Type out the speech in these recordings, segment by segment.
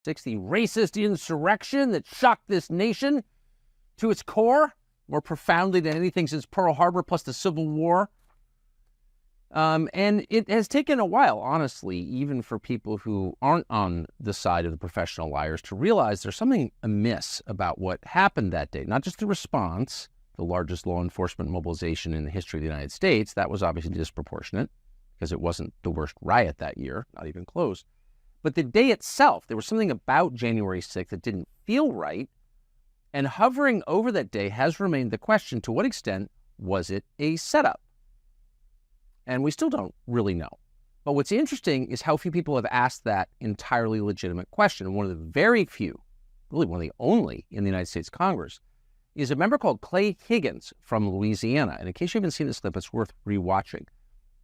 the racist insurrection that shocked this nation to its core, more profoundly than anything since Pearl Harbor, plus the Civil War. And it has taken a while, honestly, even for people who aren't on the side of the professional liars, to realize there's something amiss about what happened that day. Not just the response, the largest law enforcement mobilization in the history of the United States. That was obviously disproportionate because it wasn't the worst riot that year, not even close. But the day itself, there was something about January 6th that didn't feel right. And hovering over that day has remained the question, to what extent was it a setup? And we still don't really know. But what's interesting is how few people have asked that entirely legitimate question. And one of the very few, really one of the only in the United States Congress, is a member called Clay Higgins from Louisiana. And in case you haven't seen this clip, it's worth rewatching.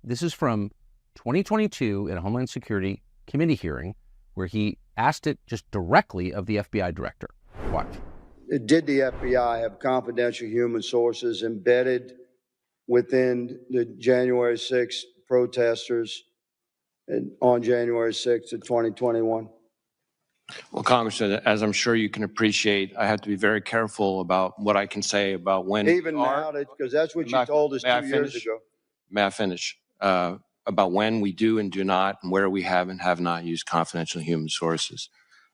This is from 2022 in a Homeland Security Committee hearing where he asked it just directly of the FBI director. Watch. Did the FBI have confidential human sources embedded within the January 6th protesters on January 6th of 2021? Well, Congressman, as I'm sure you can appreciate, I have to be very careful about what I can say about when. Even now, because that's what you told us 2 years ago. May I finish? About when we do and do not, and where we have and have not used confidential human sources.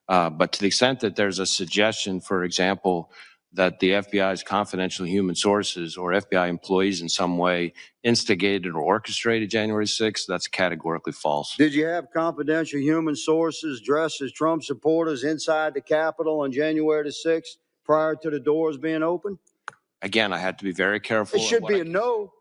But to the extent that there's a suggestion, for example, that the FBI's confidential human sources or FBI employees in some way instigated or orchestrated January 6th, that's categorically false. Did you have confidential human sources dressed as Trump supporters inside the Capitol on January the 6th prior to the doors being open? Again, I had to be very careful. It should be a no.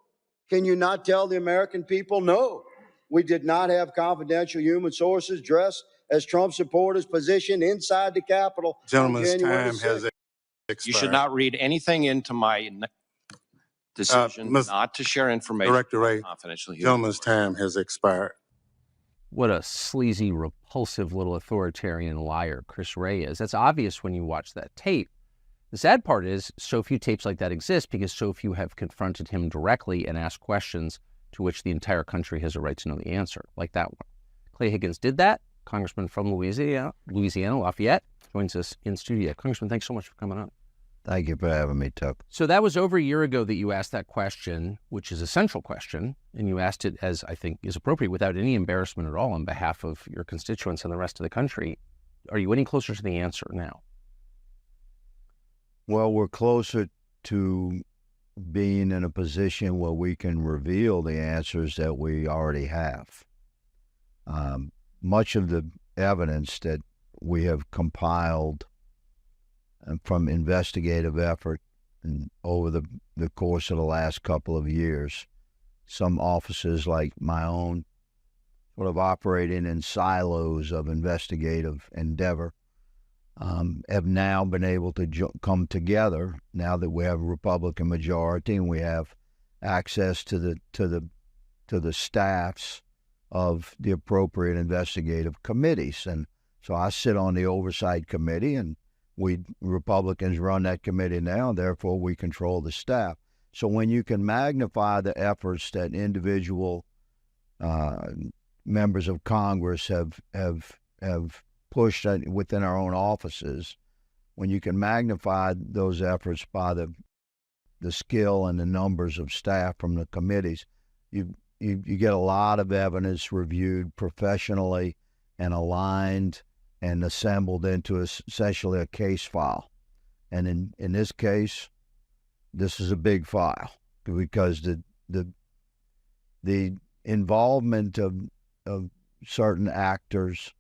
Can you not tell the American people, no, we did not have confidential human sources dressed as Trump supporters positioned inside the Capitol? Gentleman's time has expired. You should not read anything into my decision not to share information. Director Ray, confidential human gentleman's time has expired. What a sleazy, repulsive little authoritarian liar Chris Wray is. That's obvious when you watch that tape. The sad part is so few tapes like that exist because so few have confronted him directly and asked questions to which the entire country has a right to know the answer, like that one. Clay Higgins did that. Congressman from Louisiana, Lafayette, joins us in studio. Congressman, thanks so much for coming on. Thank you for having me, Tuck. So that was over a year ago that you asked that question, which is a central question, and you asked it, as I think is appropriate, without any embarrassment at all on behalf of your constituents and the rest of the country. Are you any closer to the answer now? Well, we're closer to being in a position where we can reveal the answers that we already have. Much of the evidence that we have compiled from investigative effort and over the course of the last couple of years, some offices like my own sort of operating in silos of investigative endeavor, have now been able to come together now that we have a Republican majority and we have access to the staffs of the appropriate investigative committees. And so I sit on the oversight committee, and we Republicans run that committee now, and therefore we control the staff. So when you can magnify the efforts that individual members of Congress have pushed within our own offices, when you can magnify those efforts by the skill and the numbers of staff from the committees, you get a lot of evidence reviewed professionally and aligned and assembled into essentially a case file. And in this case, this is a big file because the involvement of certain actors,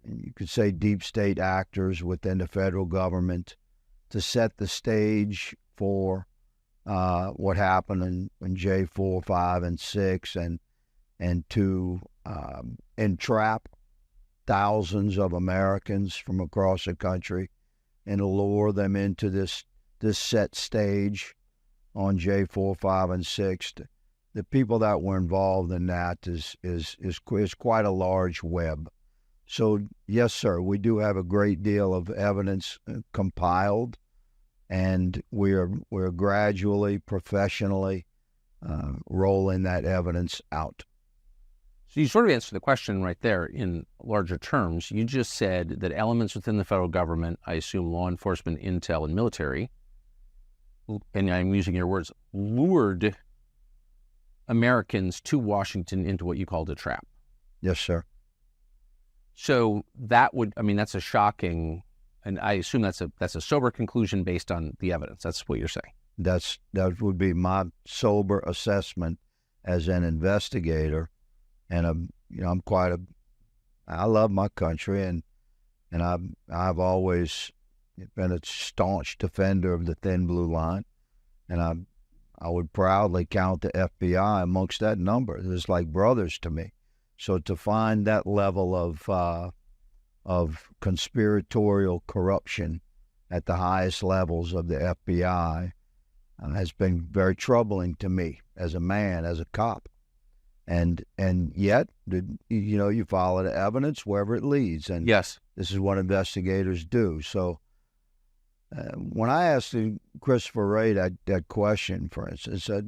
you could say deep state actors within the federal government, to set the stage for what happened in J4, 5, and 6, and to entrap thousands of Americans from across the country and lure them into this set stage on J4, 5, and 6. The people that were involved in that is quite a large web. So yes, sir, we do have a great deal of evidence compiled, and we're gradually, professionally rolling that evidence out. So you sort of answered the question right there in larger terms. You just said that elements within the federal government, I assume law enforcement, intel, and military, and I'm using your words, lured Americans to Washington into what you called a trap. Yes, sir. So that would, I mean, that's a shocking, and I assume that's a sober conclusion based on the evidence. That's what you're saying. That would be my sober assessment as an investigator, and I love my country, and I've always been a staunch defender of the thin blue line, and I would proudly count the FBI amongst that number. It's like brothers to me. So to find that level of conspiratorial corruption at the highest levels of the FBI has been very troubling to me as a man, as a cop. And yet, you follow the evidence wherever it leads. And yes, this is what investigators do. So when I asked Christopher Wray that question, for instance, I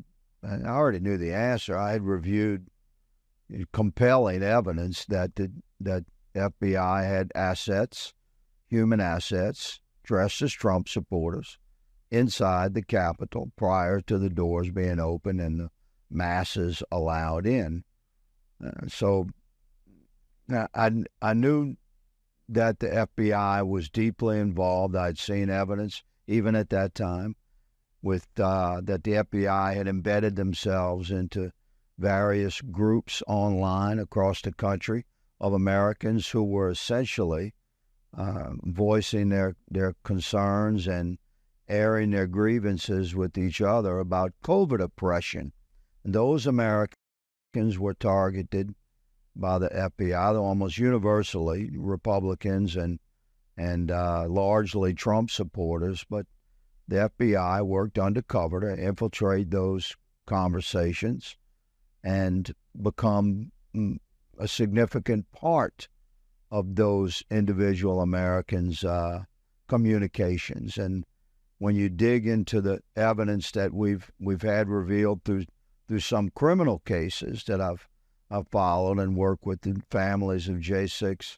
already knew the answer. I had reviewed compelling evidence that the FBI had assets, human assets, dressed as Trump supporters, inside the Capitol prior to the doors being open and the masses allowed in. So I knew that the FBI was deeply involved. I'd seen evidence, even at that time, with that the FBI had embedded themselves into various groups online across the country of Americans who were essentially voicing their concerns and airing their grievances with each other about COVID oppression. And those Americans were targeted by the FBI, almost universally Republicans and largely Trump supporters. But the FBI worked undercover to infiltrate those conversations and become a significant part of those individual Americans' communications. And when you dig into the evidence that we've had revealed through some criminal cases that I've followed and worked with the families of J6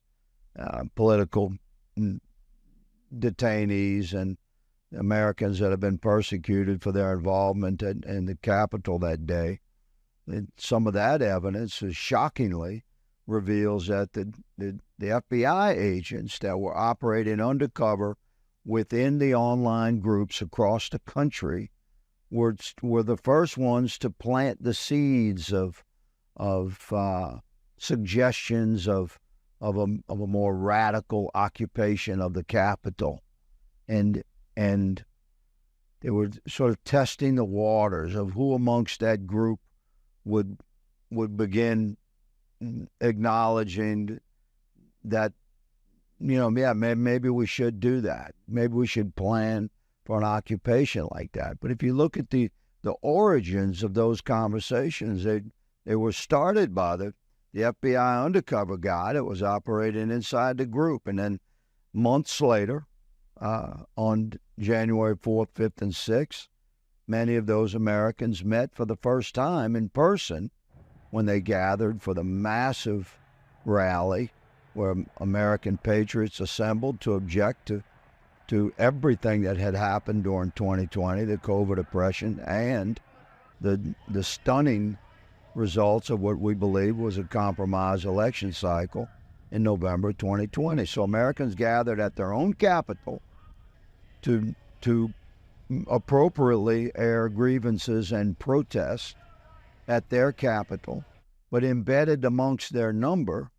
political detainees and Americans that have been persecuted for their involvement in the Capitol that day, some of that evidence is shockingly reveals that the FBI agents that were operating undercover within the online groups across the country were the first ones to plant the seeds of suggestions of a more radical occupation of the Capitol, and they were sort of testing the waters of who amongst that group would begin acknowledging that, maybe we should do that. Maybe we should plan for an occupation like that. But if you look at the origins of those conversations, they were started by the FBI undercover guy that was operating inside the group. And then months later, on January 4th, 5th, and 6th, many of those Americans met for the first time in person when they gathered for the massive rally where American patriots assembled to object to everything that had happened during 2020, the COVID oppression, and the stunning results of what we believe was a compromised election cycle in November 2020. So Americans gathered at their own capital to appropriately air grievances and protests at their capital, but embedded amongst their number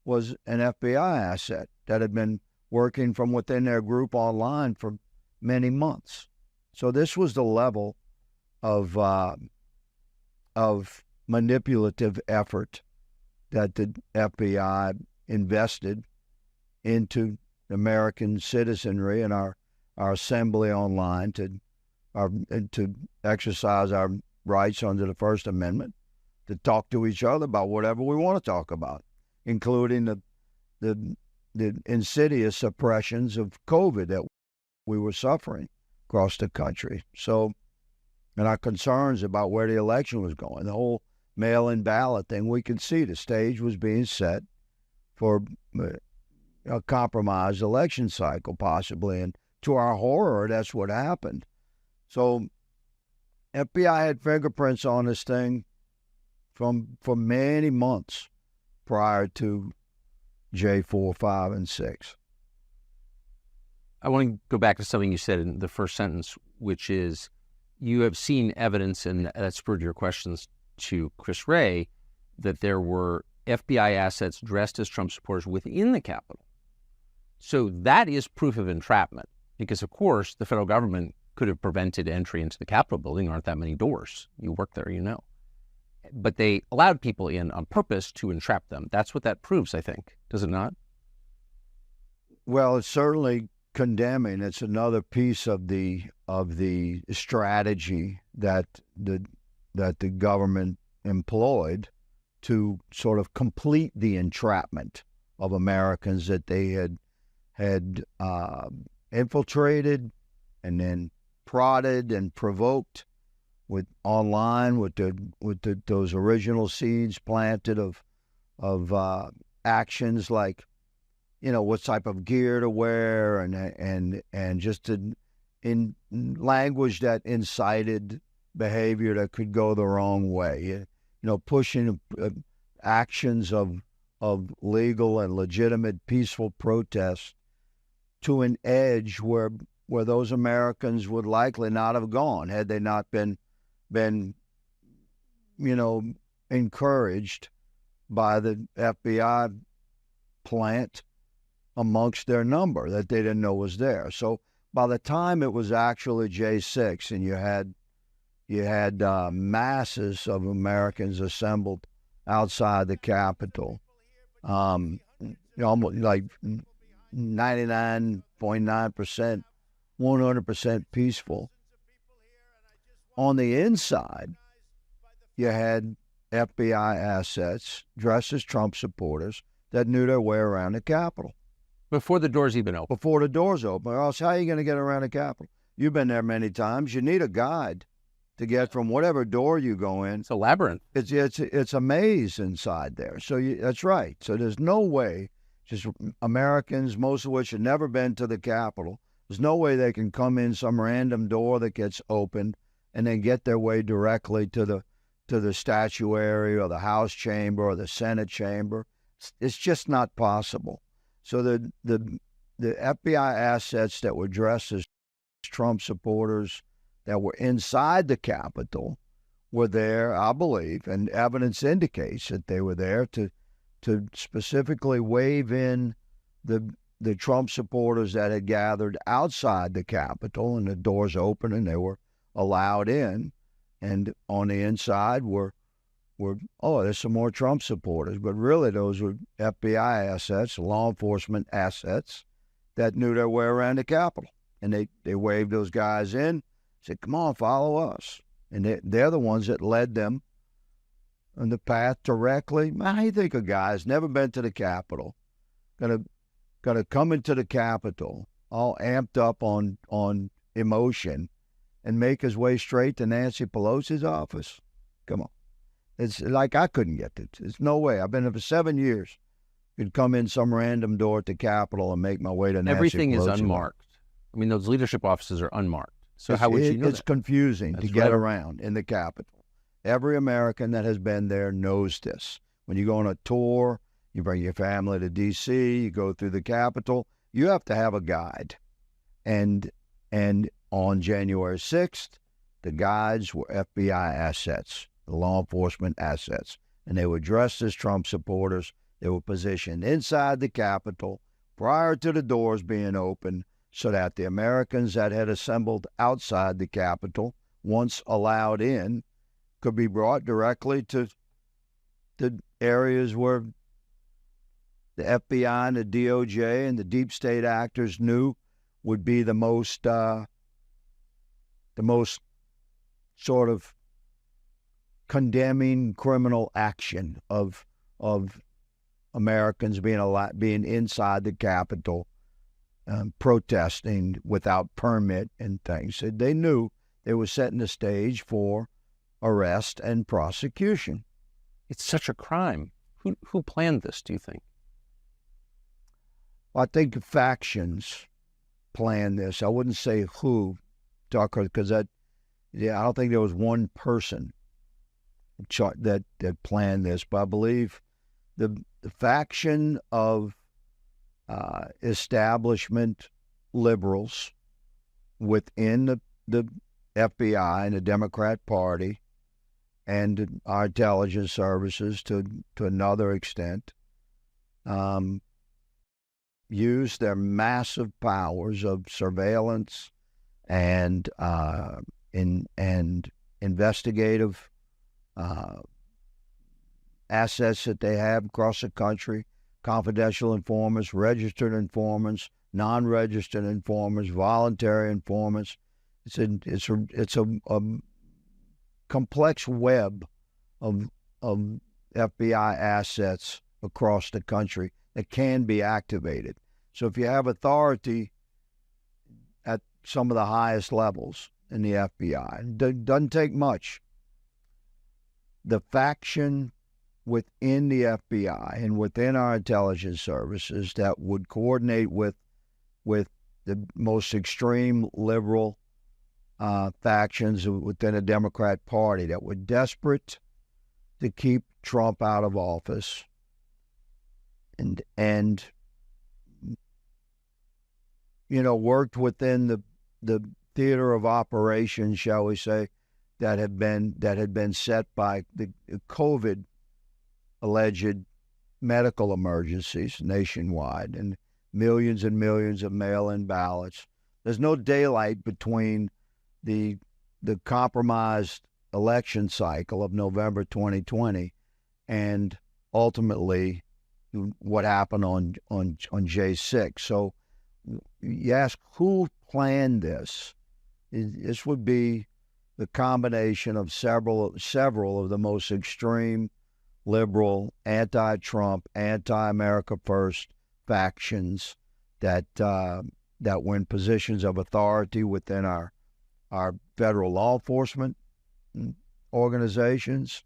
was an FBI asset that had been working from within their group online for many months. So this was the level of manipulative effort that the FBI invested into American citizenry and our assembly online to exercise our rights under the First Amendment, to talk to each other about whatever we want to talk about, including the insidious oppressions of COVID that we were suffering across the country. So, and our concerns about where the election was going, the whole mail-in ballot thing, we could see the stage was being set for a compromised election cycle, possibly. And to our horror, that's what happened. So FBI had fingerprints on this thing for many months prior to J4, 5, and 6. I want to go back to something you said in the first sentence, which is you have seen evidence, and that spurred your questions to Chris Wray, that there were FBI assets dressed as Trump supporters within the Capitol. So that is proof of entrapment, because, of course, the federal government could have prevented entry into the Capitol building. There aren't that many doors. You work there, you know. But they allowed people in on purpose to entrap them. That's what that proves, I think. Does it not? Well, it's certainly condemning. It's another piece of the strategy that the government employed to sort of complete the entrapment of Americans that they had infiltrated and then prodded and provoked with those original seeds planted of actions like, you know, what type of gear to wear and just in language that incited behavior that could go the wrong way. You know, pushing actions of legal and legitimate peaceful protests to an edge where those Americans would likely not have gone had they not been, you know, encouraged by the FBI plant amongst their number that they didn't know was there. So by the time it was actually J6 and you had masses of Americans assembled outside the Capitol, almost like 99.9%, 100% peaceful. On the inside, you had FBI assets dressed as Trump supporters that knew their way around the Capitol. Before the doors even open. Before the doors open. Or else how are you going to get around the Capitol? You've been there many times. You need a guide to get from whatever door you go in. It's a labyrinth. It's a maze inside there. So that's right. So there's no way, just Americans, most of which have never been to the Capitol, there's no way they can come in some random door that gets opened and then get their way directly to the statuary or the House chamber or the Senate chamber. It's just not possible. So the FBI assets that were dressed as Trump supporters that were inside the Capitol were there, I believe, and evidence indicates that they were there to specifically wave in the Trump supporters that had gathered outside the Capitol, and the doors open and they were allowed in. And on the inside were there's some more Trump supporters. But really those were FBI assets, law enforcement assets that knew their way around the Capitol. And they waved those guys in, said, come on, follow us. And they're the ones that led them on the path directly. How do you think a guy's never been to the Capitol, gonna come into the Capitol all amped up on emotion and make his way straight to Nancy Pelosi's office? Come on. It's like I couldn't get it. There's no way. I've been there for 7 years. Could come in some random door at the Capitol and make my way to Nancy Everything Pelosi. is unmarked. I mean, those leadership offices are unmarked. So how would you know It's that? confusing to That's get right. around in the Capitol. Every American that has been there knows this. When you go on a tour, you bring your family to D.C., you go through the Capitol, you have to have a guide. And on January 6th, the guides were FBI assets, the law enforcement assets. And they were dressed as Trump supporters. They were positioned inside the Capitol prior to the doors being open so that the Americans that had assembled outside the Capitol, once allowed in, could be brought directly to the areas where the FBI and the DOJ and the deep state actors knew would be the most sort of condemning criminal action of Americans being inside the Capitol, protesting without permit and things. They knew they were setting the stage for arrest and prosecution. It's such a crime. Who planned this, do you think? Well, I think factions planned this. I wouldn't say who, Tucker, because I don't think there was one person that planned this, but I believe the faction of establishment liberals within the FBI and the Democrat Party and our intelligence services to another extent use their massive powers of surveillance and investigative assets that they have across the country, confidential informants, registered informants, non-registered informants, voluntary informants. It's a complex web of FBI assets across the country that can be activated. So if you have authority at some of the highest levels in the FBI, it doesn't take much. The faction within the FBI and within our intelligence services that would coordinate with the most extreme liberal factions within the Democrat Party that were desperate to keep Trump out of office and worked within the theater of operations, shall we say, that had been set by the COVID alleged medical emergencies nationwide and millions of mail-in ballots. There's no daylight between the compromised election cycle of November 2020 and ultimately what happened on J6. So you ask who planned this? This would be the combination of several of the most extreme liberal, anti-Trump, anti-America First factions that were in positions of authority within our federal law enforcement organizations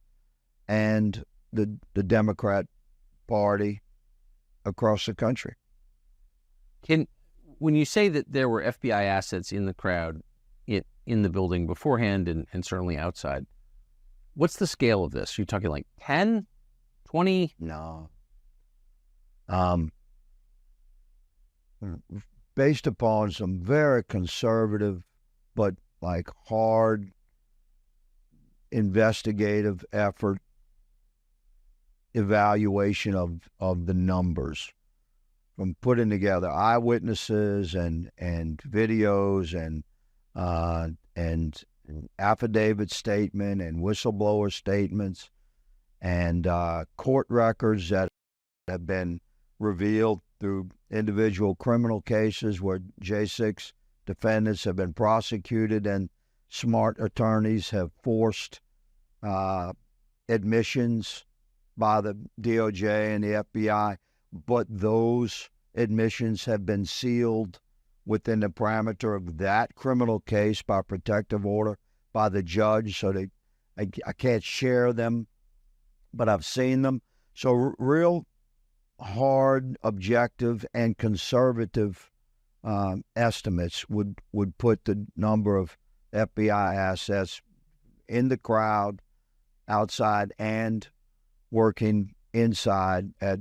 and the Democrat Party across the country. When you say that there were FBI assets in the crowd, in the building beforehand and certainly outside, what's the scale of this? Are you talking like 10, 20? No. Based upon some very conservative but like hard investigative effort, evaluation of the numbers, from putting together eyewitnesses and videos and affidavit statement and whistleblower statements and court records that have been revealed through individual criminal cases where J6 defendants have been prosecuted and smart attorneys have forced admissions by the DOJ and the FBI, but those admissions have been sealed within the parameter of that criminal case by protective order by the judge, so I can't share them, but I've seen them. So real hard, objective, and conservative estimates would put the number of FBI assets in the crowd, outside, and working inside at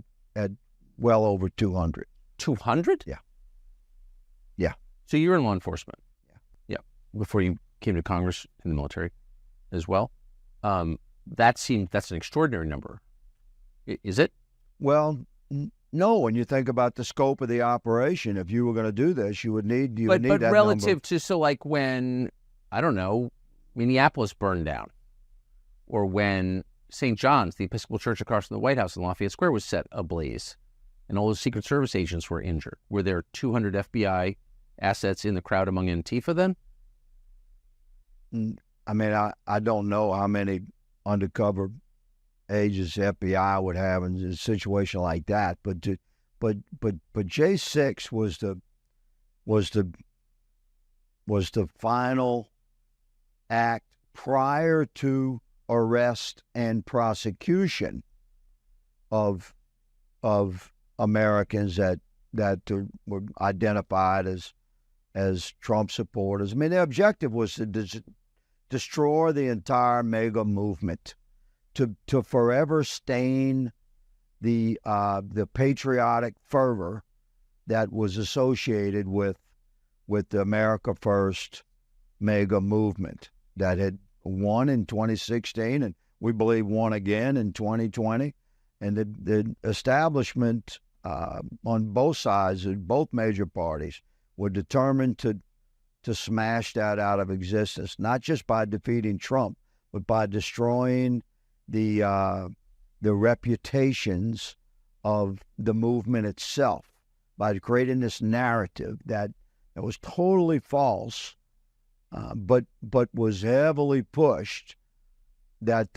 well over 200. 200? Yeah. So you're in law enforcement? Yeah. Before you came to Congress in the military as well? That's an extraordinary number. Is it? Well, no. When you think about the scope of the operation, if you were going to do this, you would need But that relative number. to, so like when, I don't know, Minneapolis burned down, or when St. John's, the Episcopal Church across from the White House in Lafayette Square, was set ablaze, and all those Secret Service agents were injured. Were there 200 FBI assets in the crowd among Antifa then? I mean, I don't know how many undercover agents the FBI would have in a situation like that, but J6 was the final act prior to arrest and prosecution of Americans that were identified as Trump supporters. I mean, their objective was to destroy the entire MAGA movement, to forever stain the patriotic fervor that was associated with the America First MAGA movement that had won in 2016 and we believe won again in 2020. And the establishment on both sides, both major parties, were determined to smash that out of existence, not just by defeating Trump, but by destroying the reputations of the movement itself, by creating this narrative that was totally false, but was heavily pushed, that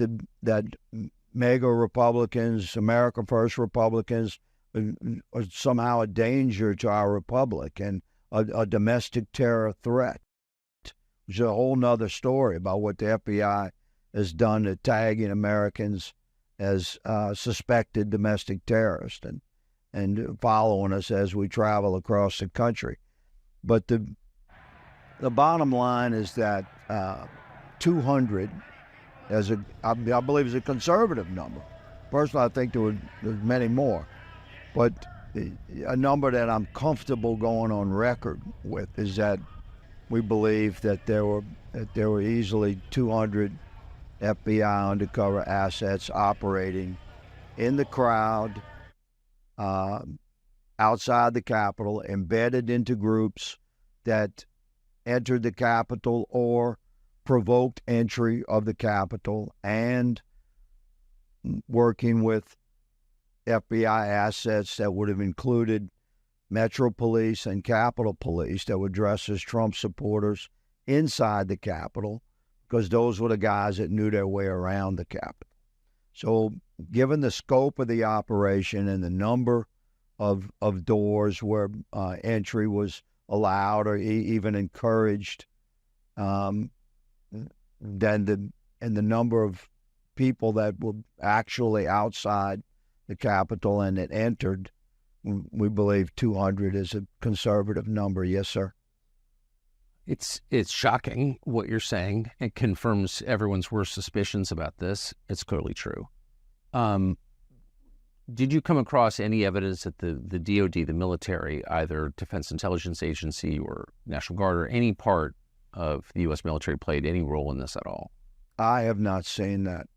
MAGA Republicans, America First Republicans, are somehow a danger to our republic and a domestic terror threat. Which is a whole nother story about what the FBI has done to tagging Americans as suspected domestic terrorists and following us as we travel across the country. But the bottom line is that 200, I believe, is a conservative number. Personally, I think there's many more. But a number that I'm comfortable going on record with is that we believe that there were easily 200 FBI undercover assets operating in the crowd, outside the Capitol, embedded into groups that entered the Capitol or provoked entry of the Capitol, and working with FBI assets that would have included Metro Police and Capitol Police that would dress as Trump supporters inside the Capitol, because those were the guys that knew their way around the Capitol. So given the scope of the operation and the number of doors where entry was allowed or even encouraged, then the number of people that were actually outside the Capitol and that entered, we believe 200 is a conservative number. Yes, sir. It's shocking what you're saying. It confirms everyone's worst suspicions about this. It's clearly true. Did you come across any evidence that the DOD, the military, either Defense Intelligence Agency or National Guard, or any part of the U.S. military played any role in this at all? I have not seen that.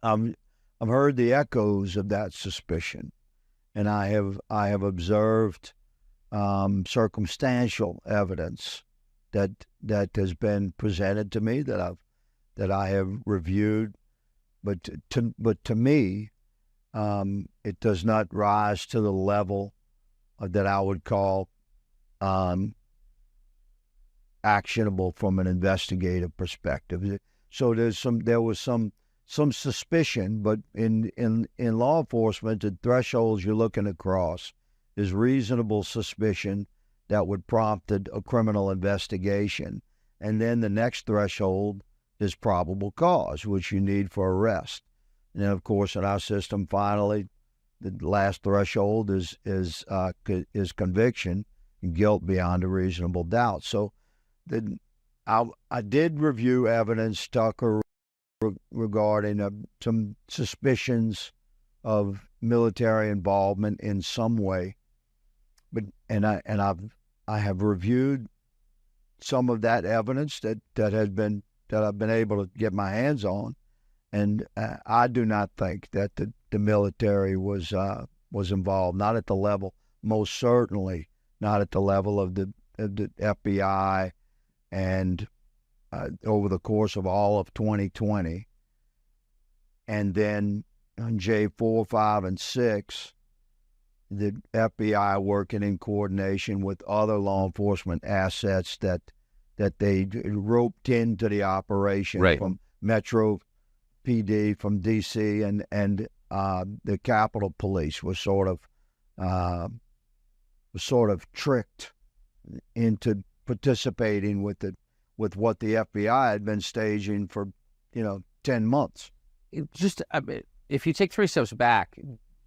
I've heard the echoes of that suspicion, and I have observed circumstantial evidence that has been presented to me that I have reviewed, but to me, it does not rise to the level that I would call actionable from an investigative perspective. So there was some suspicion, but in law enforcement, the thresholds you're looking across is reasonable suspicion that would prompt a criminal investigation, and then the next threshold is probable cause, which you need for arrest. And then, of course, in our system, finally, the last threshold is conviction and guilt beyond a reasonable doubt. So, I did review evidence, Tucker, regarding some suspicions of military involvement in some way, but I have reviewed some of that evidence that I've been able to get my hands on, and I do not think that the military was involved. Not at the level, most certainly not at the level of the FBI, and over the course of all of 2020, and then on J4, 5, and 6, the FBI working in coordination with other law enforcement assets that they roped into the operation, right, from Metro PD, from D.C., and the Capitol Police was sort of tricked into participating with what the FBI had been staging for 10 months. If you take 3 steps back,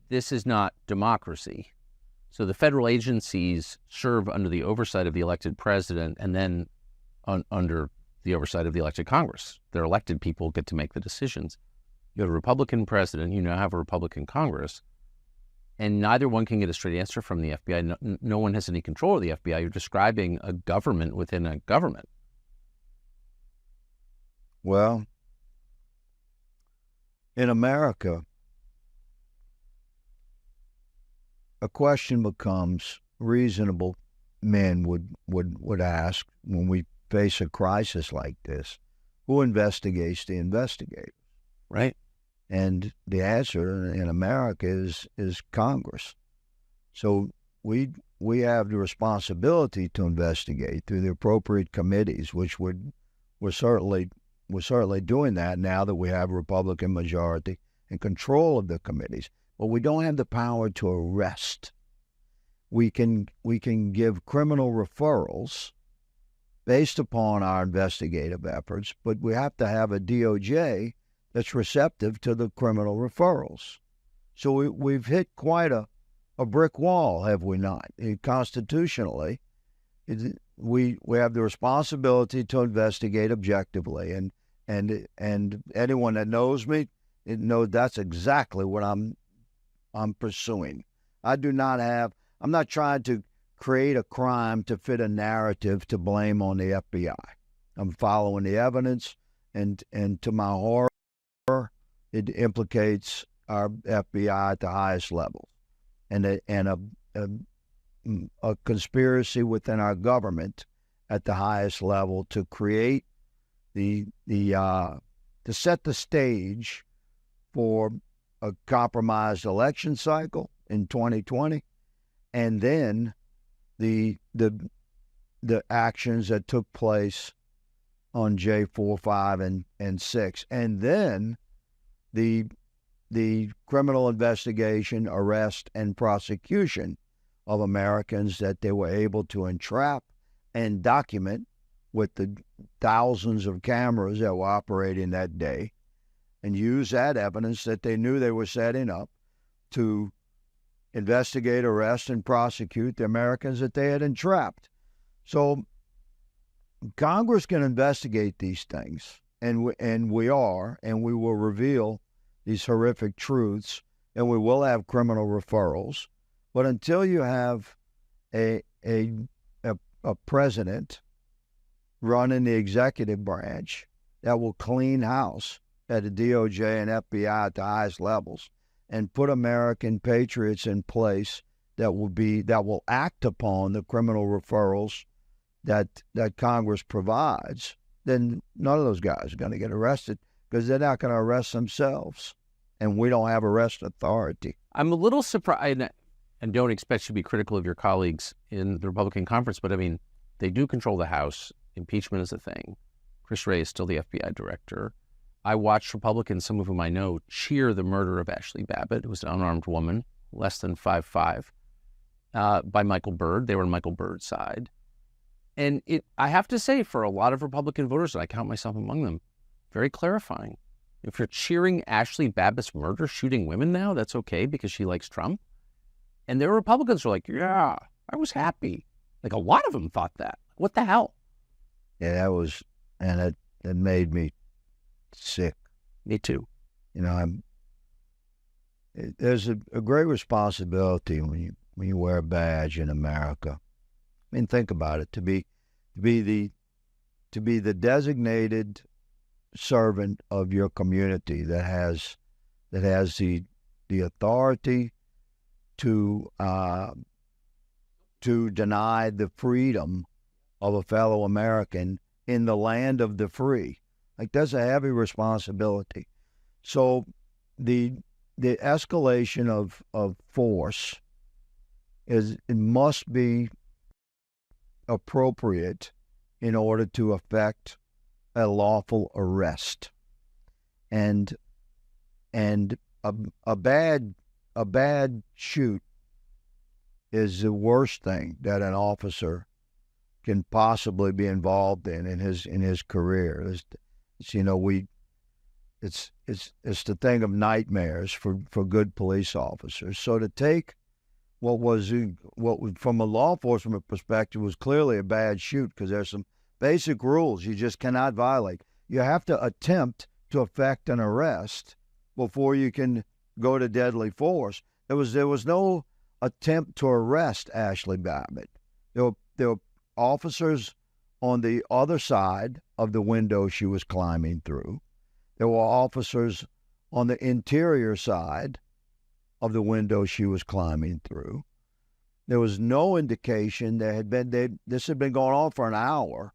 this is not democracy. So the federal agencies serve under the oversight of the elected president and then under the oversight of the elected Congress. Their elected people get to make the decisions. You have a Republican president, you now have a Republican Congress, and neither one can get a straight answer from the FBI. No one has any control of the FBI. You're describing a government within a government. Well, in America, a question becomes reasonable men would ask when we face a crisis like this, who investigates the investigators? Right. And the answer in America is Congress. So we have the responsibility to investigate through the appropriate committees, which we're certainly doing that now that we have a Republican majority and control of the committees. But we don't have the power to arrest. We can give criminal referrals based upon our investigative efforts, but we have to have a DOJ that's receptive to the criminal referrals. So we've hit quite a brick wall, have we not? Constitutionally, we have the responsibility to investigate objectively, and anyone that knows me knows that's exactly what I'm pursuing. I'm not trying to create a crime to fit a narrative to blame on the FBI. I'm following the evidence, and to my horror, it implicates our FBI at the highest level, and a conspiracy within our government at the highest level to create to set the stage for a compromised election cycle in 2020, and then the actions that took place on J4, 5, and 6, and then the criminal investigation, arrest, and prosecution of Americans that they were able to entrap and document with the thousands of cameras that were operating that day, and use that evidence that they knew they were setting up to investigate, arrest, and prosecute the Americans that they had entrapped. So Congress can investigate these things, and we will reveal these horrific truths, and we will have criminal referrals. But until you have a president running the executive branch that will clean house at the DOJ and FBI at the highest levels and put American patriots in place that will act upon the criminal referrals that Congress provides, then none of those guys are going to get arrested because they're not going to arrest themselves, and we don't have arrest authority. I'm a little surprised, and don't expect you to be critical of your colleagues in the Republican conference, but I mean, they do control the House. Impeachment is a thing. Chris Wray is still the FBI director. I watched Republicans, some of whom I know, cheer the murder of Ashley Babbitt, who was an unarmed woman, less than 5'5", by Michael Byrd. They were on Michael Byrd's side. And I have to say, for a lot of Republican voters, and I count myself among them, very clarifying. If you're cheering Ashley Babbitt's murder, shooting women now, that's okay because she likes Trump. And there were Republicans who are like, yeah, I was happy. Like, a lot of them thought that. What the hell? Yeah, it made me sick. Me too. You know, there's a great responsibility when you wear a badge in America. I mean, think about it. To be the designated servant of your community that has the authority to deny the freedom of a fellow American in the land of the free. Like, that's a heavy responsibility. So the escalation of force it must be appropriate in order to effect a lawful arrest. And a bad shoot is the worst thing that an officer can possibly be involved in his career. it's the thing of nightmares for good police officers. So to take what was from a law enforcement perspective was clearly a bad shoot, because there's some basic rules you just cannot violate. You have to attempt to effect an arrest before you can go to deadly force. There was no attempt to arrest Ashley Babbitt. There were officers on the other side of the window she was climbing through. There were officers on the interior side of the window she was climbing through. There was no indication this had been going on for an hour,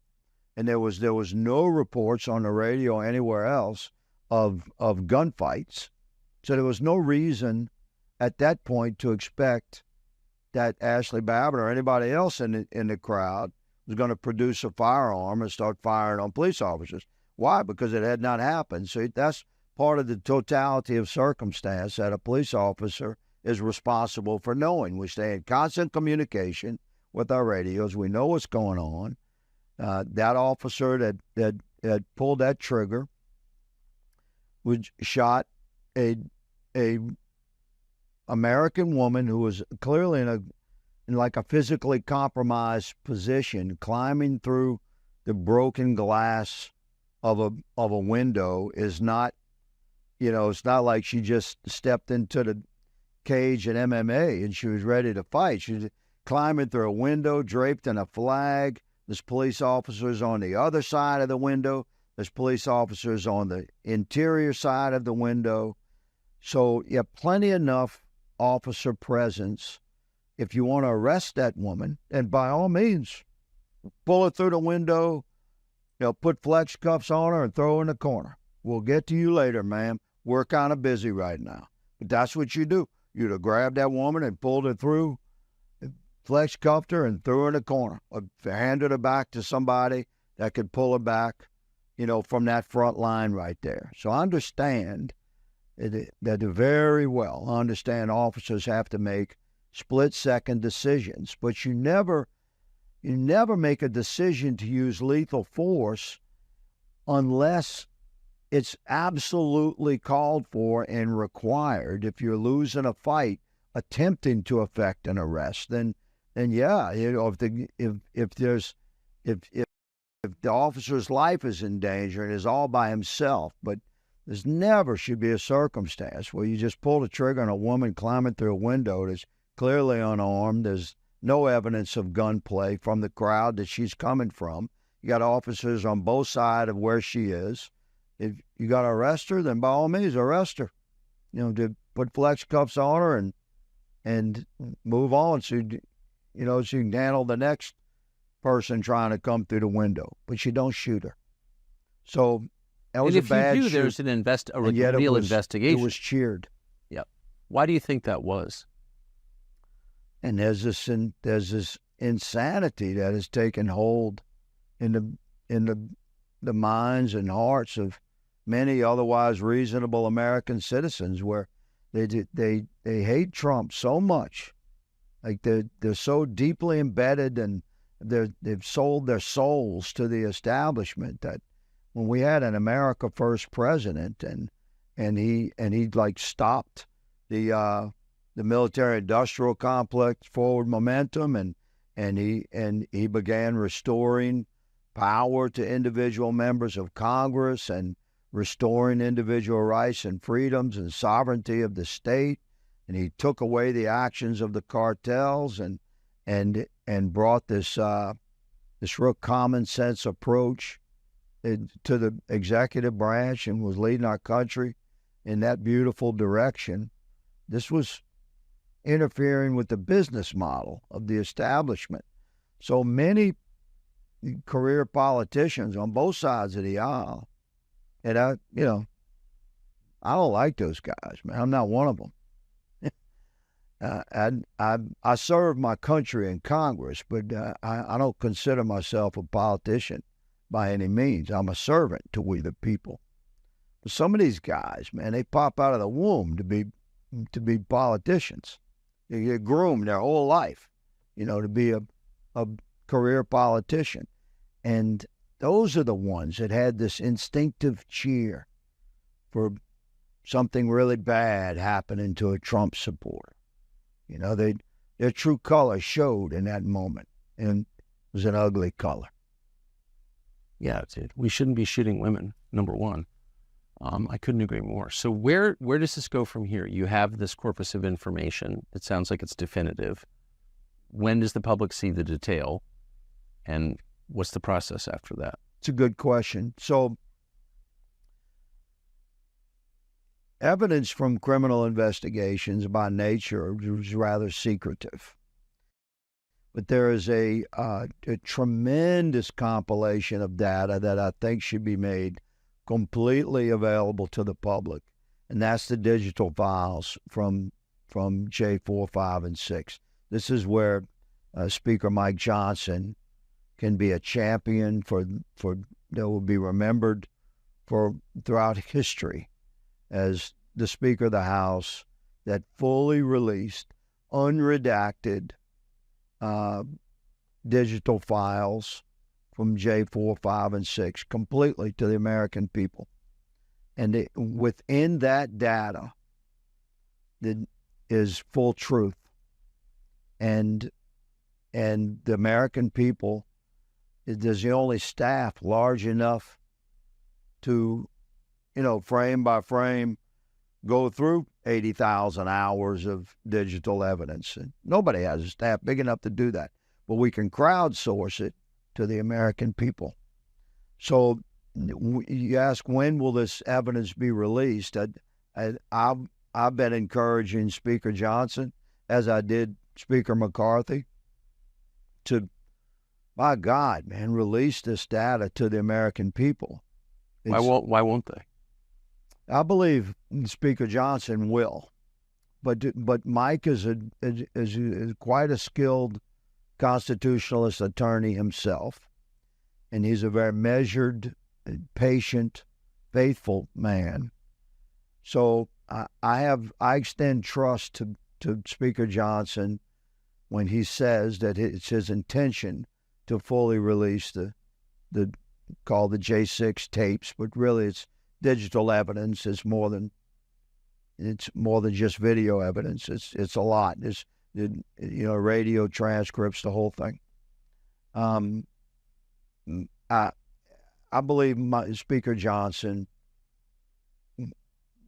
and there was no reports on the radio or anywhere else of gunfights. So there was no reason at that point to expect that Ashley Babbitt or anybody else in the crowd was going to produce a firearm and start firing on police officers. Why? Because it had not happened. So that's part of the totality of circumstance that a police officer is responsible for knowing. We stay in constant communication with our radios. We know what's going on. That officer that pulled that trigger shot a American woman who was clearly in like a physically compromised position, climbing through the broken glass of a window. Is not, it's not like she just stepped into the cage at MMA and she was ready to fight. She was climbing through a window draped in a flag. There's police officers on the other side of the window. There's police officers on the interior side of the window. So you have plenty enough officer presence. If you want to arrest that woman, and by all means, pull her through the window, put flex cuffs on her and throw her in the corner. We'll get to you later, ma'am. We're kind of busy right now. But that's what you do. You'd have grabbed that woman and pulled her through, flex cuffed her and threw her in the corner, or handed her back to somebody that could pull her back, from that front line right there. So I understand that very well. I understand officers have to make split-second decisions, but you never make a decision to use lethal force unless it's absolutely called for and required. If you're losing a fight attempting to effect an arrest, then yeah, if the officer's life is in danger and is all by himself, but there's never should be a circumstance where you just pull the trigger on a woman climbing through a window that's clearly unarmed. There's no evidence of gunplay from the crowd that she's coming from. You got officers on both sides of where she is. If you got to arrest her, then by all means arrest her. To put flex cuffs on her and move on so you can handle the next person trying to come through the window. But you don't shoot her. So that was a bad shoot. If you do, there's a real investigation. It was cheered. Yep. Why do you think that was? And there's this insanity that has taken hold in the minds and hearts of many otherwise reasonable American citizens, where they hate Trump so much, like they're so deeply embedded, and they've sold their souls to the establishment, that when we had an America First president and he like stopped the military-industrial complex forward momentum, and he began restoring power to individual members of Congress and restoring individual rights and freedoms and sovereignty of the state, and he took away the actions of the cartels and brought this real common sense approach to the executive branch, and was leading our country in that beautiful direction. This was interfering with the business model of the establishment. So many career politicians on both sides of the aisle, and I don't like those guys, man. I'm not one of them. I serve my country in Congress, but I don't consider myself a politician by any means. I'm a servant to we the people. But some of these guys, man, they pop out of the womb to be politicians. They get groomed their whole life, to be a career politician. And those are the ones that had this instinctive cheer for something really bad happening to a Trump supporter. You know, their true color showed in that moment, and it was an ugly color. Yeah, dude. We shouldn't be shooting women, number one. I couldn't agree more. So where does this go from here? You have this corpus of information. It sounds like it's definitive. When does the public see the detail? And what's the process after that? It's a good question. So evidence from criminal investigations by nature is rather secretive. But there is a tremendous compilation of data that I think should be made completely available to the public, and that's the digital files from J4, 5, and 6. This is where Speaker Mike Johnson can be a champion for that will be remembered for throughout history as the Speaker of the House that fully released, unredacted digital files from J4, 5, and 6 completely to the American people. And within that data is full truth. And the American people, there's the only staff large enough to, frame by frame, go through 80,000 hours of digital evidence. And nobody has a staff big enough to do that. But we can crowdsource it to the American people. So you ask, when will this evidence be released? I've been encouraging Speaker Johnson, as I did Speaker McCarthy, to, by God, man, release this data to the American people. Why won't they? I believe Speaker Johnson will, but Mike is quite a skilled constitutionalist attorney himself, and he's a very measured, patient, faithful man. So I extend trust to Speaker Johnson when he says that it's his intention to fully release the called the J6 tapes, but really it's digital evidence. It's more than just video evidence. It's a lot. It's radio transcripts, the whole thing. I believe Speaker Johnson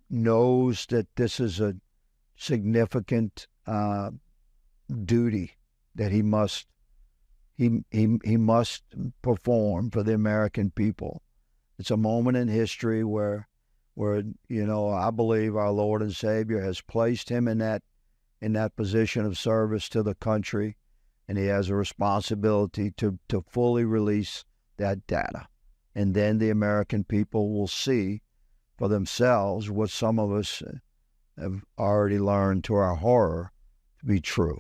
knows that this is a significant duty that he must perform for the American people. It's a moment in history where I believe our Lord and Savior has placed him in that position of service to the country, and he has a responsibility to fully release that data. And then the American people will see for themselves what some of us have already learned to our horror to be true.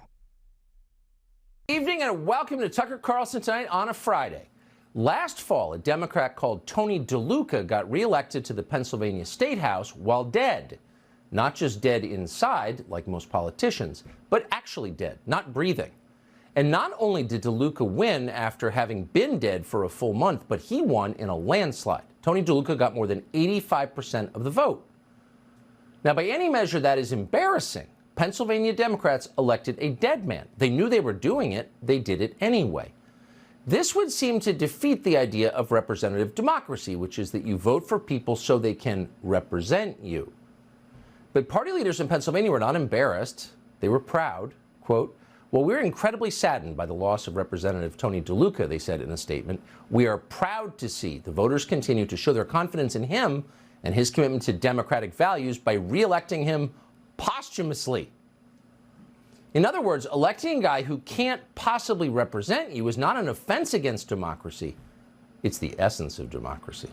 Evening and welcome to Tucker Carlson Tonight on a Friday. Last fall, a Democrat called Tony DeLuca got reelected to the Pennsylvania State House while dead. Not just dead inside, like most politicians, but actually dead, not breathing. And not only did DeLuca win after having been dead for a full month, but he won in a landslide. Tony DeLuca got more than 85% of the vote. Now, by any measure, that is embarrassing. Pennsylvania Democrats elected a dead man. They knew they were doing it. They did it anyway. This would seem to defeat the idea of representative democracy, which is that you vote for people so they can represent you. But party leaders in Pennsylvania were not embarrassed. They were proud. Quote, "Well, we're incredibly saddened by the loss of Representative Tony DeLuca," they said in a statement. "We are proud to see the voters continue to show their confidence in him and his commitment to democratic values by re-electing him posthumously." In other words, electing a guy who can't possibly represent you is not an offense against democracy. It's the essence of democracy.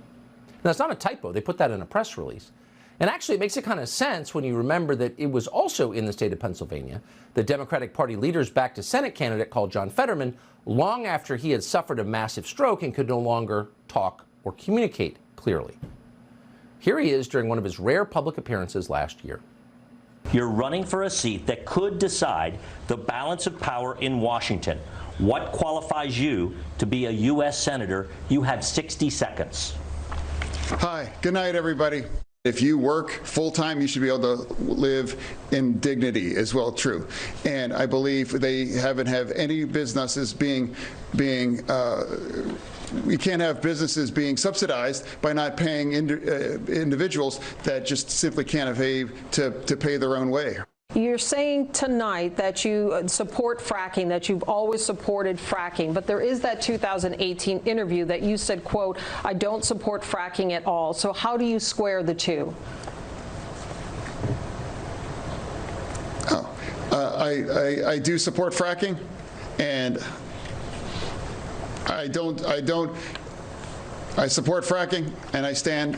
Now, it's not a typo. They put that in a press release. And actually, it makes a kind of sense when you remember that it was also in the state of Pennsylvania that Democratic Party leaders backed a Senate candidate called John Fetterman long after he had suffered a massive stroke and could no longer talk or communicate clearly. Here he is during one of his rare public appearances last year. You're running for a seat that could decide the balance of power in Washington. What qualifies you to be a U.S. Senator? You have 60 seconds. Hi, good night, everybody. If you work full-time, you should be able to live in dignity as well, true. And I believe they haven't have any businesses being we can't have businesses being subsidized by not paying individuals that just simply can't afford to pay their own way. You're saying tonight that you support fracking, that you've always supported fracking, but there is that 2018 interview that you said, quote, I don't support fracking at all. So how do you square the two? I do support fracking, and I support fracking,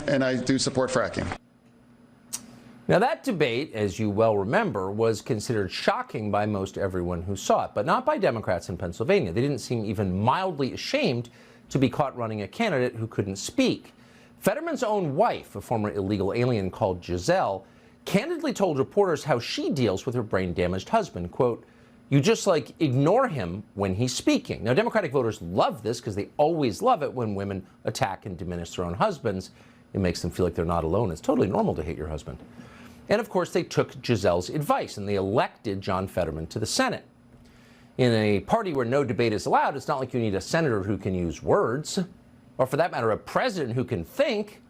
and I do support fracking. Now, that debate, as you well remember, was considered shocking by most everyone who saw it, but not by Democrats in Pennsylvania. They didn't seem even mildly ashamed to be caught running a candidate who couldn't speak. Fetterman's own wife, a former illegal alien called Giselle, candidly told reporters how she deals with her brain-damaged husband. Quote, you just, ignore him when he's speaking. Now, Democratic voters love this because they always love it when women attack and diminish their own husbands. It makes them feel like they're not alone. It's totally normal to hate your husband. And, of course, they took Giselle's advice, and they elected John Fetterman to the Senate. In a party where no debate is allowed, it's not like you need a senator who can use words, or for that matter, a president who can think.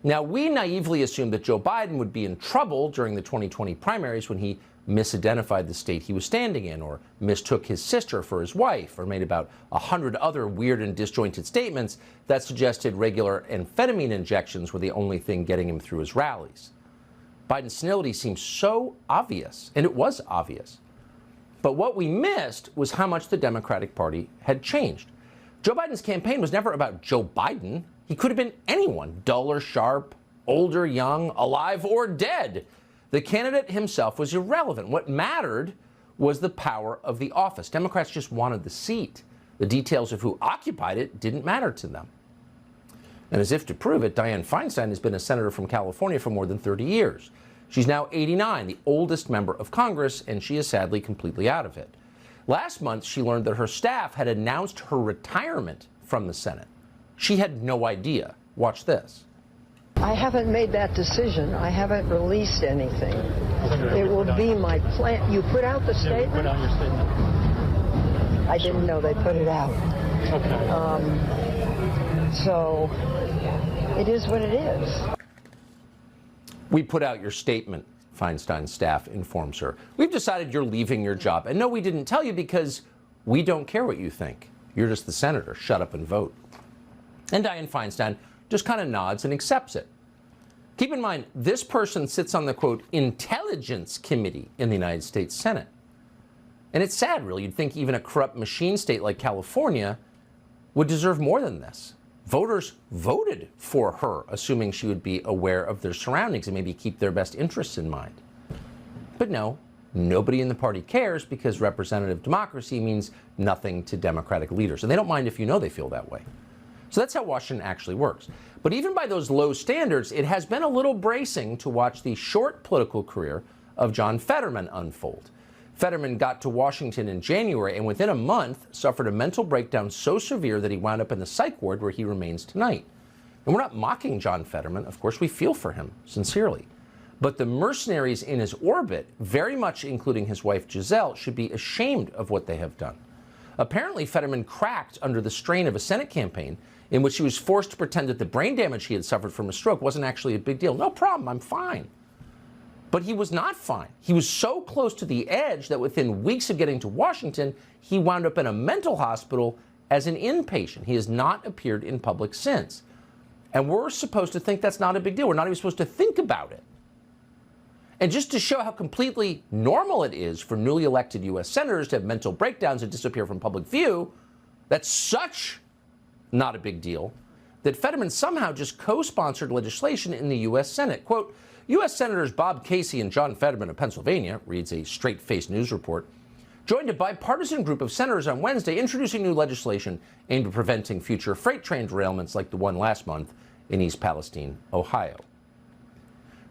Now, we naively assumed that Joe Biden would be in trouble during the 2020 primaries when he misidentified the state he was standing in, or mistook his sister for his wife, or made about 100 other weird and disjointed statements that suggested regular amphetamine injections were the only thing getting him through his rallies. Biden's senility seems so obvious, and it was obvious. But what we missed was how much the Democratic Party had changed. Joe Biden's campaign was never about Joe Biden. He could have been anyone, dull or sharp, old or young, alive or dead. The candidate himself was irrelevant. What mattered was the power of the office. Democrats just wanted the seat. The details of who occupied it didn't matter to them. And as if to prove it, Dianne Feinstein has been a senator from California for more than 30 years. She's now 89, the oldest member of Congress, and she is sadly completely out of it. Last month, she learned that her staff had announced her retirement from the Senate. She had no idea. Watch this. I haven't made that decision. I haven't released anything. It will be my plan. You put out the statement? Put out your statement. I didn't know they put it out. Okay. So it is what it is. We put out your statement, Feinstein's staff informs her. We've decided you're leaving your job. And no, we didn't tell you because we don't care what you think. You're just the senator. Shut up and vote. And Dianne Feinstein just kind of nods and accepts it. Keep in mind, this person sits on the, quote, Intelligence Committee in the United States Senate. And it's sad, really. You'd think even a corrupt machine state like California would deserve more than this. Voters voted for her, assuming she would be aware of their surroundings and maybe keep their best interests in mind. But no, nobody in the party cares because representative democracy means nothing to Democratic leaders. And they don't mind if you know they feel that way. So that's how Washington actually works. But even by those low standards, it has been a little bracing to watch the short political career of John Fetterman unfold. Fetterman got to Washington in January and within a month suffered a mental breakdown so severe that he wound up in the psych ward where he remains tonight. And we're not mocking John Fetterman. Of course, we feel for him, sincerely. But the mercenaries in his orbit, very much including his wife Giselle, should be ashamed of what they have done. Apparently, Fetterman cracked under the strain of a Senate campaign in which he was forced to pretend that the brain damage he had suffered from a stroke wasn't actually a big deal. No problem, I'm fine. But he was not fine. He was so close to the edge that within weeks of getting to Washington, he wound up in a mental hospital as an inpatient. He has not appeared in public since. And we're supposed to think that's not a big deal. We're not even supposed to think about it. And just to show how completely normal it is for newly elected U.S. senators to have mental breakdowns and disappear from public view, that's such not a big deal that Fetterman somehow just co-sponsored legislation in the U.S. Senate. Quote, U.S. Senators Bob Casey and John Fetterman of Pennsylvania, reads a straight-faced news report, joined a bipartisan group of senators on Wednesday introducing new legislation aimed at preventing future freight train derailments like the one last month in East Palestine, Ohio.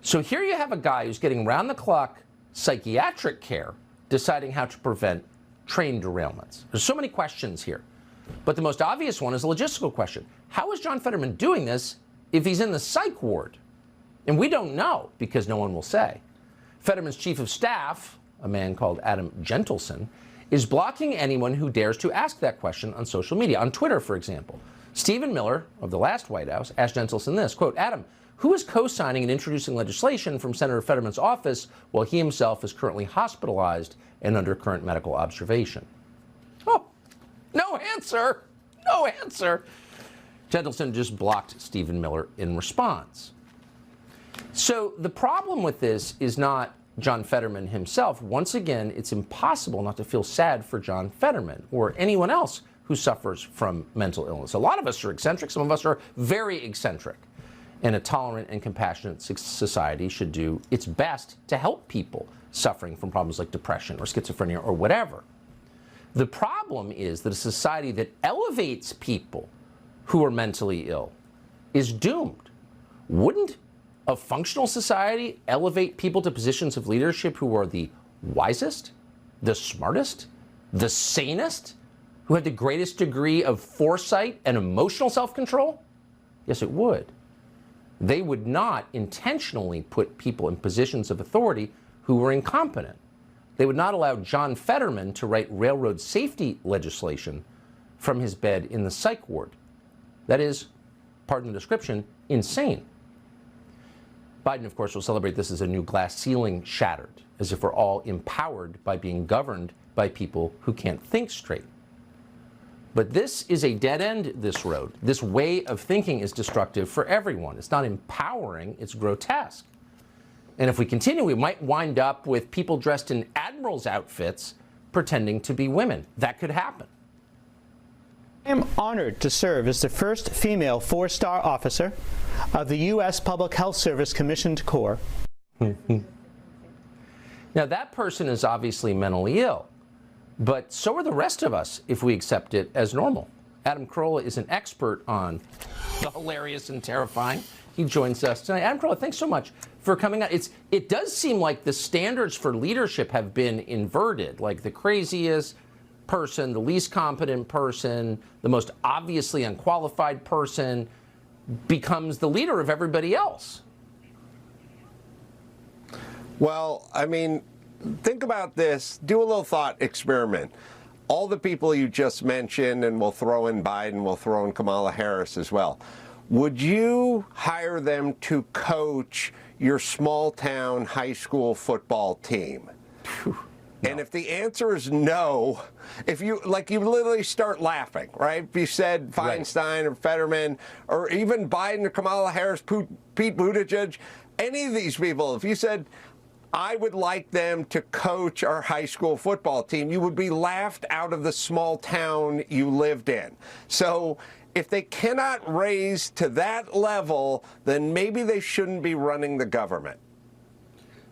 So here you have a guy who's getting round-the-clock psychiatric care deciding how to prevent train derailments. There's so many questions here. But the most obvious one is a logistical question. How is John Fetterman doing this if he's in the psych ward? And we don't know because no one will say. Fetterman's chief of staff, a man called Adam Gentleson, is blocking anyone who dares to ask that question on social media. On Twitter, for example, Stephen Miller of the last White House asked Gentleson this, quote, Adam, who is co-signing and introducing legislation from Senator Fetterman's office while he himself is currently hospitalized and under current medical observation? Oh, no answer. No answer. Gentleson just blocked Stephen Miller in response. So the problem with this is not John Fetterman himself. Once again, it's impossible not to feel sad for John Fetterman or anyone else who suffers from mental illness. A lot of us are eccentric. Some of us are very eccentric. And a tolerant and compassionate society should do its best to help people suffering from problems like depression or schizophrenia or whatever. The problem is that a society that elevates people who are mentally ill is doomed. Wouldn't a functional society elevate people to positions of leadership who are the wisest, the smartest, the sanest, who have the greatest degree of foresight and emotional self-control? Yes, it would. They would not intentionally put people in positions of authority who were incompetent. They would not allow John Fetterman to write railroad safety legislation from his bed in the psych ward. That is, pardon the description, insane. Biden, of course, will celebrate this as a new glass ceiling shattered, as if we're all empowered by being governed by people who can't think straight. But this is a dead end, this road. This way of thinking is destructive for everyone. It's not empowering, it's grotesque. And if we continue, we might wind up with people dressed in admirals' outfits pretending to be women. That could happen. I am honored to serve as the first female 4-star officer of the U.S. Public Health Service Commissioned Corps. Now, that person is obviously mentally ill, but so are the rest of us if we accept it as normal. Adam Carolla is an expert on the hilarious and terrifying. He joins us tonight. Adam Carolla, thanks so much for coming out. It does seem like the standards for leadership have been inverted, like the craziest person, the least competent person, the most obviously unqualified person becomes the leader of everybody else. Well, I mean, think about this. Do a little thought experiment. All the people you just mentioned, and we'll throw in Biden, we'll throw in Kamala Harris as well. Would you hire them to coach your small town high school football team? No. And if the answer is no, if you literally start laughing, right? If you said Feinstein or Fetterman or even Biden or Kamala Harris, Pete Buttigieg, any of these people, if you said, I would like them to coach our high school football team, you would be laughed out of the small town you lived in. So if they cannot raise to that level, then maybe they shouldn't be running the government.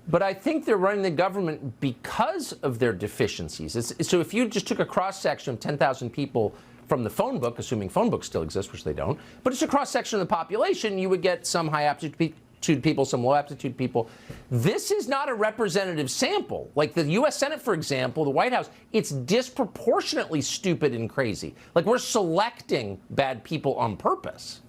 But I think they're running the government because of their deficiencies. So if you just took a cross-section of 10,000 people from the phone book, assuming phone books still exist, which they don't, but it's a cross-section of the population, you would get some high-aptitude people, some low-aptitude people. This is not a representative sample. Like the U.S. Senate, for example, the White House, it's disproportionately stupid and crazy. Like we're selecting bad people on purpose.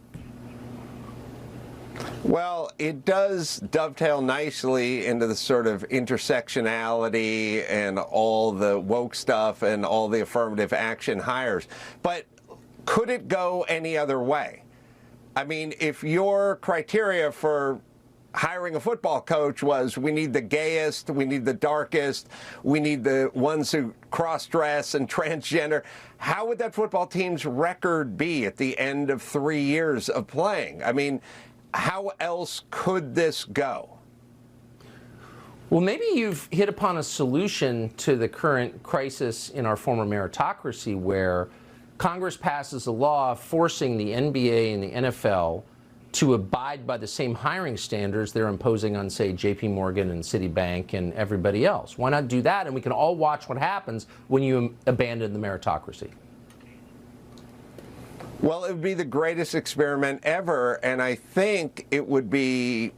Well, it does dovetail nicely into the sort of intersectionality and all the woke stuff and all the affirmative action hires. But could it go any other way? I mean, if your criteria for hiring a football coach was we need the gayest, we need the darkest, we need the ones who cross-dress and transgender, how would that football team's record be at the end of 3 years of playing? I mean, how else could this go? Well, maybe you've hit upon a solution to the current crisis in our former meritocracy where Congress passes a law forcing the NBA and the NFL to abide by the same hiring standards they're imposing on, say, J.P. Morgan and Citibank and everybody else. Why not do that? And we can all watch what happens when you abandon the meritocracy. Well, it would be the greatest experiment ever, and I think it would be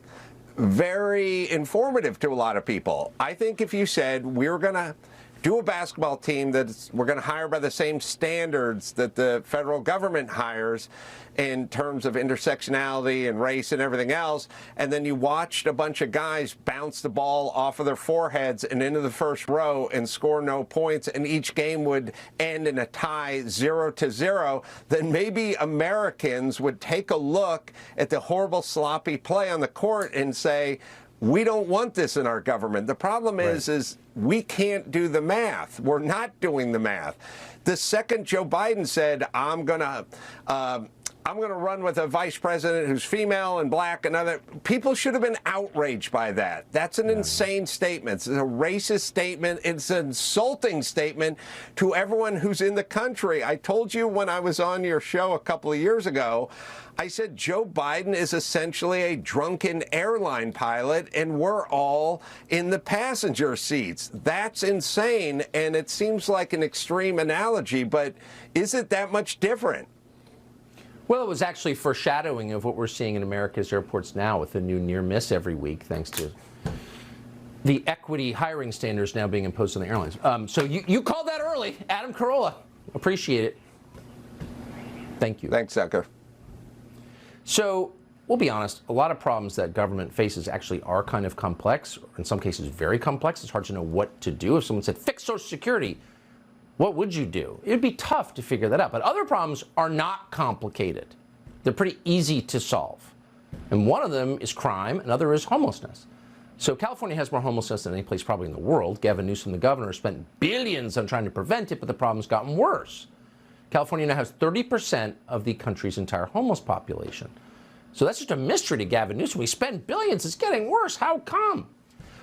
very informative to a lot of people. I think if you said we're going to do a basketball team that we're going to hire by the same standards that the federal government hires in terms of intersectionality and race and everything else, and then you watched a bunch of guys bounce the ball off of their foreheads and into the first row and score no points, and each game would end in a tie 0-0, then maybe Americans would take a look at the horrible sloppy play on the court and say, we don't want this in our government. The problem is we can't do the math. We're not doing the math. The second Joe Biden said, I'm going to run with a vice president who's female and black and other, people should have been outraged by that. That's an insane statement. It's a racist statement. It's an insulting statement to everyone who's in the country. I told you when I was on your show a couple of years ago, I said Joe Biden is essentially a drunken airline pilot, and we're all in the passenger seats. That's insane, and it seems like an extreme analogy, but is it that much different? Well, it was actually foreshadowing of what we're seeing in America's airports now with a new near miss every week, thanks to the equity hiring standards now being imposed on the airlines. So you called that early, Adam Carolla. Appreciate it. Thank you. Thanks, Zucker. So we'll be honest, a lot of problems that government faces actually are kind of complex, or in some cases very complex. It's hard to know what to do. If someone said, fix Social Security, what would you do? It'd be tough to figure that out. But other problems are not complicated. They're pretty easy to solve. And one of them is crime, another is homelessness. So California has more homelessness than any place probably in the world. Gavin Newsom, the governor, spent billions on trying to prevent it, but the problem's gotten worse. California now has 30% of the country's entire homeless population. So that's just a mystery to Gavin Newsom. We spend billions. It's getting worse. How come?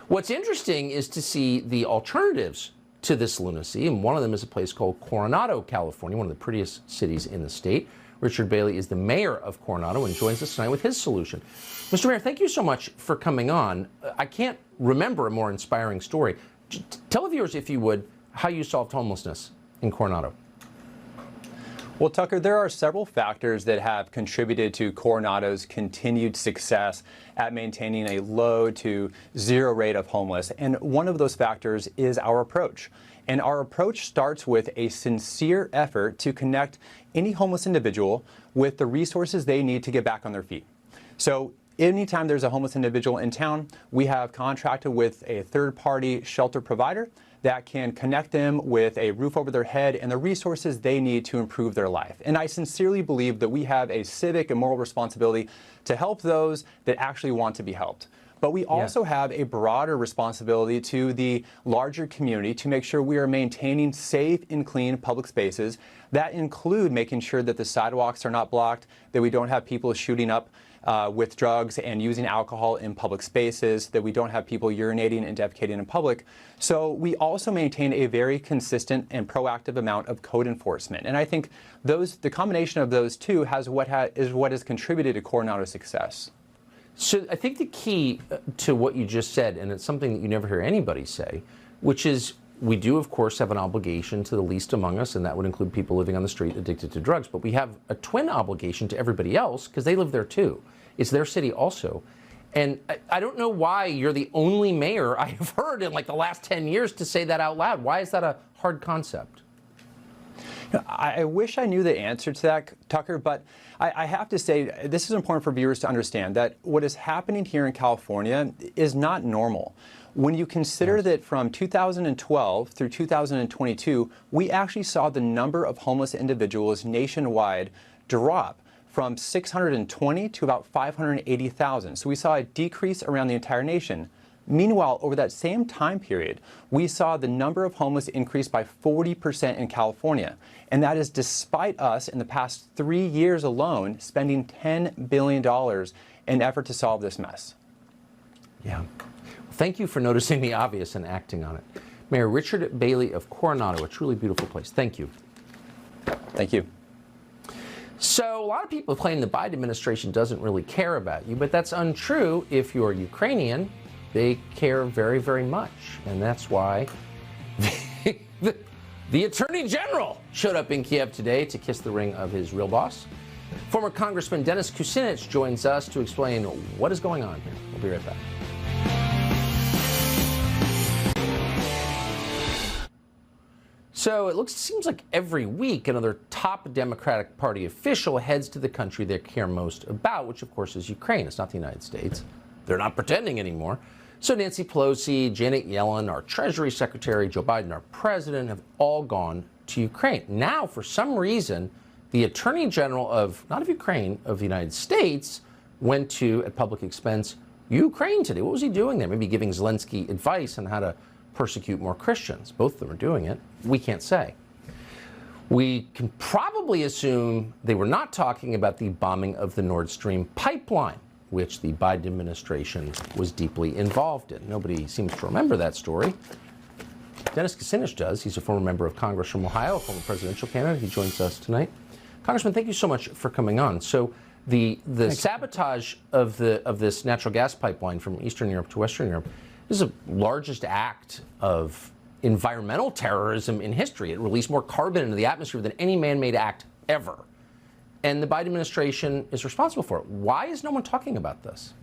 What's interesting is to see the alternatives to this lunacy, and one of them is a place called Coronado, California, one of the prettiest cities in the state. Richard Bailey is the mayor of Coronado and joins us tonight with his solution. Mr. Mayor, thank you so much for coming on. I can't remember a more inspiring story. Tell the viewers, if you would, how you solved homelessness in Coronado. Well, Tucker, there are several factors that have contributed to Coronado's continued success at maintaining a low to zero rate of homeless. And one of those factors is our approach. And our approach starts with a sincere effort to connect any homeless individual with the resources they need to get back on their feet. So anytime there's a homeless individual in town, we have contracted with a third-party shelter provider that can connect them with a roof over their head and the resources they need to improve their life. And I sincerely believe that we have a civic and moral responsibility to help those that actually want to be helped. But we also have a broader responsibility to the larger community to make sure we are maintaining safe and clean public spaces that include making sure that the sidewalks are not blocked, that we don't have people shooting up with drugs and using alcohol in public spaces, that we don't have people urinating and defecating in public. So we also maintain a very consistent and proactive amount of code enforcement. And I think the combination of those two is what has contributed to Coronado's success. So I think the key to what you just said, and it's something that you never hear anybody say, which is we do, of course, have an obligation to the least among us, and that would include people living on the street addicted to drugs. But we have a twin obligation to everybody else because they live there too. It's their city also. And I don't know why you're the only mayor I have heard in like the last 10 years to say that out loud. Why is that a hard concept? I wish I knew the answer to that, Tucker, but I have to say this is important for viewers to understand that what is happening here in California is not normal. When you consider that from 2012 through 2022, we actually saw the number of homeless individuals nationwide drop from 620 to about 580,000. So we saw a decrease around the entire nation. Meanwhile, over that same time period, we saw the number of homeless increase by 40% in California. And that is despite us, in the past 3 years alone, spending $10 billion in effort to solve this mess. Yeah. Thank you for noticing the obvious and acting on it. Mayor Richard Bailey of Coronado, a truly beautiful place. Thank you. Thank you. So a lot of people claim the Biden administration doesn't really care about you, but that's untrue. If you're Ukrainian, they care very, very much. And that's why the Attorney General showed up in Kiev today to kiss the ring of his real boss. Former Congressman Dennis Kucinich joins us to explain what is going on here. We'll be right back. So it seems like every week another top Democratic Party official heads to the country they care most about, which of course is Ukraine. It's not the United States. They're not pretending anymore. So Nancy Pelosi, Janet Yellen, our Treasury Secretary, Joe Biden, our president, have all gone to Ukraine. Now, for some reason, the Attorney General of, not of Ukraine, of the United States, went to, at public expense, Ukraine today. What was he doing there? Maybe giving Zelensky advice on how to persecute more Christians. Both of them are doing it. We can't say. We can probably assume they were not talking about the bombing of the Nord Stream pipeline, which the Biden administration was deeply involved in. Nobody seems to remember that story. Dennis Kucinich does. He's a former member of Congress from Ohio, a former presidential candidate. He joins us tonight. Congressman, thank you so much for coming on. So the sabotage of this natural gas pipeline from Eastern Europe to Western Europe is the largest act of environmental terrorism in history. It released more carbon into the atmosphere than any man-made act ever. And the Biden administration is responsible for it. Why is no one talking about this?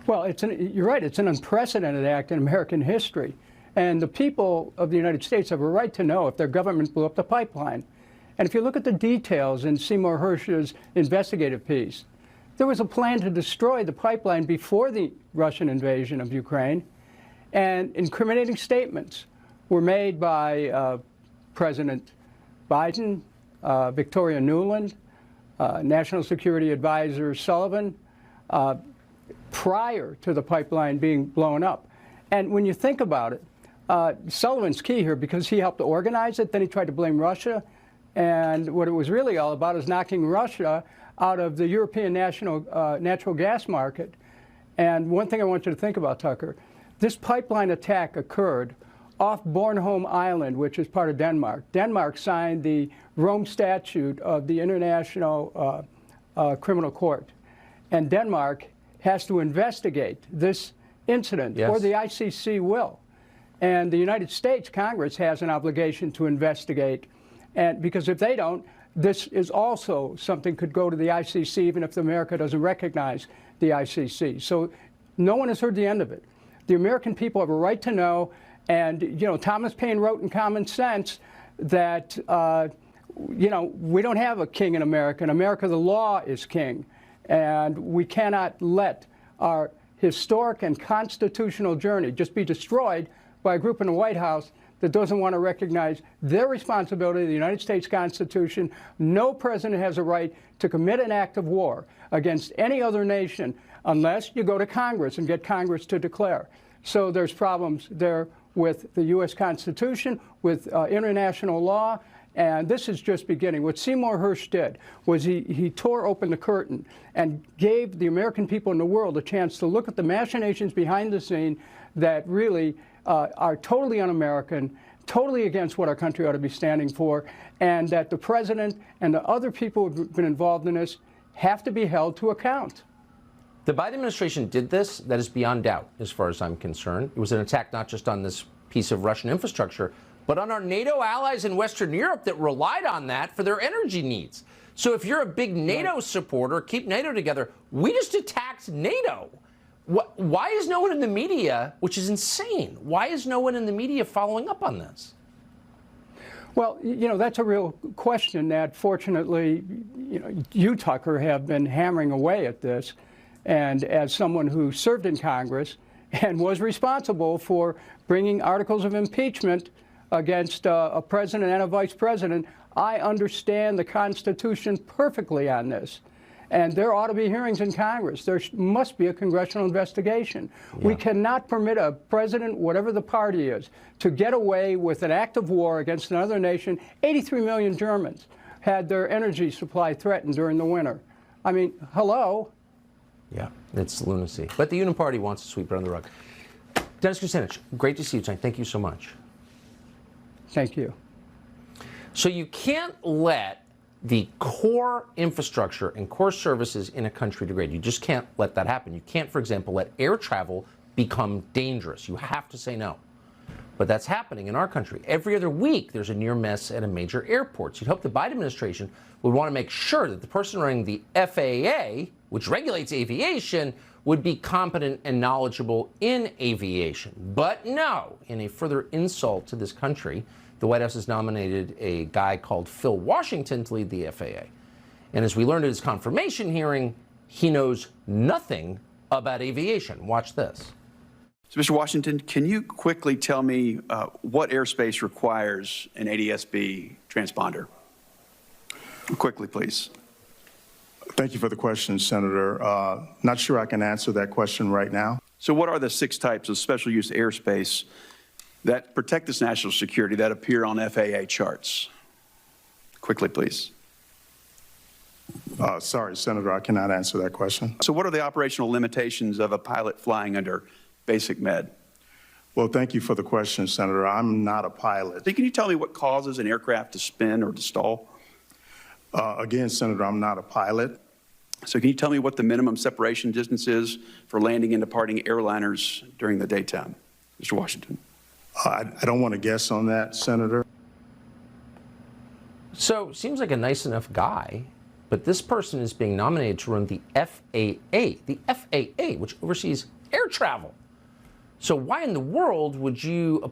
Well, you're right. It's an unprecedented act in American history. And the people of the United States have a right to know if their government blew up the pipeline. And if you look at the details in Seymour Hersh's investigative piece, there was a plan to destroy the pipeline before the Russian invasion of Ukraine. And incriminating statements were made by President Biden, Victoria Nuland, National Security Advisor Sullivan, prior to the pipeline being blown up. And when you think about it, Sullivan's key here because he helped to organize it, then he tried to blame Russia. And what it was really all about is knocking Russia out of the European natural gas market. And one thing I want you to think about, Tucker, this pipeline attack occurred off Bornholm Island, which is part of Denmark. Denmark signed the Rome Statute of the International Criminal Court. And Denmark has to investigate this incident, or the ICC will. And the United States Congress has an obligation to investigate. And because if they don't, this is also something could go to the ICC, even if America doesn't recognize the ICC. So no one has heard the end of it. The American people have a right to know. And, you know, Thomas Paine wrote in Common Sense that, you know, we don't have a king in America. In America, the law is king. And we cannot let our historic and constitutional journey just be destroyed by a group in the White House that doesn't want to recognize their responsibility, the United States Constitution. No president has a right to commit an act of war against any other nation unless you go to Congress and get Congress to declare. So there's problems there with the U.S. Constitution, with international law, and this is just beginning. What Seymour Hersh did was he tore open the curtain and gave the American people in the world a chance to look at the machinations behind the scene that really are totally un-American, totally against what our country ought to be standing for, and that the president and the other people who've been involved in this have to be held to account. The Biden administration did this. That is beyond doubt, as far as I'm concerned. It was an attack not just on this piece of Russian infrastructure, but on our NATO allies in Western Europe that relied on that for their energy needs. So if you're a big NATO supporter, keep NATO together. We just attacked NATO. Why is no one in the media, which is insane, why is no one in the media following up on this? Well, you know, that's a real question that, fortunately, you know, you, Tucker, have been hammering away at this. And as someone who served in Congress and was responsible for bringing articles of impeachment against a president and a vice president, I understand the Constitution perfectly on this. And there ought to be hearings in Congress. There must be a congressional investigation. Yeah. We cannot permit a president, whatever the party is, to get away with an act of war against another nation. 83 million Germans had their energy supply threatened during the winter. I mean, hello? Yeah, it's lunacy. But the Uniparty wants to sweep it under the rug. Dennis Kucinich, great to see you tonight. Thank you so much. Thank you. So you can't let the core infrastructure and core services in a country degrade. You just can't let that happen. You can't, for example, let air travel become dangerous. You have to say no. But that's happening in our country. Every other week, there's a near miss at a major airport. So you'd hope the Biden administration would want to make sure that the person running the FAA, which regulates aviation, would be competent and knowledgeable in aviation. But no, in a further insult to this country, the White House has nominated a guy called Phil Washington to lead the FAA. And as we learned at his confirmation hearing, he knows nothing about aviation. Watch this. So, Mr. Washington, can you quickly tell me what airspace requires an ADS-B transponder? Quickly, please. Thank you for the question, Senator. Not sure I can answer that question right now. So what are the 6 types of special use airspace that protect this national security that appear on FAA charts? Quickly, please. Sorry, Senator, I cannot answer that question. So what are the operational limitations of a pilot flying under basic med? Well, thank you for the question, Senator. I'm not a pilot. So can you tell me what causes an aircraft to spin or to stall? Again, Senator, I'm not a pilot. So can you tell me what the minimum separation distance is for landing and departing airliners during the daytime, Mr. Washington? I don't want to guess on that, Senator. So, seems like a nice enough guy, but this person is being nominated to run the FAA, which oversees air travel. So why in the world would you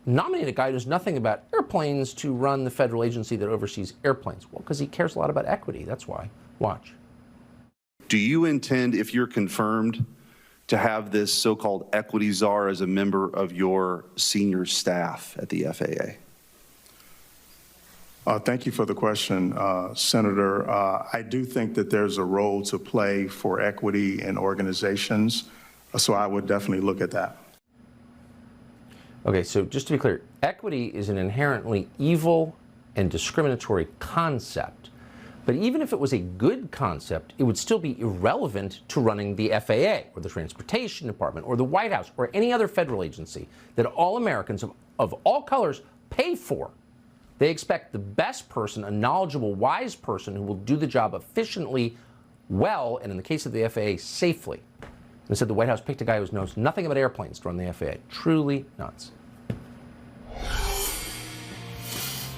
nominate a guy who knows nothing about airplanes to run the federal agency that oversees airplanes? Well, because he cares a lot about equity. That's why. Watch. Do you intend, if you're confirmed, to have this so-called equity czar as a member of your senior staff at the FAA? Thank you for the question, Senator. I do think that there's a role to play for equity in organizations, so I would definitely look at that. Okay, so just to be clear, equity is an inherently evil and discriminatory concept. But even if it was a good concept, it would still be irrelevant to running the FAA or the Transportation Department or the White House or any other federal agency that all Americans of all colors pay for. They expect the best person, a knowledgeable, wise person who will do the job efficiently, well, and in the case of the FAA, safely. They said the White House picked a guy who knows nothing about airplanes to run the FAA. Truly nuts.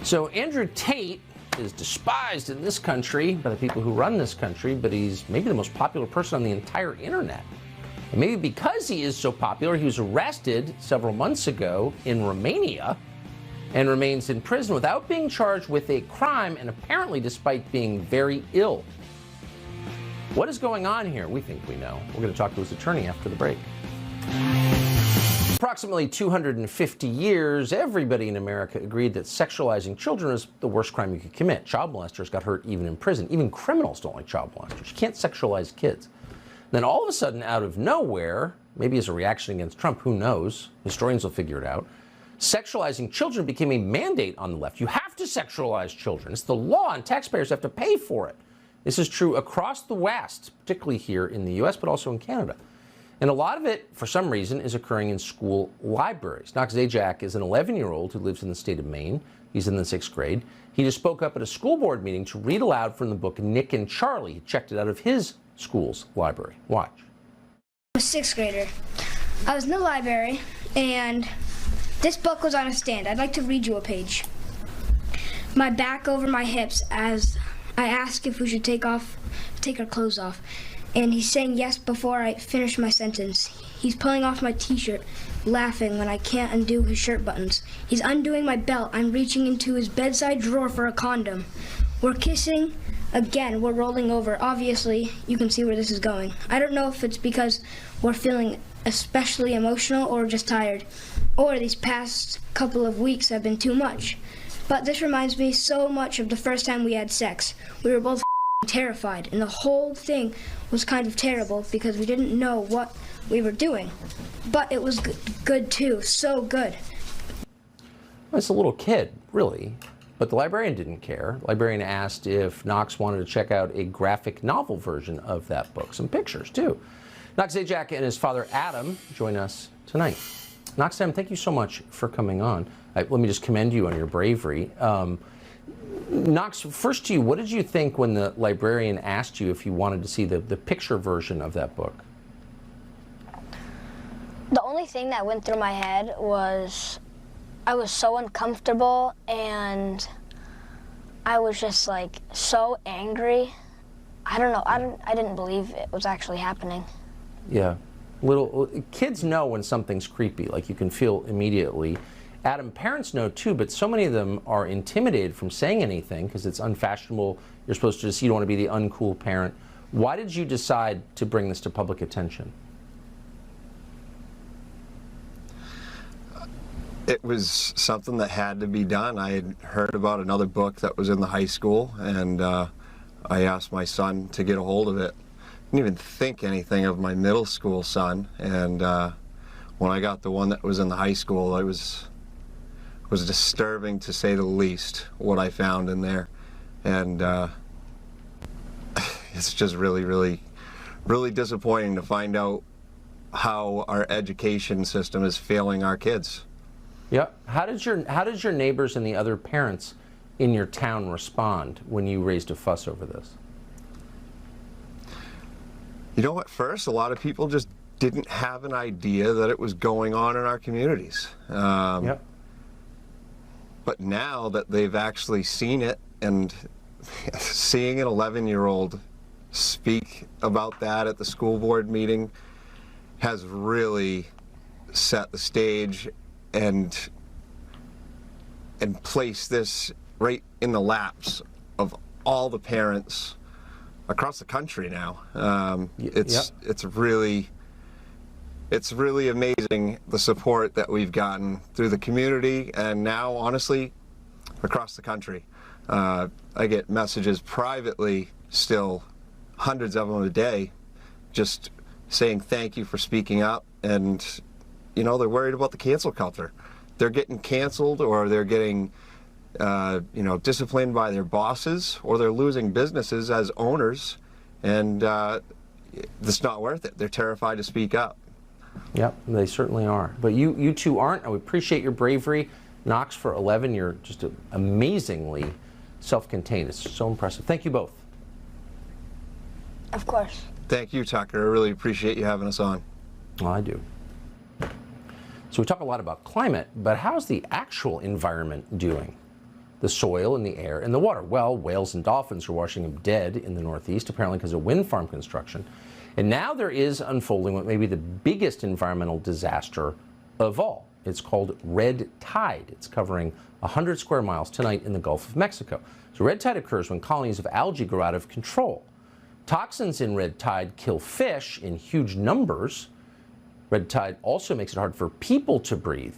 So Andrew Tate is despised in this country by the people who run this country, but he's maybe the most popular person on the entire internet. And maybe because he is so popular, he was arrested several months ago in Romania and remains in prison without being charged with a crime, and apparently despite being very ill. What is going on here? We think we know. We're going to talk to his attorney after the break. Approximately 250 years, everybody in America agreed that sexualizing children is the worst crime you could commit. Child molesters got hurt even in prison. Even criminals don't like child molesters. You can't sexualize kids. Then all of a sudden, out of nowhere, maybe as a reaction against Trump, who knows? Historians will figure it out. Sexualizing children became a mandate on the left. You have to sexualize children. It's the law, and taxpayers have to pay for it. This is true across the West, particularly here in the U.S., but also in Canada. And a lot of it, for some reason, is occurring in school libraries. Knox Zajac is an 11-year-old who lives in the state of Maine. He's in the 6th grade. He just spoke up at a school board meeting to read aloud from the book Nick and Charlie. He checked it out of his school's library. Watch. I'm a 6th grader. I was in the library, and this book was on a stand. I'd like to read you a page. My back over my hips as I asked if we should take our clothes off. And he's saying yes before I finish my sentence. He's pulling off my t-shirt, laughing when I can't undo his shirt buttons. He's undoing my belt. I'm reaching into his bedside drawer for a condom. We're kissing. Again, we're rolling over. Obviously, you can see where this is going. I don't know if it's because we're feeling especially emotional or just tired, or these past couple of weeks have been too much. But this reminds me so much of the first time we had sex. We were both terrified, and the whole thing was kind of terrible because we didn't know what we were doing. But it was good too, so good. It's a little kid, really. But the librarian didn't care. The librarian asked if Knox wanted to check out a graphic novel version of that book. Some pictures, too. Knox Zajac and his father, Adam, join us tonight. Knox, Adam, thank you so much for coming on. Let me just commend you on your bravery. Knox, first to you, what did you think when the librarian asked you if you wanted to see the picture version of that book? The only thing that went through my head was I was so uncomfortable, and I was just like so angry. I don't know, I didn't believe it was actually happening. Yeah, kids know when something's creepy, like you can feel immediately. Adam, parents know too, but so many of them are intimidated from saying anything because it's unfashionable. You're supposed to just, you don't want to be the uncool parent. Why did you decide to bring this to public attention? It was something that had to be done. I had heard about another book that was in the high school, and I asked my son to get a hold of it. I didn't even think anything of my middle school son, and when I got the one that was in the high school, it was disturbing, to say the least, what I found in there. And it's just really, really, really disappointing to find out how our education system is failing our kids. Yeah. How did your neighbors and the other parents in your town respond when you raised a fuss over this? You know, at first, a lot of people just didn't have an idea that it was going on in our communities. Yep. But now that they've actually seen it, and seeing an 11-year-old speak about that at the school board meeting has really set the stage and placed this right in the laps of all the parents across the country now. It's really amazing, the support that we've gotten through the community, and now, honestly, across the country. I get messages privately still, hundreds of them a day, just saying thank you for speaking up, and you know, they're worried about the cancel culture. They're getting canceled, or they're getting disciplined by their bosses, or they're losing businesses as owners, and it's not worth it. They're terrified to speak up. Yep, they certainly are. But you two aren't. I appreciate your bravery. Knox, for 11, you're just amazingly self-contained. It's so impressive. Thank you both. Of course. Thank you, Tucker. I really appreciate you having us on. Well, I do. So we talk a lot about climate, but how's the actual environment doing? The soil and the air and the water. Well, whales and dolphins are washing up dead in the Northeast, apparently because of wind farm construction. And now there is unfolding what may be the biggest environmental disaster of all. It's called red tide. It's covering 100 square miles tonight in the Gulf of Mexico. So red tide occurs when colonies of algae grow out of control. Toxins in red tide kill fish in huge numbers. Red tide also makes it hard for people to breathe.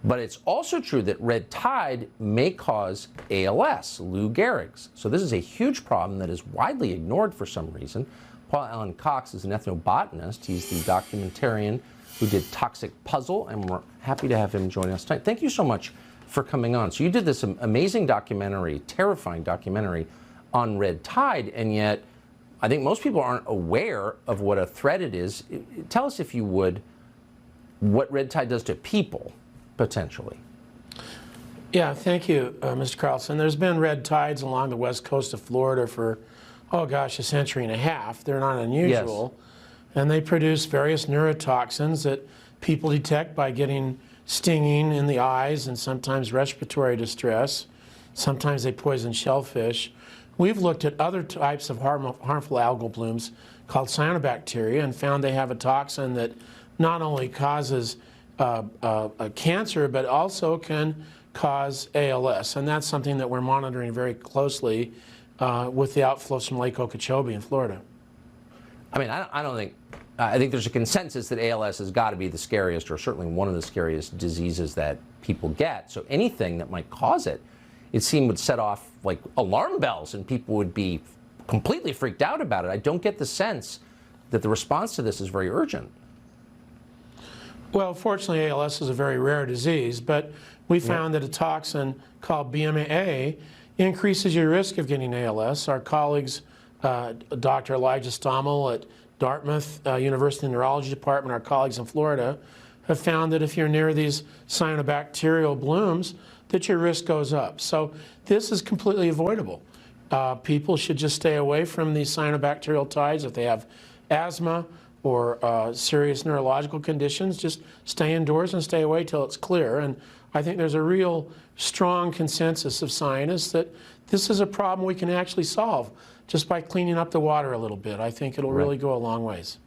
But it's also true that red tide may cause ALS, Lou Gehrig's. So this is a huge problem that is widely ignored for some reason. Paul Allen Cox is an ethnobotanist. He's the documentarian who did Toxic Puzzle, and we're happy to have him join us tonight. Thank you so much for coming on. So you did this amazing documentary, terrifying documentary on red tide, and yet I think most people aren't aware of what a threat it is. Tell us, if you would, what red tide does to people, potentially. Yeah, thank you, Mr. Carlson. There's been red tides along the west coast of Florida for, oh gosh, a century and a half. They're not unusual. Yes. And they produce various neurotoxins that people detect by getting stinging in the eyes and sometimes respiratory distress. Sometimes they poison shellfish. We've looked at other types of harmful algal blooms called cyanobacteria and found they have a toxin that not only causes cancer, but also can cause ALS. And that's something that we're monitoring very closely with the outflows from Lake Okeechobee in Florida. I mean, I think there's a consensus that ALS has got to be the scariest, or certainly one of the scariest diseases that people get. So anything that might cause it, it seemed, would set off like alarm bells, and people would be completely freaked out about it. I don't get the sense that the response to this is very urgent. Well, fortunately, ALS is a very rare disease, but we found that a toxin called BMAA increases your risk of getting ALS. Our colleagues, Dr. Elijah Stommel at Dartmouth University Neurology Department, our colleagues in Florida, have found that if you're near these cyanobacterial blooms, that your risk goes up. So this is completely avoidable. People should just stay away from these cyanobacterial tides. If they have asthma or serious neurological conditions, just stay indoors and stay away till it's clear. And I think there's a real strong consensus of scientists that this is a problem we can actually solve just by cleaning up the water a little bit. I think it'll really go a long ways.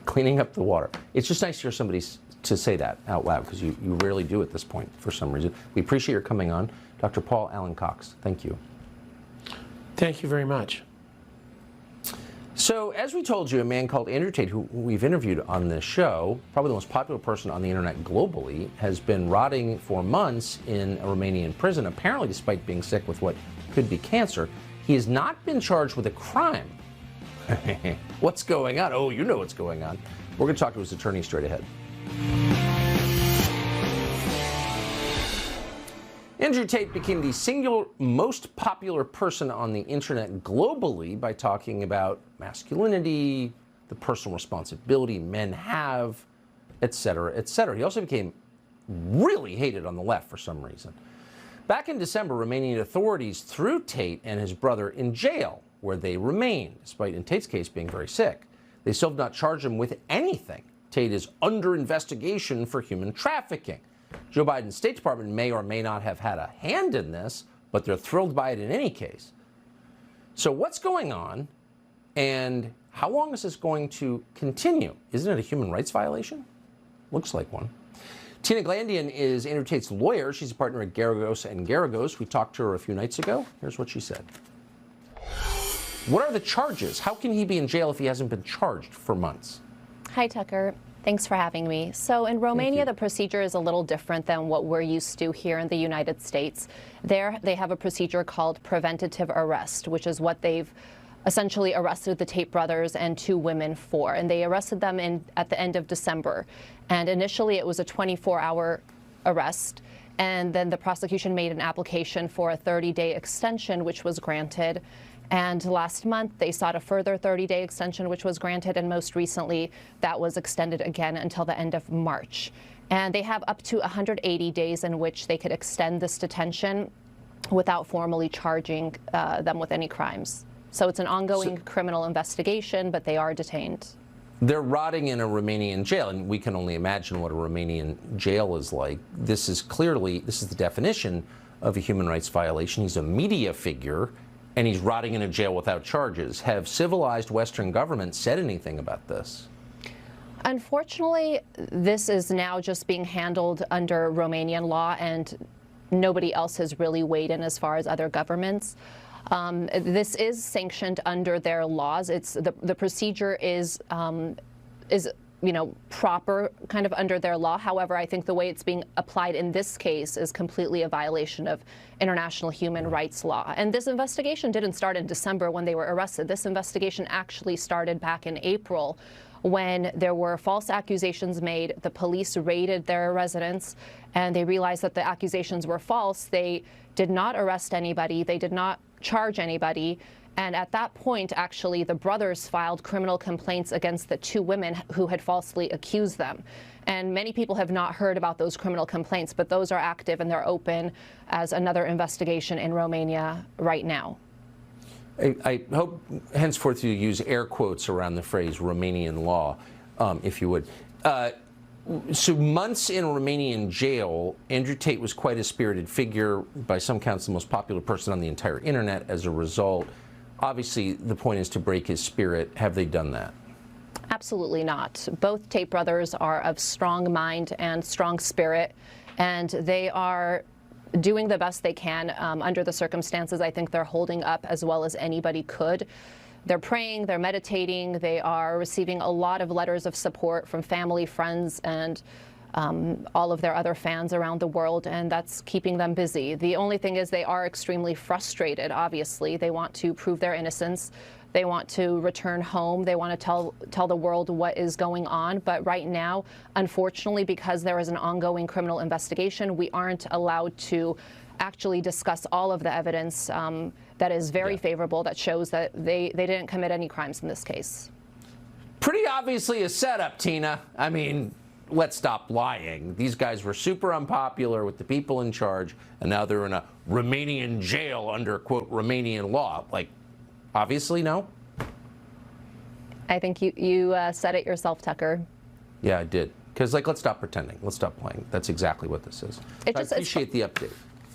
Cleaning up the water. It's just nice to hear somebody to say that out loud, because you rarely do at this point for some reason. We appreciate your coming on. Dr. Paul Alan Cox, thank you. Thank you very much. So, as we told you, a man called Andrew Tate, who we've interviewed on this show, probably the most popular person on the internet globally, has been rotting for months in a Romanian prison, apparently despite being sick with what could be cancer. He has not been charged with a crime. What's going on? Oh, you know what's going on. We're going to talk to his attorney straight ahead. Andrew Tate became the single most popular person on the internet globally by talking about masculinity, the personal responsibility men have, etc., etc. He also became really hated on the left for some reason. Back in December, Romanian authorities threw Tate and his brother in jail, where they remain, despite, in Tate's case, being very sick. They still have not charged him with anything. Tate is under investigation for human trafficking. Joe Biden's State Department may or may not have had a hand in this, but they're thrilled by it in any case. So what's going on, and how long is this going to continue? Isn't it a human rights violation? Looks like one. Tina Glandian is Andrew Tate's lawyer. She's a partner at Garagos and Garagos. We talked to her a few nights ago. Here's what she said. What are the charges? How can he be in jail if he hasn't been charged for months? Hi, Tucker. Thanks for having me. So in Romania, the procedure is a little different than what we're used to here in the United States. There, they have a procedure called preventative arrest, which is what they've essentially arrested the Tate brothers and 2 women for. And they arrested them at the end of December. And initially, it was a 24-hour arrest. And then the prosecution made an application for a 30-day extension, which was granted. And last month, they sought a further 30-day extension, which was granted, and most recently, that was extended again until the end of March. And they have up to 180 days in which they could extend this detention without formally charging them with any crimes. So it's an ongoing criminal investigation, but they are detained. They're rotting in a Romanian jail, and we can only imagine what a Romanian jail is like. This is the definition of a human rights violation. He's a media figure, and he's rotting in a jail without charges. Have civilized Western governments said anything about this? Unfortunately, this is now just being handled under Romanian law, and nobody else has really weighed in as far as other governments. This is sanctioned under their laws. It's the procedure is proper kind of under their law. However, I think the way it's being applied in this case is completely a violation of international human rights law. And this investigation didn't start in December when they were arrested. This investigation actually started back in April when there were false accusations made. The police raided their residence and they realized that the accusations were false. They did not arrest anybody. They did not charge anybody. And at that point, actually, the brothers filed criminal complaints against the 2 women who had falsely accused them. And many people have not heard about those criminal complaints, but those are active and they're open as another investigation in Romania right now. I hope henceforth you use air quotes around the phrase Romanian law, if you would. So months in a Romanian jail, Andrew Tate was quite a spirited figure, by some counts the most popular person on the entire internet as a result. Obviously, the point is to break his spirit. Have they done that? Absolutely not. Both Tate brothers are of strong mind and strong spirit, and they are doing the best they can under the circumstances. I think they're holding up as well as anybody could. They're praying, they're meditating, they are receiving a lot of letters of support from family, friends, and all of their other fans around the world, and that's keeping them busy. The only thing is they are extremely frustrated, obviously. They want to prove their innocence. They want to return home. They want to tell the world what is going on. But right now, unfortunately, because there is an ongoing criminal investigation, we aren't allowed to actually discuss all of the evidence that is very favorable that shows that they didn't commit any crimes in this case. Pretty obviously a setup, Tina. I mean, let's stop lying. These guys were super unpopular with the people in charge, and now they're in a Romanian jail under, quote, Romanian law. Like, obviously, no? I think you said it yourself, Tucker. Yeah, I did. Because, like, let's stop pretending. Let's stop playing. That's exactly what this is. I appreciate the update.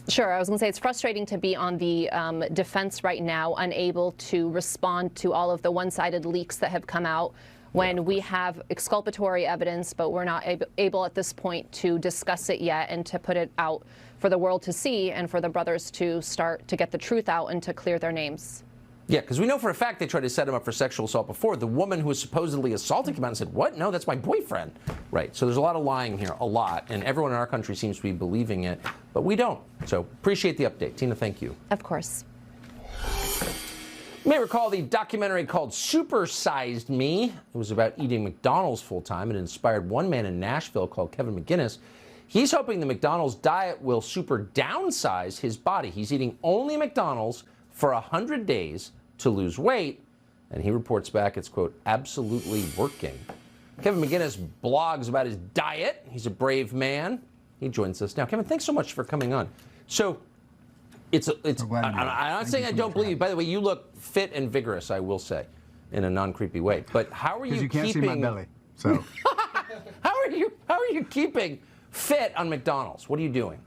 Sure. I was going to say it's frustrating to be on the defense right now, unable to respond to all of the one-sided leaks that have come out when we have exculpatory evidence, but we're not able at this point to discuss it yet and to put it out for the world to see and for the brothers to start to get the truth out and to clear their names. Yeah, because we know for a fact they tried to set him up for sexual assault before. The woman who was supposedly assaulting him out and said, what? No, that's my boyfriend. Right, so there's a lot of lying here, a lot, and everyone in our country seems to be believing it, but we don't. So appreciate the update. Tina, thank you. Of course. You may recall the documentary called Supersized Me. It was about eating McDonald's full-time. It inspired one man in Nashville called Kevin McGinnis. He's hoping the McDonald's diet will super downsize his body. He's eating only McDonald's for 100 days to lose weight, and he reports back it's, quote, absolutely working. Kevin McGinnis blogs about his diet. He's a brave man. He joins us now. Kevin, thanks so much for coming on. So I'm not saying I don't believe you. By the way, you look fit and vigorous, I will say, in a non-creepy way. But how are you keeping... you can't see my belly, so... How are you keeping fit on McDonald's? What are you doing?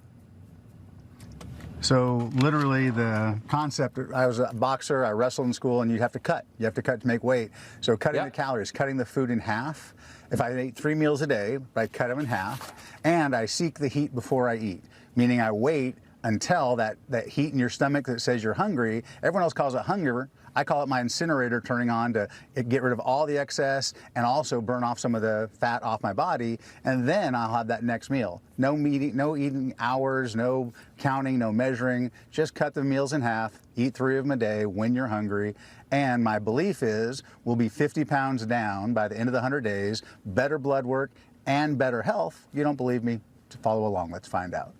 So literally the concept, I was a boxer, I wrestled in school, and you have to cut. You have to cut to make weight. So cutting the calories, cutting the food in half. If I ate 3 meals a day, I cut them in half, and I seek the heat before I eat, meaning I wait until that heat in your stomach that says you're hungry. Everyone else calls it hunger. I call it my incinerator turning on to get rid of all the excess and also burn off some of the fat off my body, and then I'll have that next meal. No eating hours, no counting, no measuring. Just cut the meals in half, eat 3 of them a day when you're hungry. And my belief is we'll be 50 pounds down by the end of the 100 days, better blood work and better health. You don't believe me? Follow along. Let's find out.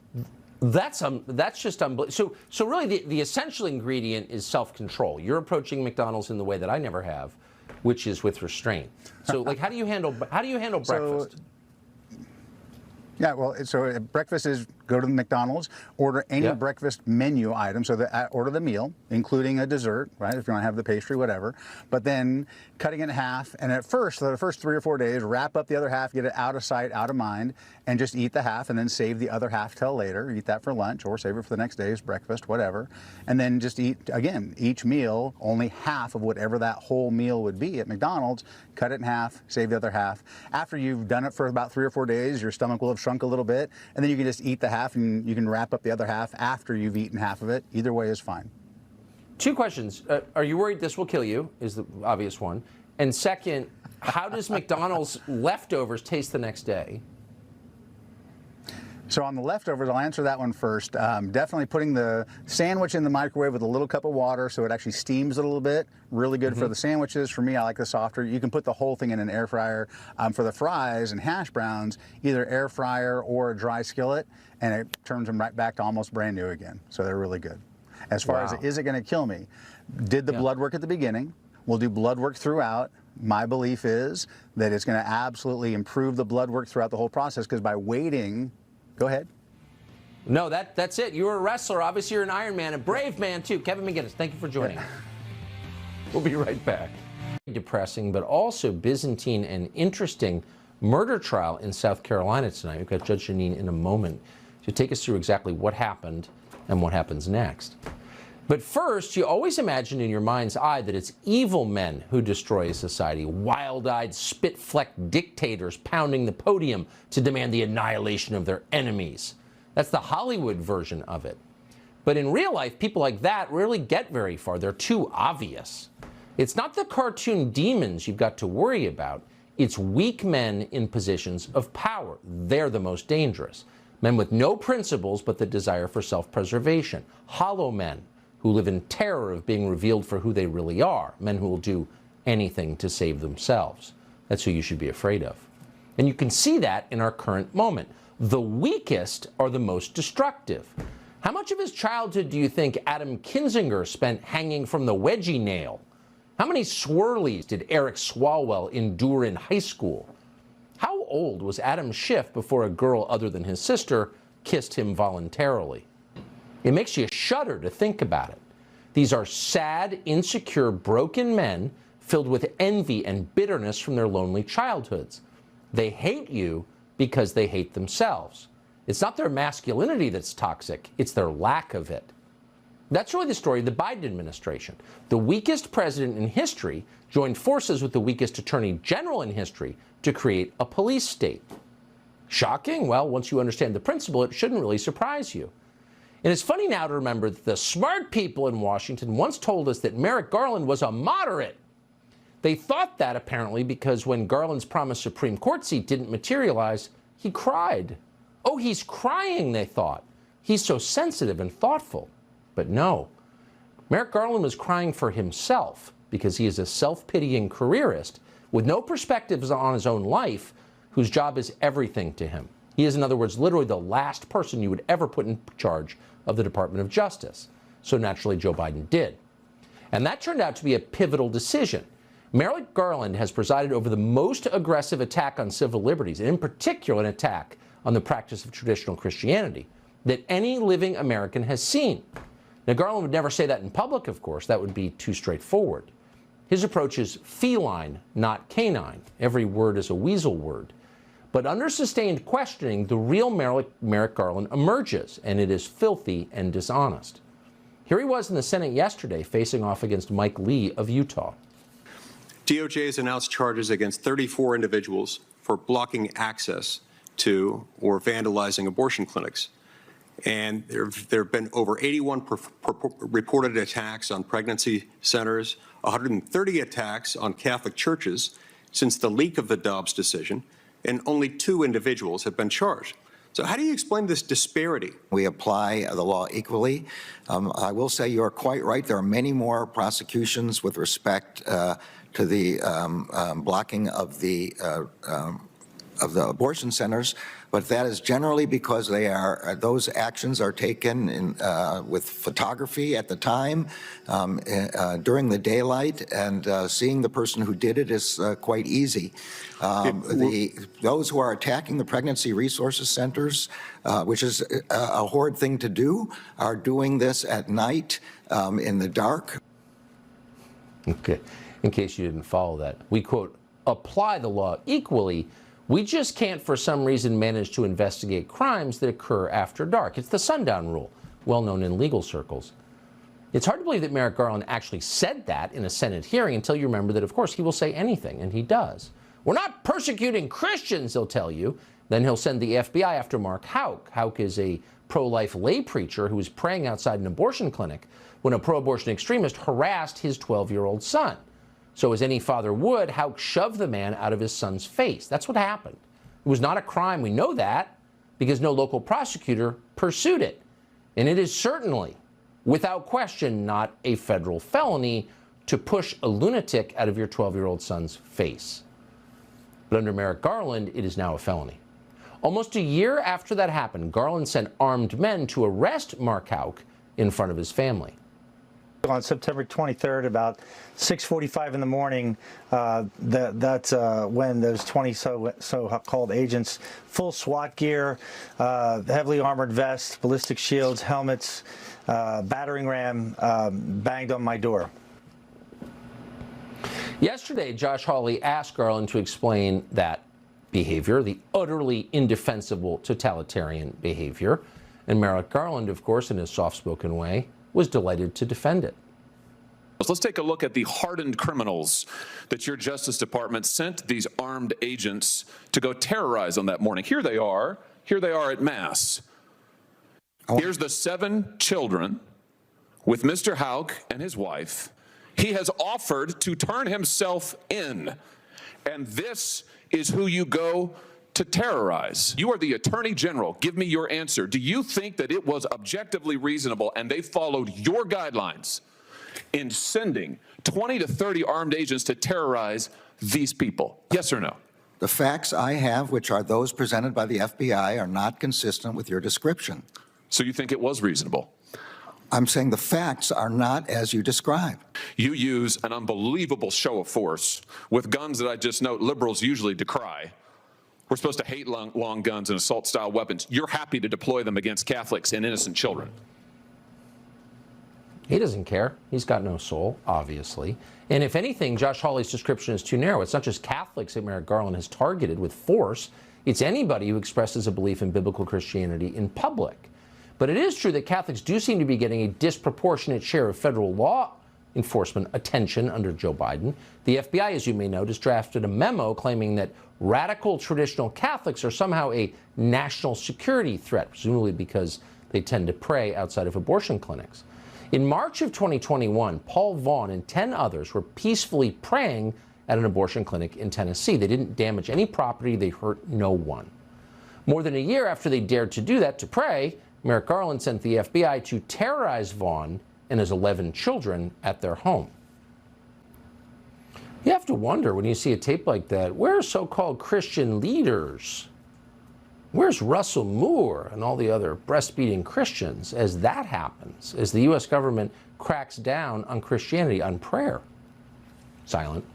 That's just unbelievable. So really the essential ingredient is self-control. You're approaching McDonald's in the way that I never have, which is with restraint. So like how do you handle breakfast? Yeah, well, so breakfast is go to the McDonald's, order any breakfast menu item, so order the meal, including a dessert, right, if you want to have the pastry, whatever. But then cutting it in half, and at first, the first 3 or 4 days, wrap up the other half, get it out of sight, out of mind, and just eat the half, and then save the other half till later. Eat that for lunch, or save it for the next day's breakfast, whatever. And then just eat, again, each meal, only half of whatever that whole meal would be at McDonald's. Cut it in half, save the other half. After you've done it for about 3 or 4 days, your stomach will have shrunk a little bit, and then you can just eat the half, and you can wrap up the other half after you've eaten half of it. Either way is fine. 2 questions. Are you worried this will kill you, is the obvious one. And second, how does McDonald's leftovers taste the next day? So on the leftovers, I'll answer that one first. Definitely putting the sandwich in the microwave with a little cup of water so it actually steams it a little bit. Really good for the sandwiches. For me, I like the softer. You can put the whole thing in an air fryer. For the fries and hash browns, either air fryer or a dry skillet, and it turns them right back to almost brand new again. So they're really good. As far as is it going to kill me, did the blood work at the beginning. We'll do blood work throughout. My belief is that it's going to absolutely improve the blood work throughout the whole process, because by waiting... Go ahead. No, that's it. You're a wrestler. Obviously, you're an Iron Man, a brave man, too. Kevin McGinnis, thank you for joining us. We'll be right back. Depressing, but also Byzantine and interesting murder trial in South Carolina tonight. We've got Judge Janine in a moment to take us through exactly what happened and what happens next. But first, you always imagine in your mind's eye that it's evil men who destroy a society, wild-eyed, spit-flecked dictators pounding the podium to demand the annihilation of their enemies. That's the Hollywood version of it. But in real life, people like that rarely get very far. They're too obvious. It's not the cartoon demons you've got to worry about. It's weak men in positions of power. They're the most dangerous. Men with no principles but the desire for self-preservation. Hollow men who live in terror of being revealed for who they really are, men who will do anything to save themselves. That's who you should be afraid of. And you can see that in our current moment. The weakest are the most destructive. How much of his childhood do you think Adam Kinzinger spent hanging from the wedgie nail? How many swirlies did Eric Swalwell endure in high school? How old was Adam Schiff before a girl other than his sister kissed him voluntarily? It makes you shudder to think about it. These are sad, insecure, broken men filled with envy and bitterness from their lonely childhoods. They hate you because they hate themselves. It's not their masculinity that's toxic, it's their lack of it. That's really the story of the Biden administration. The weakest president in history joined forces with the weakest attorney general in history to create a police state. Shocking? Well, once you understand the principle, it shouldn't really surprise you. And it's funny now to remember that the smart people in Washington once told us that Merrick Garland was a moderate. They thought that apparently because when Garland's promised Supreme Court seat didn't materialize, he cried. Oh, he's crying, they thought. He's so sensitive and thoughtful. But no, Merrick Garland was crying for himself because he is a self-pitying careerist with no perspectives on his own life, whose job is everything to him. He is, in other words, literally the last person you would ever put in charge of the Department of Justice. So naturally, Joe Biden did. And that turned out to be a pivotal decision. Merrick Garland has presided over the most aggressive attack on civil liberties, and in particular an attack on the practice of traditional Christianity, that any living American has seen. Now, Garland would never say that in public, of course. That would be too straightforward. His approach is feline, not canine. Every word is a weasel word. But under sustained questioning, the real Merrick Garland emerges, and it is filthy and dishonest. Here he was in the Senate yesterday, facing off against Mike Lee of Utah. DOJ has announced charges against 34 individuals for blocking access to or vandalizing abortion clinics. And there have been over 81 reported attacks on pregnancy centers, 130 attacks on Catholic churches since the leak of the Dobbs decision, and only 2 individuals have been charged. So how do you explain this disparity? We apply the law equally. I will say you're quite right. There are many more prosecutions with respect to the blocking of the abortion centers, but that is generally because those actions are taken with photography at the time, during the daylight, and seeing the person who did it is quite easy. Those who are attacking the pregnancy resources centers, which is a horrid thing to do, are doing this at night in the dark. Okay, in case you didn't follow that, we quote, apply the law equally. We just can't, for some reason, manage to investigate crimes that occur after dark. It's the sundown rule, well known in legal circles. It's hard to believe that Merrick Garland actually said that in a Senate hearing until you remember that, of course, he will say anything, and he does. We're not persecuting Christians, he'll tell you. Then he'll send the FBI after Mark Houck. Houck is a pro-life lay preacher who was praying outside an abortion clinic when a pro-abortion extremist harassed his 12-year-old son. So as any father would, Houck shoved the man out of his son's face. That's what happened. It was not a crime. We know that because no local prosecutor pursued it. And it is certainly, without question, not a federal felony to push a lunatic out of your 12-year-old son's face. But under Merrick Garland, it is now a felony. Almost a year after that happened, Garland sent armed men to arrest Mark Houck in front of his family. On September 23rd, about 6:45 in the morning, that's when those 20 so-called agents, full SWAT gear, heavily armored vests, ballistic shields, helmets, battering ram, banged on my door. Yesterday, Josh Hawley asked Garland to explain that behavior, the utterly indefensible totalitarian behavior, and Merrick Garland, of course, in his soft-spoken way, was delighted to defend it. Let's take a look at the hardened criminals that your Justice Department sent these armed agents to go terrorize on that morning. Here they are at Mass. Here's the 7 children with Mr. Houck and his wife. He has offered to turn himself in, and this is who you go to terrorize. You are the Attorney General. Give me your answer. Do you think that it was objectively reasonable and they followed your guidelines in sending 20 to 30 armed agents to terrorize these people? Yes or no? The facts I have, which are those presented by the FBI, are not consistent with your description. So you think it was reasonable? I'm saying the facts are not as you describe. You use an unbelievable show of force with guns that I just note liberals usually decry. We're supposed to hate long guns and assault-style weapons. You're happy to deploy them against Catholics and innocent children. He doesn't care. He's got no soul, obviously. And if anything, Josh Hawley's description is too narrow. It's not just Catholics that Merrick Garland has targeted with force. It's anybody who expresses a belief in biblical Christianity in public. But it is true that Catholics do seem to be getting a disproportionate share of federal law enforcement attention under Joe Biden. The FBI, as you may know, just drafted a memo claiming that radical traditional Catholics are somehow a national security threat, presumably because they tend to pray outside of abortion clinics. In March of 2021, Paul Vaughn and 10 others were peacefully praying at an abortion clinic in Tennessee. They didn't damage any property, they hurt no one. More than a year after they dared to do that, to pray, Merrick Garland sent the FBI to terrorize Vaughn and his 11 children at their home. You have to wonder when you see a tape like that, where are so-called Christian leaders? Where's Russell Moore and all the other breastfeeding Christians as that happens, as the U.S. government cracks down on Christianity, on prayer? Silent.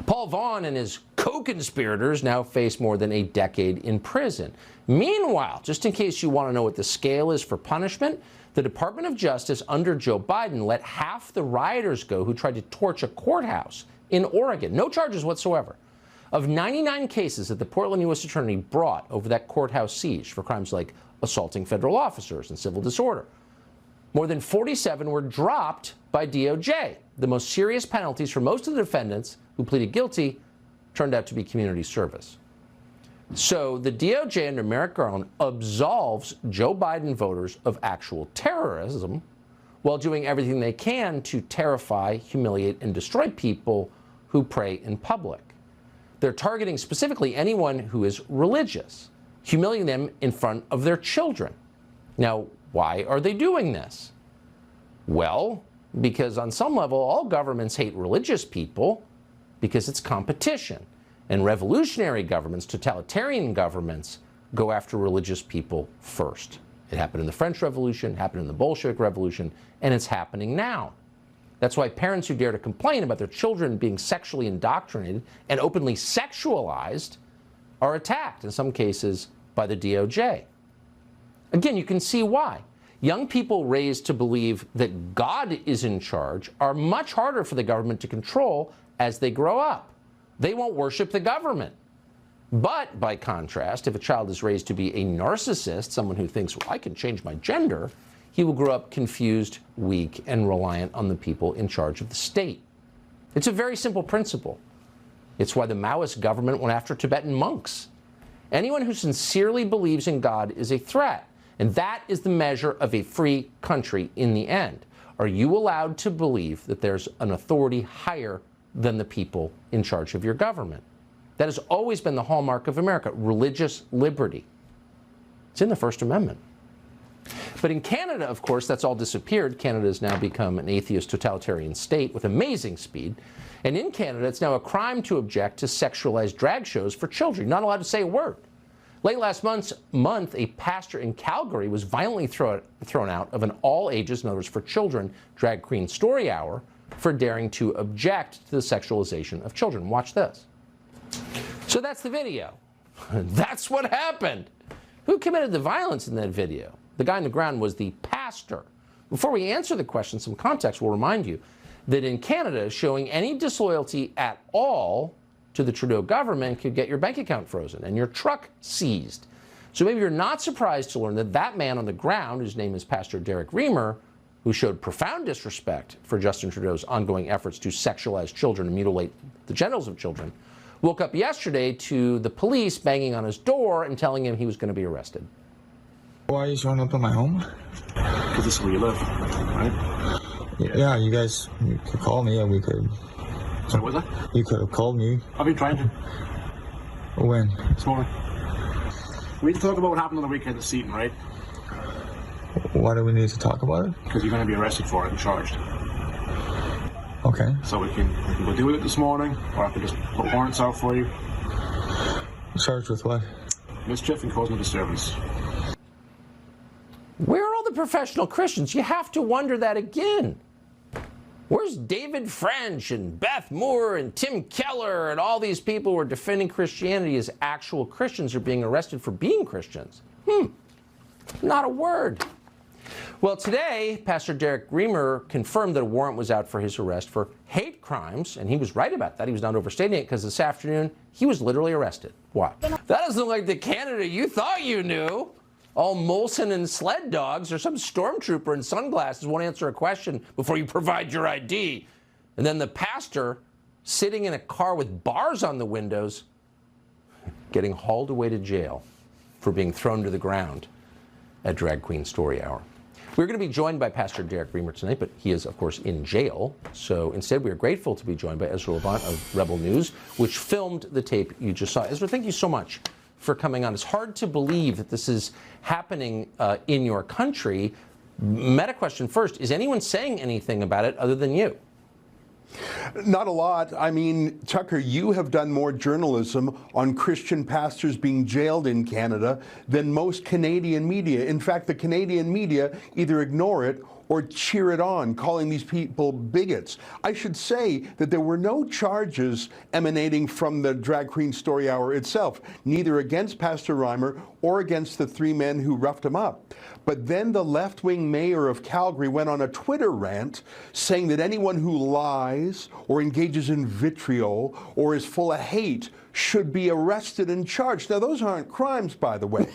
Paul Vaughn and his co-conspirators now face more than a decade in prison. Meanwhile, just in case you want to know what the scale is for punishment, the Department of Justice under Joe Biden let half the rioters go who tried to torch a courthouse in Oregon. No charges whatsoever. Of 99 cases that the Portland U.S. Attorney brought over that courthouse siege for crimes like assaulting federal officers and civil disorder, more than 47 were dropped by DOJ. The most serious penalties for most of the defendants who pleaded guilty turned out to be community service. So the DOJ under Merrick Garland absolves Joe Biden voters of actual terrorism while doing everything they can to terrify, humiliate, and destroy people who pray in public. They're targeting specifically anyone who is religious, humiliating them in front of their children. Now, why are they doing this? Well, because on some level, all governments hate religious people because it's competition. And revolutionary governments, totalitarian governments, go after religious people first. It happened in the French Revolution, happened in the Bolshevik Revolution, and it's happening now. That's why parents who dare to complain about their children being sexually indoctrinated and openly sexualized are attacked, in some cases, by the DOJ. Again, you can see why. Young people raised to believe that God is in charge are much harder for the government to control as they grow up. They won't worship the government. But, by contrast, if a child is raised to be a narcissist, someone who thinks, well, I can change my gender, he will grow up confused, weak, and reliant on the people in charge of the state. It's a very simple principle. It's why the Maoist government went after Tibetan monks. Anyone who sincerely believes in God is a threat, and that is the measure of a free country in the end. Are you allowed to believe that there's an authority higher than the people in charge of your government? That has always been the hallmark of America, religious liberty. It's in the First Amendment. But in Canada, of course, that's all disappeared. Canada has now become an atheist totalitarian state with amazing speed. And in Canada, it's now a crime to object to sexualized drag shows for children. You're not allowed to say a word. Late last month, a pastor in Calgary was violently thrown out of an all-ages, in other words, for children, drag queen story hour for daring to object to the sexualization of children. Watch this. So that's the video. That's what happened. Who committed the violence in that video? The guy on the ground was the pastor. Before we answer the question, some context will remind you that in Canada, showing any disloyalty at all to the Trudeau government could get your bank account frozen and your truck seized. So maybe you're not surprised to learn that that man on the ground, whose name is Pastor Derek Reamer, who showed profound disrespect for Justin Trudeau's ongoing efforts to sexualize children and mutilate the genitals of children, woke up yesterday to the police banging on his door and telling him he was going to be arrested. Why are you showing up at my home? Because this is where you live, right? Yeah, you guys could call me. Yeah, we could. Sorry, what was that? You could have called me. I've been trying to. When? This morning. We need to talk about what happened on the weekend at Seaton, right? Why do we need to talk about it? Because you're going to be arrested for it and charged. Okay. So we can go deal with it this morning, or I can just put warrants out for you. Charged with what? Mischief and causing a disturbance. Where are all the professional Christians? You have to wonder that again. Where's David French and Beth Moore and Tim Keller and all these people who are defending Christianity as actual Christians are being arrested for being Christians? Not a word. Well, today, Pastor Derek Reamer confirmed that a warrant was out for his arrest for hate crimes, and he was right about that. He was not overstating it, because this afternoon, he was literally arrested. Why? That doesn't look like the Canada you thought you knew. all Molson and sled dogs, or some stormtrooper in sunglasses won't answer a question before you provide your ID. And then the pastor sitting in a car with bars on the windows getting hauled away to jail for being thrown to the ground at Drag Queen Story Hour. We're going to be joined by Pastor Derek Reamer tonight, but he is, of course, in jail. So instead, we are grateful to be joined by Ezra Levant of Rebel News, which filmed the tape you just saw. Ezra, thank you so much for coming on. It's hard to believe that this is happening in your country. Meta question first, is anyone saying anything about it other than you? Not a lot. I mean, Tucker, you have done more journalism on Christian pastors being jailed in Canada than most Canadian media. In fact, the Canadian media either ignore it or cheer it on, calling these people bigots. I should say that there were no charges emanating from the Drag Queen Story Hour itself, neither against Pastor Reimer or against the three men who roughed him up. But then the left-wing mayor of Calgary went on a Twitter rant saying that anyone who lies or engages in vitriol or is full of hate should be arrested and charged. Now, those aren't crimes, by the way.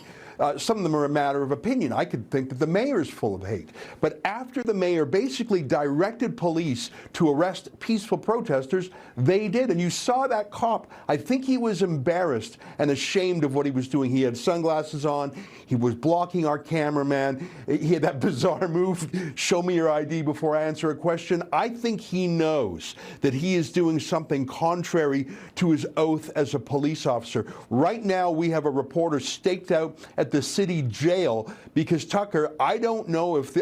Some of them are a matter of opinion. I could think that the mayor's full of hate. But after the mayor basically directed police to arrest peaceful protesters, they did. And you saw that cop. I think he was embarrassed and ashamed of what he was doing. He had sunglasses on. He was blocking our cameraman. He had that bizarre move, show me your ID before I answer a question. I think he knows that he is doing something contrary to his oath as a police officer. Right now, we have a reporter staked out at the city jail because, Tucker, I don't know if,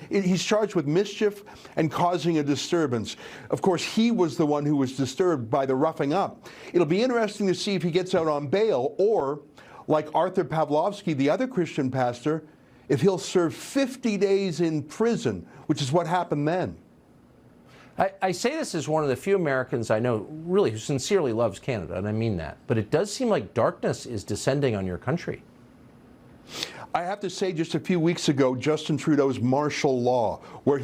he's charged with mischief and causing a disturbance. Of course, he was the one who was disturbed by the roughing up. It'll be interesting to see if he gets out on bail or, like Arthur Pavlovsky, the other Christian pastor, if he'll serve 50 days in prison, which is what happened then. I say this as one of the few Americans I know really who sincerely loves Canada, and I mean that. But it does seem like darkness is descending on your country. I have to say, just a few weeks ago, Justin Trudeau's martial law, where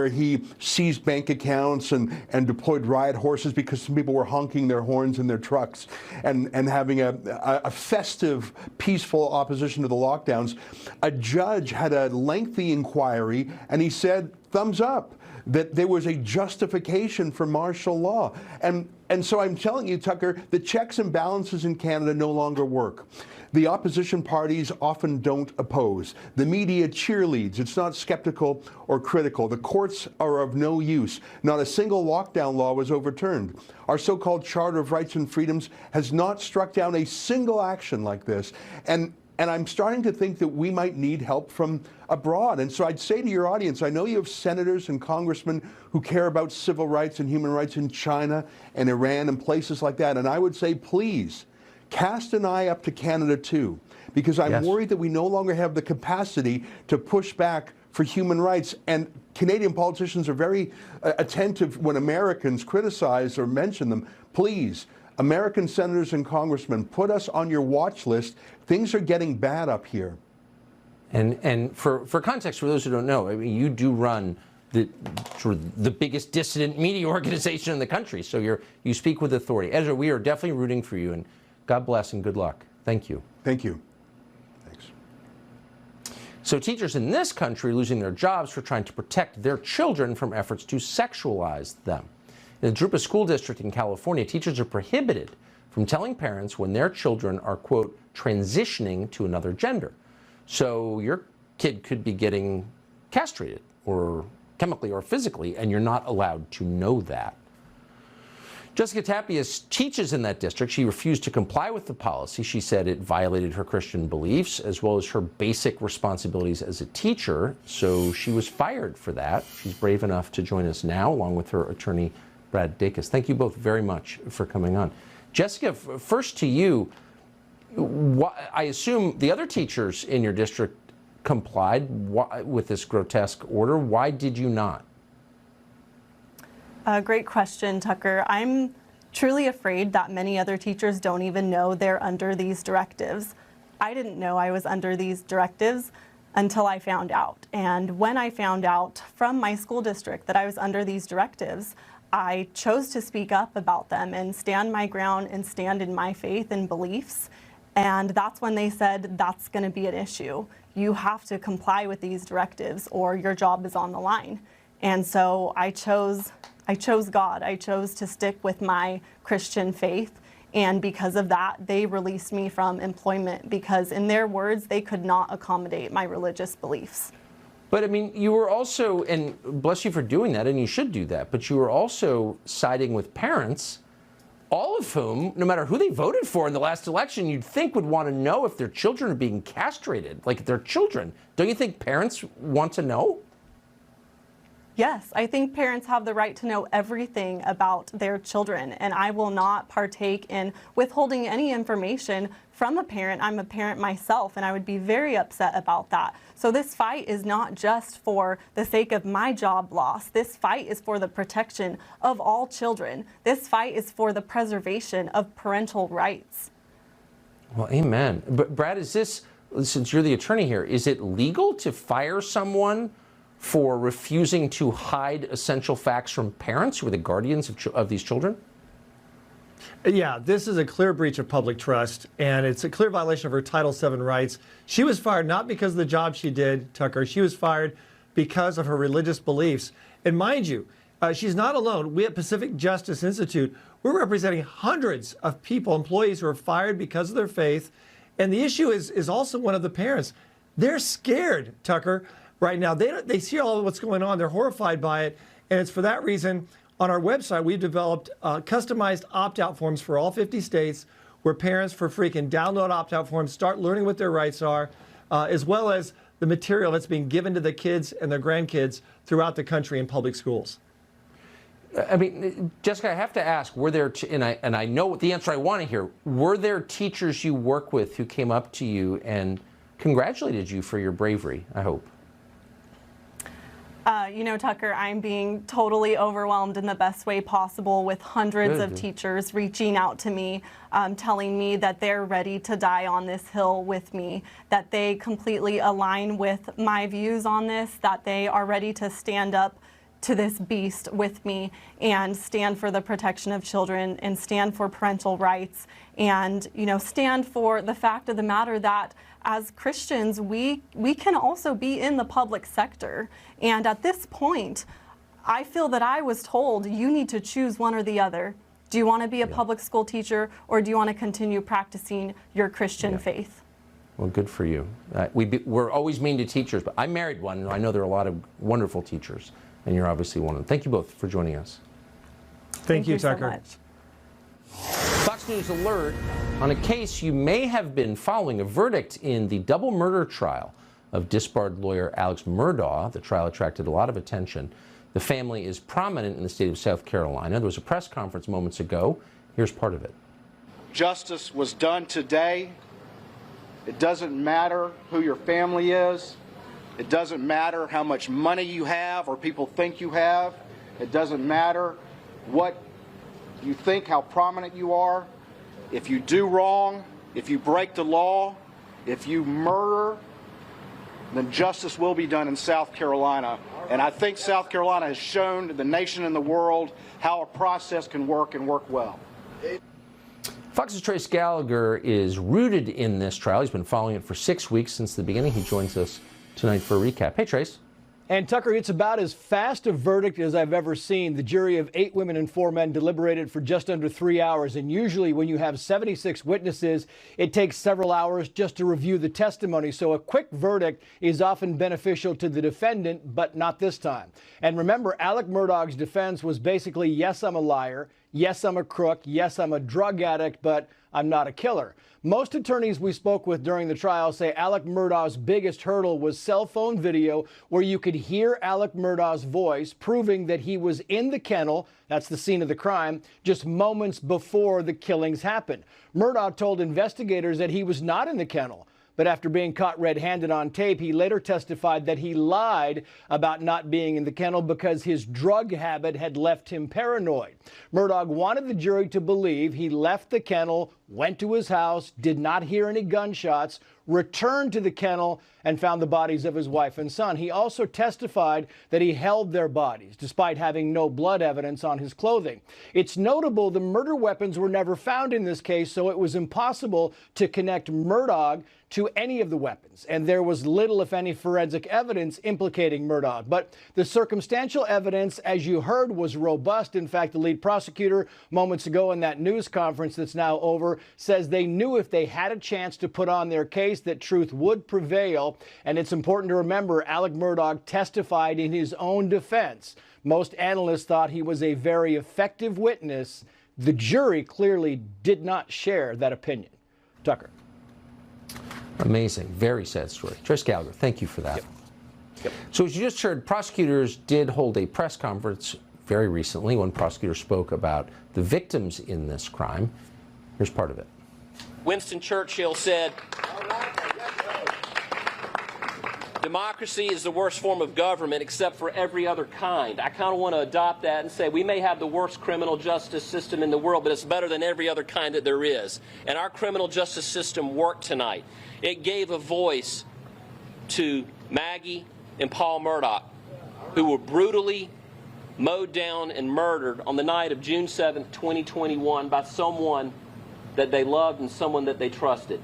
he seized bank accounts and deployed riot horses because some people were honking their horns in their trucks and having a festive, peaceful opposition to the lockdowns, a judge had a lengthy inquiry, and he said, thumbs up, that there was a justification for martial law. And so I'm telling you, Tucker, the checks and balances in Canada no longer work. The opposition parties often don't oppose. The media cheerleads. It's not skeptical or critical. The courts are of no use. Not a single lockdown law was overturned. Our so-called Charter of Rights and Freedoms has not struck down a single action like this. And I'm starting to think that we might need help from abroad. And so I'd say to your audience, I know you have senators and congressmen who care about civil rights and human rights in China and Iran and places like that. And I would say, please, cast an eye up to Canada too, because I'm worried that we no longer have the capacity to push back for human rights. And Canadian politicians are very attentive when Americans criticize or mention them. Please, American senators and congressmen, put us on your watch list. Things are getting bad up here. And for context, for those who don't know, I mean, you do run the biggest dissident media organization in the country, so you speak with authority. Ezra, we are definitely rooting for you, and God bless and good luck. Thank you. Thank you. Thanks. So teachers in this country are losing their jobs for trying to protect their children from efforts to sexualize them. In the Drupa School District in California, teachers are prohibited from telling parents when their children are, quote, transitioning to another gender. So your kid could be getting castrated, or chemically or physically, and you're not allowed to know that. Jessica Tapia teaches in that district. She refused to comply with the policy. She said it violated her Christian beliefs as well as her basic responsibilities as a teacher, so she was fired for that. She's brave enough to join us now, along with her attorney, Brad Dacus. Thank you both very much for coming on. Jessica, first to you, I assume the other teachers in your district complied with this grotesque order. Why did you not? Great question, Tucker. I'm truly afraid that many other teachers don't even know they're under these directives. I didn't know I was under these directives until I found out. And when I found out from my school district that I was under these directives, I chose to speak up about them and stand my ground and stand in my faith and beliefs. And that's when they said that's going to be an issue. You have to comply with these directives or your job is on the line. And so I chose God. I chose to stick with my Christian faith. And because of that, they released me from employment because, in their words, they could not accommodate my religious beliefs. But I mean, you were also, and bless you for doing that, and you should do that, but you were also siding with parents, all of whom, no matter who they voted for in the last election, you'd think would want to know if their children are being castrated, like their children. Don't you think parents want to know? Yes, I think parents have the right to know everything about their children, and I will not partake in withholding any information from a parent. I'm a parent myself, and I would be very upset about that. So this fight is not just for the sake of my job loss. This fight is for the protection of all children. This fight is for the preservation of parental rights. Well, amen. But Brad, is this, since you're the attorney here, is it legal to fire someone for refusing to hide essential facts from parents who are the guardians of these children? Yeah, this is a clear breach of public trust, and it's a clear violation of her Title VII rights. She was fired not because of the job she did, Tucker. She was fired because of her religious beliefs. And mind you, she's not alone. We at Pacific Justice Institute, we're representing hundreds of people, employees who are fired because of their faith. And the issue is also one of the parents. They're scared, Tucker. Right now, they see all of what's going on. They're horrified by it. And it's for that reason, on our website, we've developed customized opt-out forms for all 50 states where parents for free can download opt-out forms, start learning what their rights are, as well as the material that's being given to the kids and their grandkids throughout the country in public schools. I mean, Jessica, I have to ask, were there, and I know the answer I want to hear, were there teachers you work with who came up to you and congratulated you for your bravery, I hope? You know, Tucker, I'm being totally overwhelmed in the best way possible with hundreds of teachers reaching out to me, telling me that they're ready to die on this hill with me, that they completely align with my views on this, that they are ready to stand up to this beast with me and stand for the protection of children and stand for parental rights and, you know, stand for the fact of the matter that as Christians, we can also be in the public sector. And at this point, I feel that I was told you need to choose one or the other. Do you want to be a public school teacher or do you want to continue practicing your Christian faith? Well, good for you. We're always mean to teachers, but I married one, and I know there are a lot of wonderful teachers, and you're obviously one of them. Thank you both for joining us. Thank you, Tucker. So much. Fox News alert on a case you may have been following, a verdict in the double murder trial of disbarred lawyer Alex Murdaugh. The trial attracted a lot of attention. The family is prominent in the state of South Carolina. There was a press conference moments ago. Here's part of it. Justice was done today. It doesn't matter who your family is. It doesn't matter how much money you have or people think you have. It doesn't matter what you think, how prominent you are. If you do wrong, if you break the law, if you murder, then justice will be done in South Carolina. And I think South Carolina has shown the nation and the world how a process can work and work well. Fox's Trace Gallagher is rooted in this trial. He's been following it for 6 weeks since the beginning. He joins us tonight for a recap. Hey, Trace. And Tucker, it's about as fast a verdict as I've ever seen. The jury of 8 women and 4 men deliberated for just under 3 hours. And usually when you have 76 witnesses, it takes several hours just to review the testimony. So a quick verdict is often beneficial to the defendant, but not this time. And remember, Alex Murdaugh's defense was basically, yes, I'm a liar. Yes, I'm a crook. Yes, I'm a drug addict, but I'm not a killer. Most attorneys we spoke with during the trial say Alex Murdaugh's biggest hurdle was cell phone video where you could hear Alex Murdaugh's voice proving that he was in the kennel, that's the scene of the crime, just moments before the killings happened. Murdaugh told investigators that he was not in the kennel. But after being caught red-handed on tape, he later testified that he lied about not being in the kennel because his drug habit had left him paranoid. Murdaugh wanted the jury to believe he left the kennel went to his house, did not hear any gunshots, returned to the kennel and found the bodies of his wife and son. He also testified that he held their bodies despite having no blood evidence on his clothing. It's notable the murder weapons were never found in this case, so it was impossible to connect Murdaugh to any of the weapons, and there was little, if any, forensic evidence implicating Murdaugh. But the circumstantial evidence, as you heard, was robust. In fact, the lead prosecutor moments ago in that news conference that's now over says they knew if they had a chance to put on their case that truth would prevail. And it's important to remember Alec Murdaugh testified in his own defense. Most analysts thought he was a very effective witness. The jury clearly did not share that opinion. Tucker. Amazing. Very sad story. Joyce Gallagher, thank you for that. Yep. So as you just heard, prosecutors did hold a press conference very recently when prosecutors spoke about the victims in this crime. Here's part of it. Winston Churchill said, "Democracy is the worst form of government except for every other kind." I kind of want to adopt that and say we may have the worst criminal justice system in the world, but it's better than every other kind that there is. And our criminal justice system worked tonight. It gave a voice to Maggie and Paul Murdaugh, who were brutally mowed down and murdered on the night of June 7th, 2021 by someone that they loved and someone that they trusted.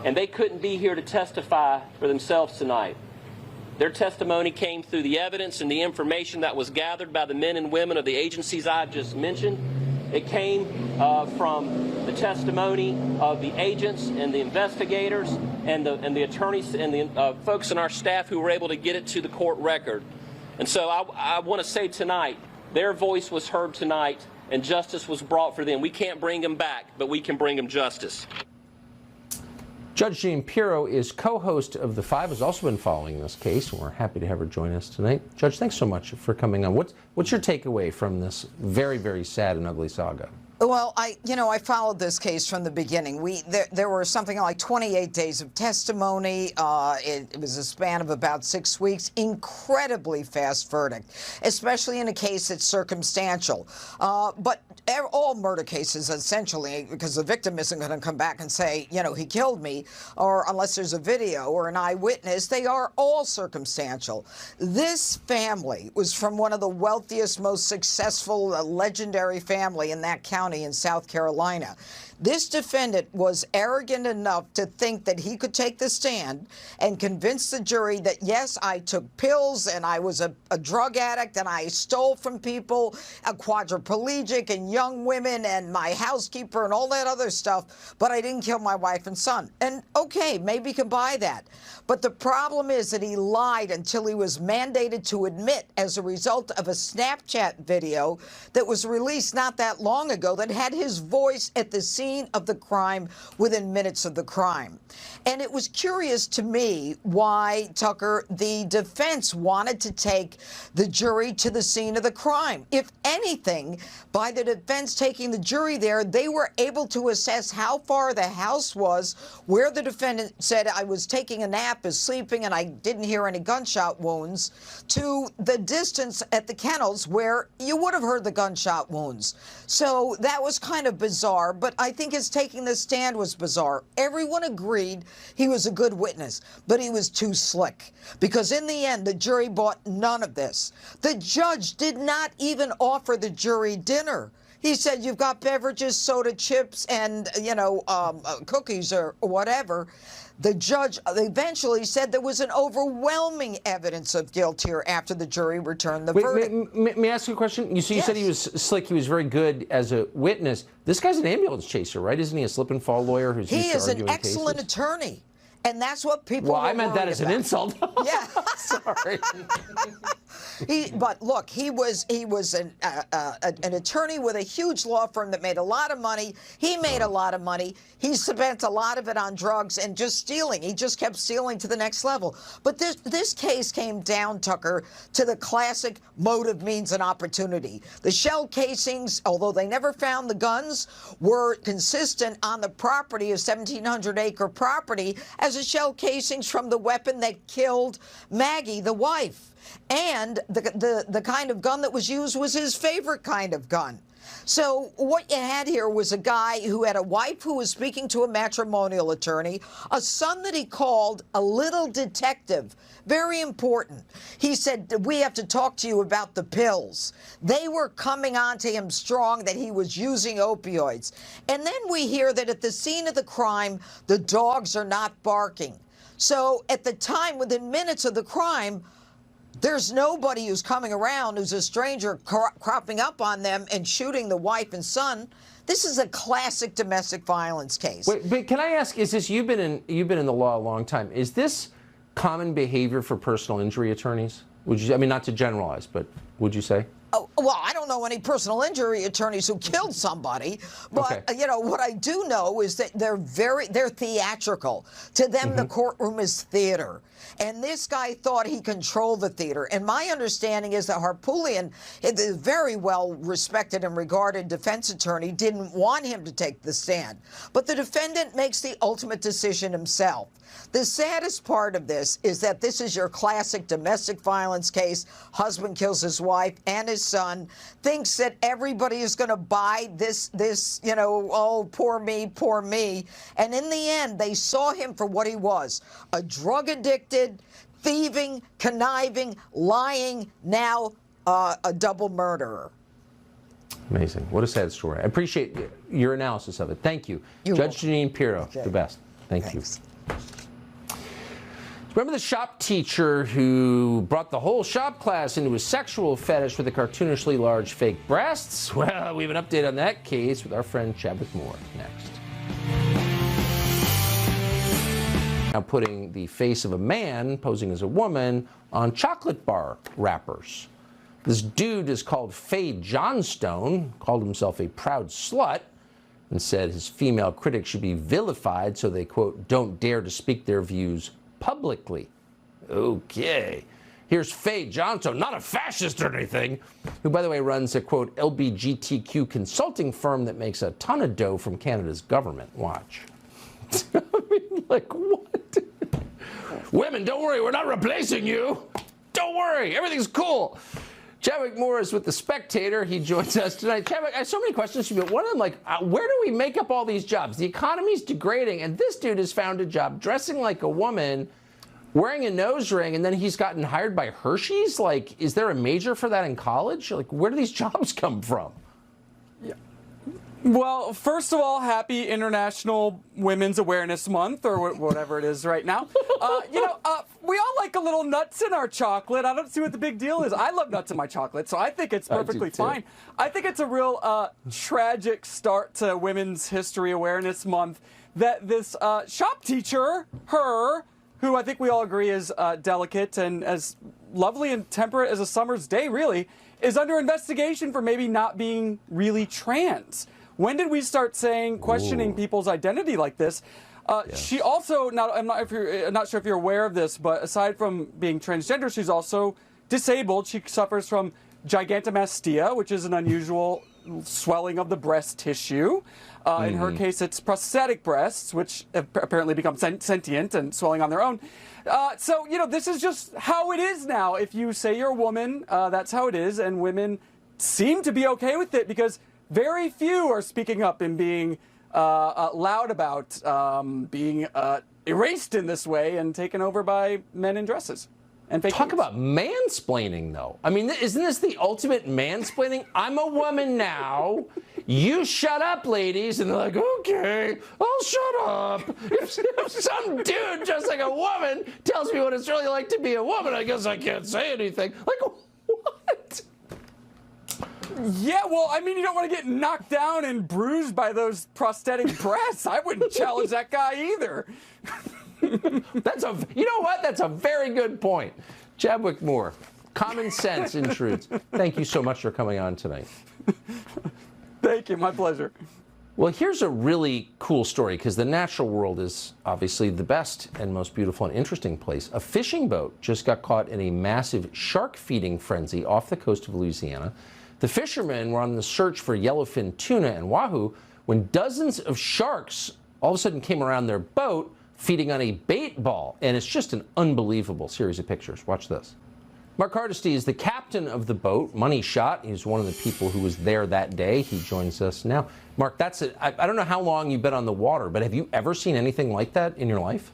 And they couldn't be here to testify for themselves tonight. Their testimony came through the evidence and the information that was gathered by the men and women of the agencies I've just mentioned. It came from the testimony of the agents and the investigators and the attorneys and the folks in our staff who were able to get it to the court record. And so I want to say tonight, their voice was heard tonight and justice was brought for them. We can't bring them back, but we can bring them justice. Judge Jean Pirro is co-host of The Five, has also been following this case, and we're happy to have her join us tonight. Judge, thanks so much for coming on. What's your takeaway from this very, very sad and ugly saga? Well, I followed this case from the beginning. There were something like 28 days of testimony. It was a span of about 6 weeks. Incredibly fast verdict, especially in a case that's circumstantial. But all murder cases, essentially, because the victim isn't going to come back and say, he killed me, or unless there's a video or an eyewitness, they are all circumstantial. This family was from one of the wealthiest, most successful, legendary family in that county in South Carolina. This defendant was arrogant enough to think that he could take the stand and convince the jury that, yes, I took pills and I was a drug addict and I stole from people, a quadriplegic and young women and my housekeeper and all that other stuff, but I didn't kill my wife and son. And okay, maybe you can buy that. But the problem is that he lied until he was mandated to admit as a result of a Snapchat video that was released not that long ago that had his voice at the scene of the crime within minutes of the crime. And it was curious to me why, Tucker, the defense wanted to take the jury to the scene of the crime. If anything, by the defense taking the jury there, they were able to assess how far the house was where the defendant said, I was taking a nap, is sleeping, and I didn't hear any gunshot wounds, to the distance at the kennels where you would have heard the gunshot wounds. So that was kind of bizarre, but I think his taking the stand was bizarre. Everyone agreed he was a good witness, but he was too slick, because in the end, the jury bought none of this. The judge did not even offer the jury dinner. He said, you've got beverages, soda, chips, and, cookies or whatever. The judge eventually said there was an overwhelming evidence of guilt here after the jury returned the verdict. May I ask you a question? You said he was slick, he was very good as a witness. This guy's an ambulance chaser, right? Isn't he a slip and fall lawyer who's used to arguing cases? He is an excellent attorney. And that's what people Well, were I meant that as an insult. Yeah. Sorry. But look, he was an attorney with a huge law firm that made a lot of money. He made a lot of money. He spent a lot of it on drugs and just stealing. He just kept stealing to the next level. But this case came down, Tucker, to the classic motive, means, and opportunity. The shell casings, although they never found the guns, were consistent on the property, a 1,700-acre property, as a shell casings from the weapon that killed Maggie, the wife. And the kind of gun that was used was his favorite kind of gun. So what you had here was a guy who had a wife who was speaking to a matrimonial attorney, a son that he called a little detective. Very important. He said, we have to talk to you about the pills. They were coming on to him strong that he was using opioids. And then we hear that at the scene of the crime, the dogs are not barking. So at the time, within minutes of the crime, there's nobody who's coming around who's a stranger cropping up on them and shooting the wife and son. This is a classic domestic violence case. Wait, but can I ask, is this, you've been in the law a long time, is this common behavior for personal injury attorneys? Would you, I mean, not to generalize, but would you say? Oh, well, I don't know any personal injury attorneys who killed somebody, but you know what I do know is that they're theatrical. To them, the courtroom is theater. And this guy thought he controlled the theater. And my understanding is that Harpootlian, the very well respected and regarded defense attorney, didn't want him to take the stand. But the defendant makes the ultimate decision himself. The saddest part of this is that this is your classic domestic violence case. Husband kills his wife and his son, thinks that everybody is going to buy this, you know, oh, poor me, poor me. And in the end, they saw him for what he was, a drug-addicted, thieving, conniving, lying, now a double murderer. Amazing. What a sad story. I appreciate your analysis of it. Thank you. Judge Janine Pirro, the best. Thank you. Remember the shop teacher who brought the whole shop class into a sexual fetish with the cartoonishly large fake breasts? Well, we have an update on that case with our friend Chadwick Moore next. Now putting the face of a man posing as a woman on chocolate bar wrappers. This dude is called Faye Johnstone, called himself a proud slut, and said his female critics should be vilified so they, quote, don't dare to speak their views publicly. Okay. Here's Faye Johnstone, not a fascist or anything, who, by the way, runs a, quote, LBGTQ consulting firm that makes a ton of dough from Canada's government. Watch. I mean, like, what? Women, don't worry, we're not replacing you. Don't worry, everything's cool. Chadwick Moore is with The Spectator. He joins us tonight. Chadwick, I have so many questions for you, but one of them, like, where do we make up all these jobs? The economy's degrading, and this dude has found a job dressing like a woman, wearing a nose ring, and then he's gotten hired by Hershey's? Like, is there a major for that in college? Like, where do these jobs come from? Well, first of all, happy International Women's Awareness Month, or whatever it is right now. We all like a little nuts in our chocolate. I don't see what the big deal is. I love nuts in my chocolate, so I think it's perfectly fine. I think it's a real tragic start to Women's History Awareness Month that this shop teacher, who I think we all agree is delicate and as lovely and temperate as a summer's day, really, is under investigation for maybe not being really trans. When did we start questioning people's identity like this? She also, I'm not sure if you're aware of this, but aside from being transgender, she's also disabled. She suffers from gigantomastia, which is an unusual swelling of the breast tissue. In her case, it's prosthetic breasts, which have apparently become sentient and swelling on their own. So, this is just how it is now. If you say you're a woman, that's how it is, and women seem to be okay with it because very few are speaking up and being loud about being erased in this way and taken over by men in dresses. And talk about mansplaining, though. I mean, isn't this the ultimate mansplaining? I'm a woman now. You shut up, ladies. And they're like, okay, I'll shut up. If some dude just like a woman tells me what it's really like to be a woman, I guess I can't say anything. Like, what? Yeah, well, I mean, you don't want to get knocked down and bruised by those prosthetic breasts. I wouldn't challenge that guy either. You know what? That's a very good point. Chadwick Moore, common sense intrudes. Thank you so much for coming on tonight. Thank you. My pleasure. Well, here's a really cool story because the natural world is obviously the best and most beautiful and interesting place. A fishing boat just got caught in a massive shark feeding frenzy off the coast of Louisiana. The fishermen were on the search for yellowfin tuna and wahoo when dozens of sharks all of a sudden came around their boat feeding on a bait ball. And it's just an unbelievable series of pictures. Watch this. Mark Hardesty is the captain of the boat, Money Shot. He's one of the people who was there that day. He joins us now. Mark, I don't know how long you've been on the water, but have you ever seen anything like that in your life?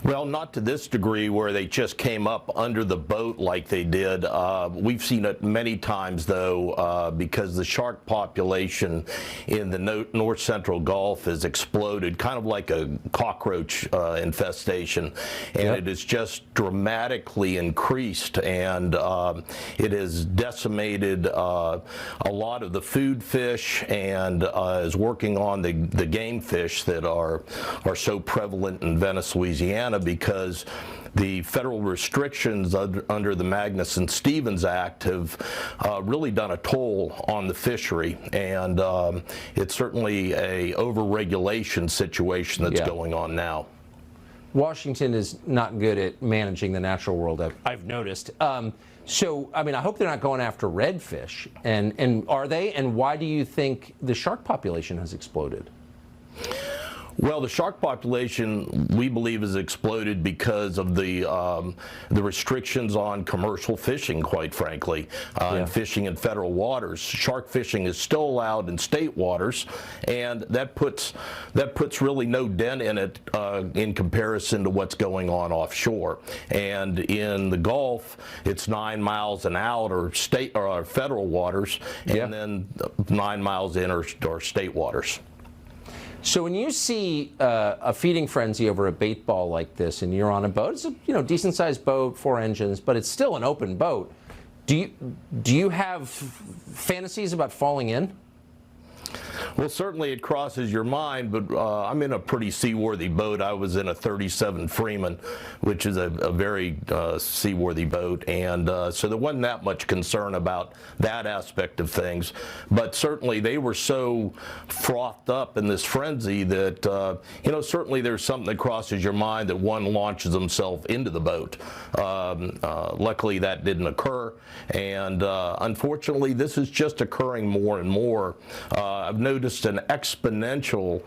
Well, not to this degree where they just came up under the boat like they did. We've seen it many times, though, because the shark population in the north central Gulf has exploded, kind of like a cockroach infestation, and it has just dramatically increased, and it has decimated a lot of the food fish and is working on the game fish that are so prevalent in Venice, Louisiana, because the federal restrictions under the Magnuson-Stevens Act have really done a toll on the fishery, and it's certainly a overregulation situation that's going on now. Washington is not good at managing the natural world, I've noticed. So, I mean, I hope they're not going after redfish. And are they? And why do you think the shark population has exploded? Well, the shark population, we believe, has exploded because of the restrictions on commercial fishing, quite frankly, and fishing in federal waters. Shark fishing is still allowed in state waters, and that puts really no dent in it in comparison to what's going on offshore. And in the Gulf, it's 9 miles and out or state or federal waters, and then 9 miles in or state waters. So when you see a feeding frenzy over a bait ball like this, and you're on a boat, it's a decent-sized boat, 4 engines, but it's still an open boat. Do you have fantasies about falling in? Well, certainly it crosses your mind, but I'm in a pretty seaworthy boat. I was in a 37 Freeman, which is a very seaworthy boat, and so there wasn't that much concern about that aspect of things. But certainly they were so frothed up in this frenzy that, certainly there's something that crosses your mind that one launches himself into the boat. Luckily that didn't occur, and unfortunately this is just occurring more and more. I've noticed an exponential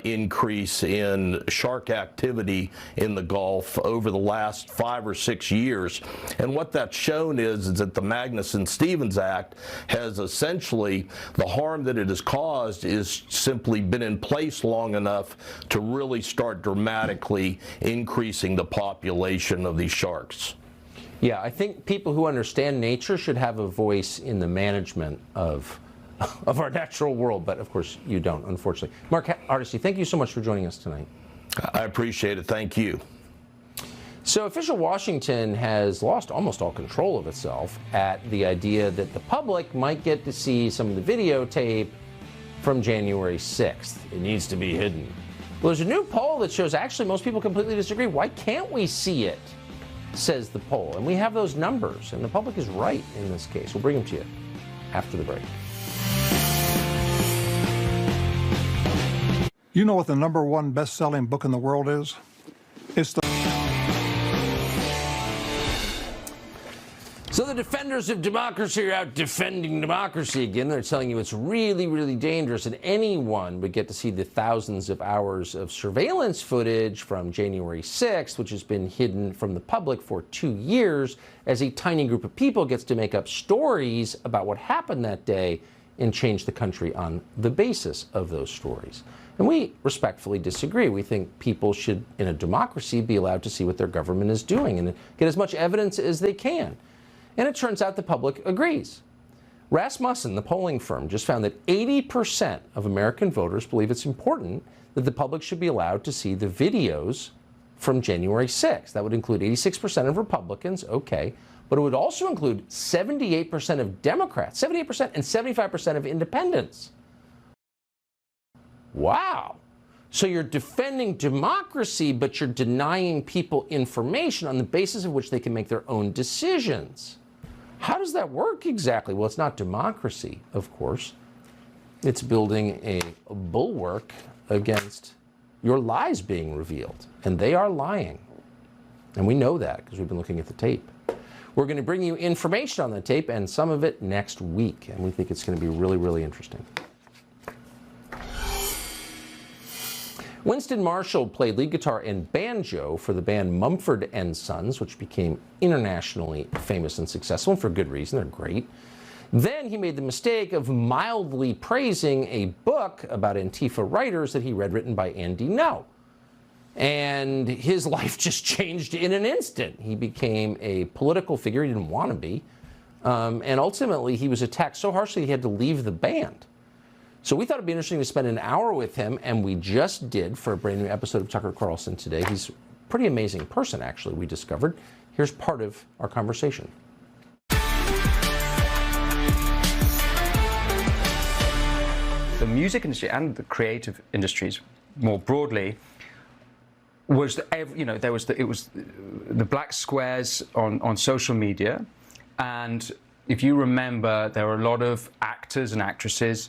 increase in shark activity in the Gulf over the last 5 or 6 years. And what that's shown is that the Magnuson-Stevens Act has essentially, the harm that it has caused is simply been in place long enough to really start dramatically increasing the population of these sharks. Yeah, I think people who understand nature should have a voice in the management of our natural world, but of course you don't, unfortunately. Mark Hardesty, thank you so much for joining us tonight. I appreciate it. Thank you. So official Washington has lost almost all control of itself at the idea that the public might get to see some of the videotape from January 6th. It needs to be hidden. Well, there's a new poll that shows actually most people completely disagree. Why can't we see it, says the poll. And we have those numbers, and the public is right in this case. We'll bring them to you after the break. You know what the #1 best-selling book in the world is? It's the... So the defenders of democracy are out defending democracy again. They're telling you it's really, really dangerous, and anyone would get to see the thousands of hours of surveillance footage from January 6th, which has been hidden from the public for 2 years, as a tiny group of people gets to make up stories about what happened that day and change the country on the basis of those stories. And we respectfully disagree. We think people should, in a democracy, be allowed to see what their government is doing and get as much evidence as they can. And it turns out the public agrees. Rasmussen, the polling firm, just found that 80% of American voters believe it's important that the public should be allowed to see the videos from January 6th. That would include 86% of Republicans, okay, but it would also include 78% of Democrats, 78% and 75% of independents. Wow. So you're defending democracy, but you're denying people information on the basis of which they can make their own decisions. How does that work exactly? Well, it's not democracy, of course. It's building a bulwark against your lies being revealed. And they are lying. And we know that because we've been looking at the tape. We're going to bring you information on the tape and some of it next week. And we think it's going to be really, really interesting. Winston Marshall played lead guitar and banjo for the band Mumford & Sons, which became internationally famous and successful, and for good reason. They're great. Then he made the mistake of mildly praising a book about Antifa writers that he read written by Andy Ngo. And his life just changed in an instant. He became a political figure he didn't want to be. And ultimately, he was attacked so harshly he had to leave the band. So we thought it'd be interesting to spend an hour with him, and we just did for a brand new episode of Tucker Carlson today. He's a pretty amazing person, actually, we discovered. Here's part of our conversation. The music industry and the creative industries more broadly was, there was the black squares on social media, and if you remember, there were a lot of actors and actresses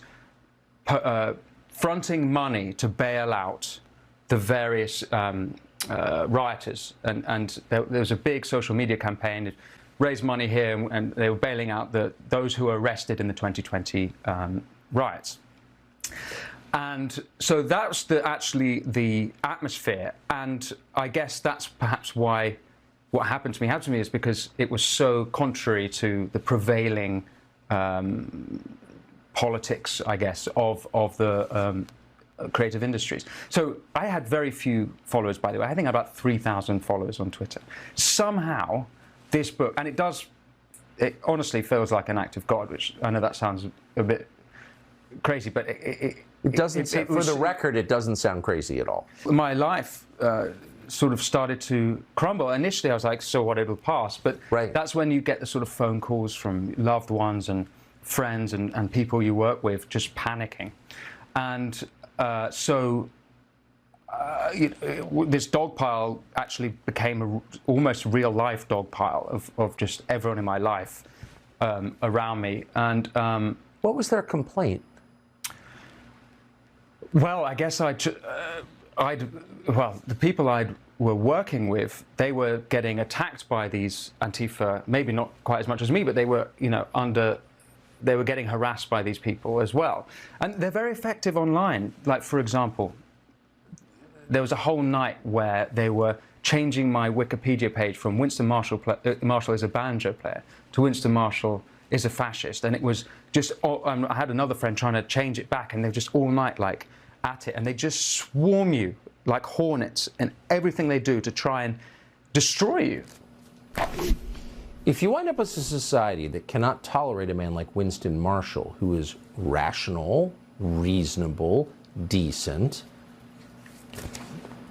fronting money to bail out the various rioters, and there was a big social media campaign to raise money here, and they were bailing out those who were arrested in the 2020 riots. And so that's actually the atmosphere, and I guess that's perhaps why what happened to me is because it was so contrary to the prevailing politics, I guess, of the creative industries. So I had very few followers, by the way. I think about 3,000 followers on Twitter. Somehow, this book, and it honestly feels like an act of God, which I know that sounds a bit crazy, but it doesn't. For the record, it doesn't sound crazy at all. My life sort of started to crumble. Initially, I was like, "So what? It'll pass." But that's when you get the sort of phone calls from loved ones and friends and people you work with just panicking, and this dog pile actually became almost real life dog pile of just everyone in my life around me. And what was their complaint? Well, I guess the people I were working with, they were getting attacked by these Antifa, maybe not quite as much as me, but they were, they were getting harassed by these people as well. And they're very effective online. Like, for example, there was a whole night where they were changing my Wikipedia page from Winston Marshall is a banjo player to Winston Marshall is a fascist. And it was just, I had another friend trying to change it back, and they're just all night like at it, and they just swarm you like hornets and everything they do to try and destroy you. If you wind up with a society that cannot tolerate a man like Winston Marshall, who is rational, reasonable, decent,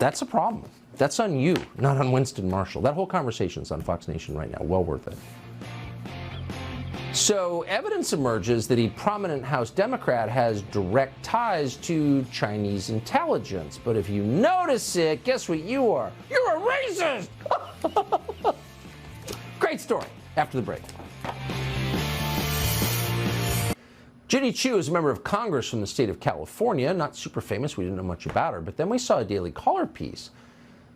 that's a problem. That's on you, not on Winston Marshall. That whole conversation's on Fox Nation right now. Well worth it. So evidence emerges that a prominent House Democrat has direct ties to Chinese intelligence. But if you notice it, guess what you are? You're a racist! Great story. After the break. Judy Chu is a member of Congress from the state of California. Not super famous. We didn't know much about her. But then we saw a Daily Caller piece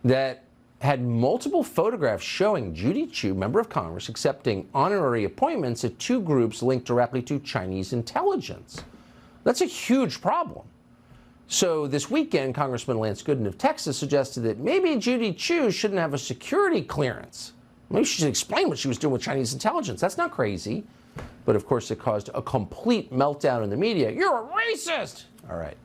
that had multiple photographs showing Judy Chu, member of Congress, accepting honorary appointments at two groups linked directly to Chinese intelligence. That's a huge problem. So this weekend, Congressman Lance Gooden of Texas suggested that maybe Judy Chu shouldn't have a security clearance. Maybe she should explain what she was doing with Chinese intelligence. That's not crazy. But of course, it caused a complete meltdown in the media. You're a racist! All right.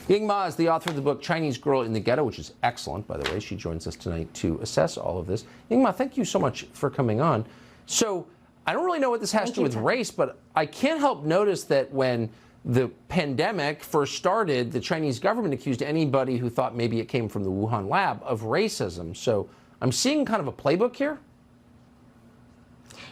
Ying Ma is the author of the book Chinese Girl in the Ghetto, which is excellent, by the way. She joins us tonight to assess all of this. Ying Ma, thank you so much for coming on. So I don't really know what this has to do with race, but I can't help notice that when the pandemic first started, the Chinese government accused anybody who thought maybe it came from the Wuhan lab of racism. So I'm seeing kind of a playbook here.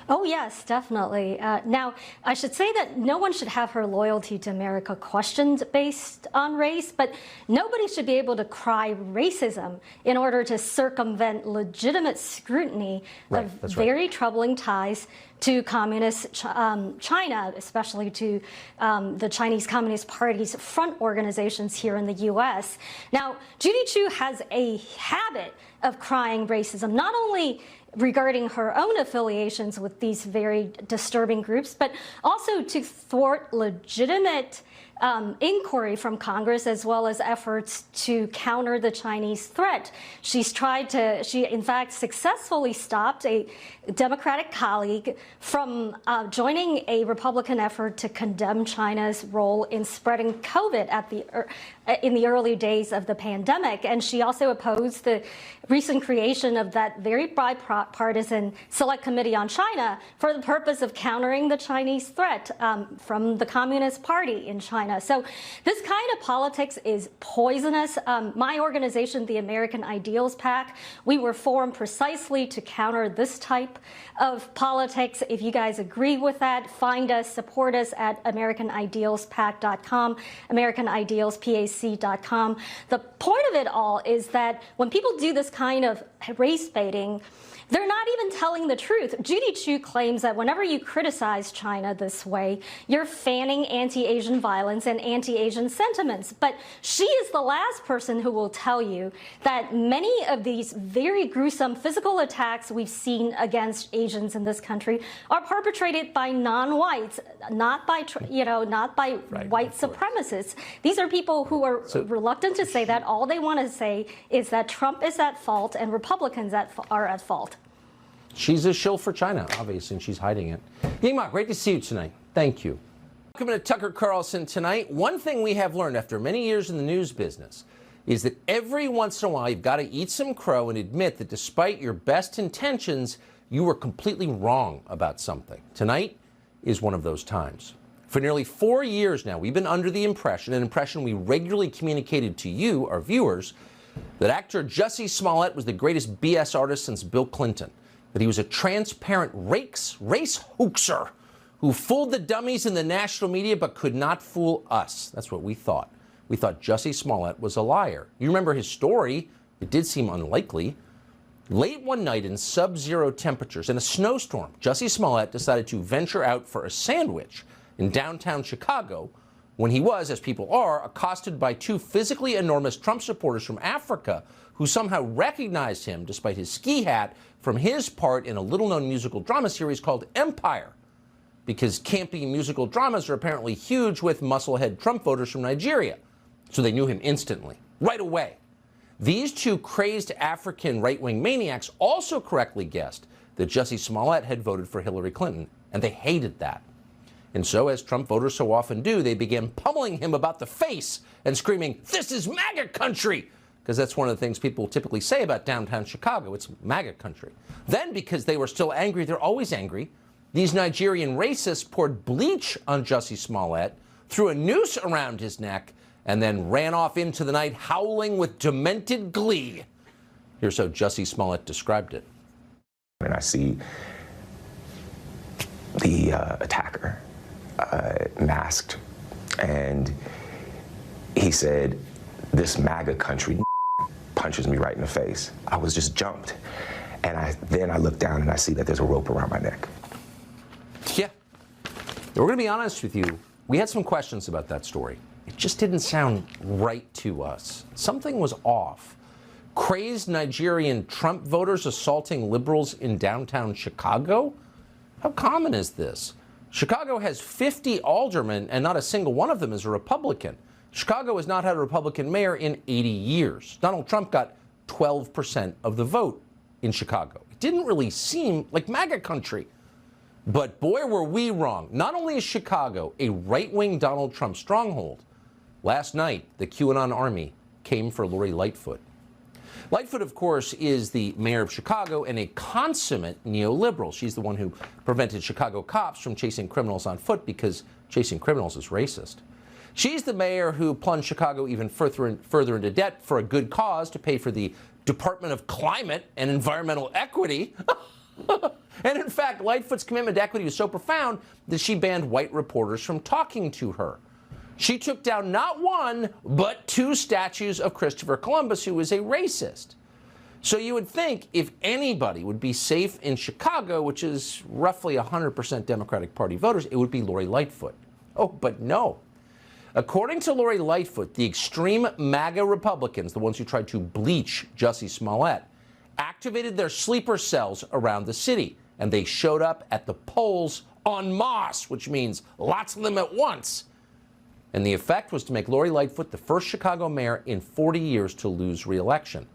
Oh, yes, definitely. Now, I should say that no one should have her loyalty to America questioned based on race, but nobody should be able to cry racism in order to circumvent legitimate scrutiny of very troubling ties to communist China, especially to the Chinese Communist Party's front organizations here in the U.S. Now, Judy Chu has a habit of crying racism, not only regarding her own affiliations with these very disturbing groups, but also to thwart legitimate inquiry from Congress, as well as efforts to counter the Chinese threat. She in fact successfully stopped a Democratic colleague from joining a Republican effort to condemn China's role in spreading COVID in the early days of the pandemic. And she also opposed the recent creation of that very bipartisan Select Committee on China for the purpose of countering the Chinese threat from the Communist Party in China. So this kind of politics is poisonous. My organization, the American Ideals PAC, we were formed precisely to counter this type of politics. If you guys agree with that, find us, support us at AmericanIdealsPAC.com, AmericanIdealsPAC.com. The point of it all is that when people do this kind of race baiting, they're not even telling the truth. Judy Chu claims that whenever you criticize China this way, you're fanning anti-Asian violence and anti-Asian sentiments. But she is the last person who will tell you that many of these very gruesome physical attacks we've seen against Asians in this country are perpetrated by non-whites, not by white supremacists. These are people who are reluctant to say that. All they want to say is that Trump is at fault and Republicans are at fault. She's a shill for China, obviously, and she's hiding it. Yingma, great to see you tonight. Thank you. Welcome to Tucker Carlson tonight. One thing we have learned after many years in the news business is that every once in a while you've got to eat some crow and admit that despite your best intentions, you were completely wrong about something. Tonight is one of those times. For nearly 4 years now, we've been under the impression, an impression we regularly communicated to you, our viewers, that actor Jussie Smollett was the greatest BS artist since Bill Clinton, that he was a transparent race hoaxer who fooled the dummies in the national media but could not fool us. That's what we thought. We thought Jussie Smollett was a liar. You remember his story. It did seem unlikely. Late one night in sub-zero temperatures in a snowstorm, Jussie Smollett decided to venture out for a sandwich in downtown Chicago when he was, as people are, accosted by two physically enormous Trump supporters from Africa who somehow recognized him despite his ski hat from his part in a little-known musical drama series called Empire, because campy musical dramas are apparently huge with musclehead Trump voters from Nigeria. So they knew him instantly, right away. These two crazed African right-wing maniacs also correctly guessed that Jussie Smollett had voted for Hillary Clinton, and they hated that. And so, as Trump voters so often do, they began pummeling him about the face and screaming, "This is MAGA country!" Because that's one of the things people typically say about downtown Chicago. It's MAGA country. Then, because they were still angry, they're always angry, these Nigerian racists poured bleach on Jussie Smollett, threw a noose around his neck, and then ran off into the night howling with demented glee. Here's how Jussie Smollett described it. And I see the attacker masked, and he said, "This MAGA country," punches me right in the face. I was just jumped. And then I look down and I see that there's a rope around my neck. Yeah. We're going to be honest with you. We had some questions about that story. It just didn't sound right to us. Something was off. Crazed Nigerian Trump voters assaulting liberals in downtown Chicago? How common is this? Chicago has 50 aldermen, and not a single one of them is a Republican. Chicago has not had a Republican mayor in 80 years. Donald Trump got 12% of the vote in Chicago. It didn't really seem like MAGA country. But boy, were we wrong. Not only is Chicago a right-wing Donald Trump stronghold, last night the QAnon army came for Lori Lightfoot. Lightfoot, of course, is the mayor of Chicago and a consummate neoliberal. She's the one who prevented Chicago cops from chasing criminals on foot because chasing criminals is racist. She's the mayor who plunged Chicago even further into debt for a good cause to pay for the Department of Climate and Environmental Equity. And in fact, Lightfoot's commitment to equity was so profound that she banned white reporters from talking to her. She took down not one, but 2 statues of Christopher Columbus, who was a racist. So you would think if anybody would be safe in Chicago, which is roughly 100% Democratic Party voters, it would be Lori Lightfoot. Oh, but no. According to Lori Lightfoot, the extreme MAGA Republicans, the ones who tried to bleach Jussie Smollett, activated their sleeper cells around the city, and they showed up at the polls en masse, which means lots of them at once. And the effect was to make Lori Lightfoot the first Chicago mayor in 40 years to lose re-election.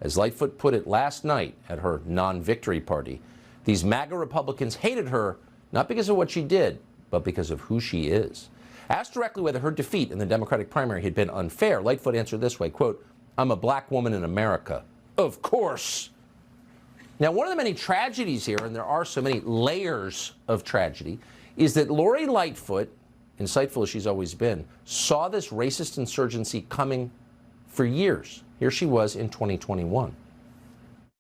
As Lightfoot put it last night at her non-victory party, these MAGA Republicans hated her not because of what she did, but because of who she is. Asked directly whether her defeat in the Democratic primary had been unfair, Lightfoot answered this way, quote, "I'm a black woman in America." Of course. Now, one of the many tragedies here, and there are so many layers of tragedy, is that Lori Lightfoot, insightful as she's always been, saw this racist insurgency coming for years. Here she was in 2021.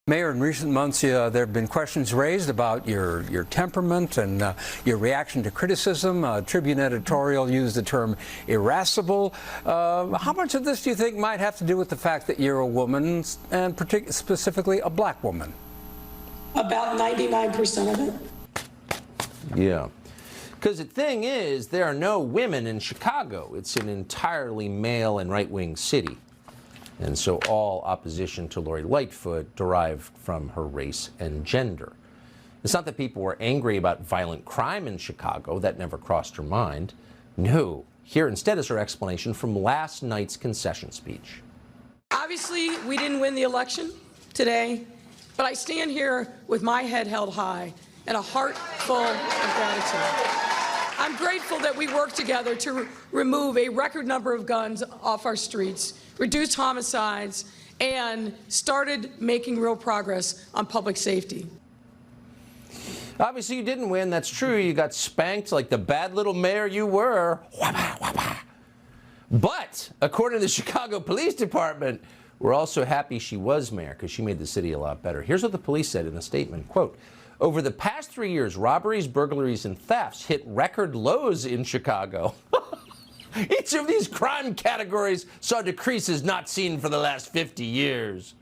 Mayor, in recent months, there have been questions raised about your temperament and your reaction to criticism. Tribune editorial used the term irascible. How much of this do you think might have to do with the fact that you're a woman, and specifically a black woman? About 99% of it. Yeah. Because the thing is, there are no women in Chicago. It's an entirely male and right-wing city. And so all opposition to Lori Lightfoot derived from her race and gender. It's not that people were angry about violent crime in Chicago. That never crossed her mind. No. Here instead is her explanation from last night's concession speech. Obviously, we didn't win the election today, but I stand here with my head held high and a heart full of gratitude. I'm grateful that we worked together to remove a record number of guns off our streets, reduced homicides, and started making real progress on public safety. Obviously, you didn't win. That's true. You got spanked like the bad little mayor you were. But according to the Chicago Police Department, we're also happy she was mayor because she made the city a lot better. Here's what the police said in a statement, quote, "Over the past 3 years, robberies, burglaries, and thefts hit record lows in Chicago. Each of these crime categories saw decreases not seen for the last 50 years.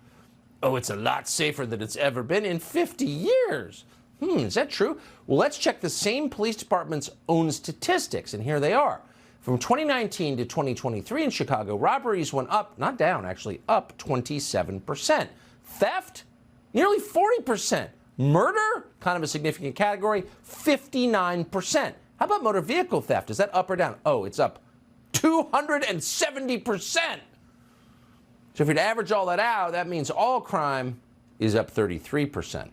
Oh, it's a lot safer than it's ever been in 50 years. Is that true? Well, let's check the same police department's own statistics, and here they are. From 2019 to 2023 in Chicago, robberies went up, not down, actually, up 27%. Theft, nearly 40%. Murder, kind of a significant category, 59%. How about motor vehicle theft? Is that up or down? Oh, it's up 270%. So if you'd average all that out, that means all crime is up 33%.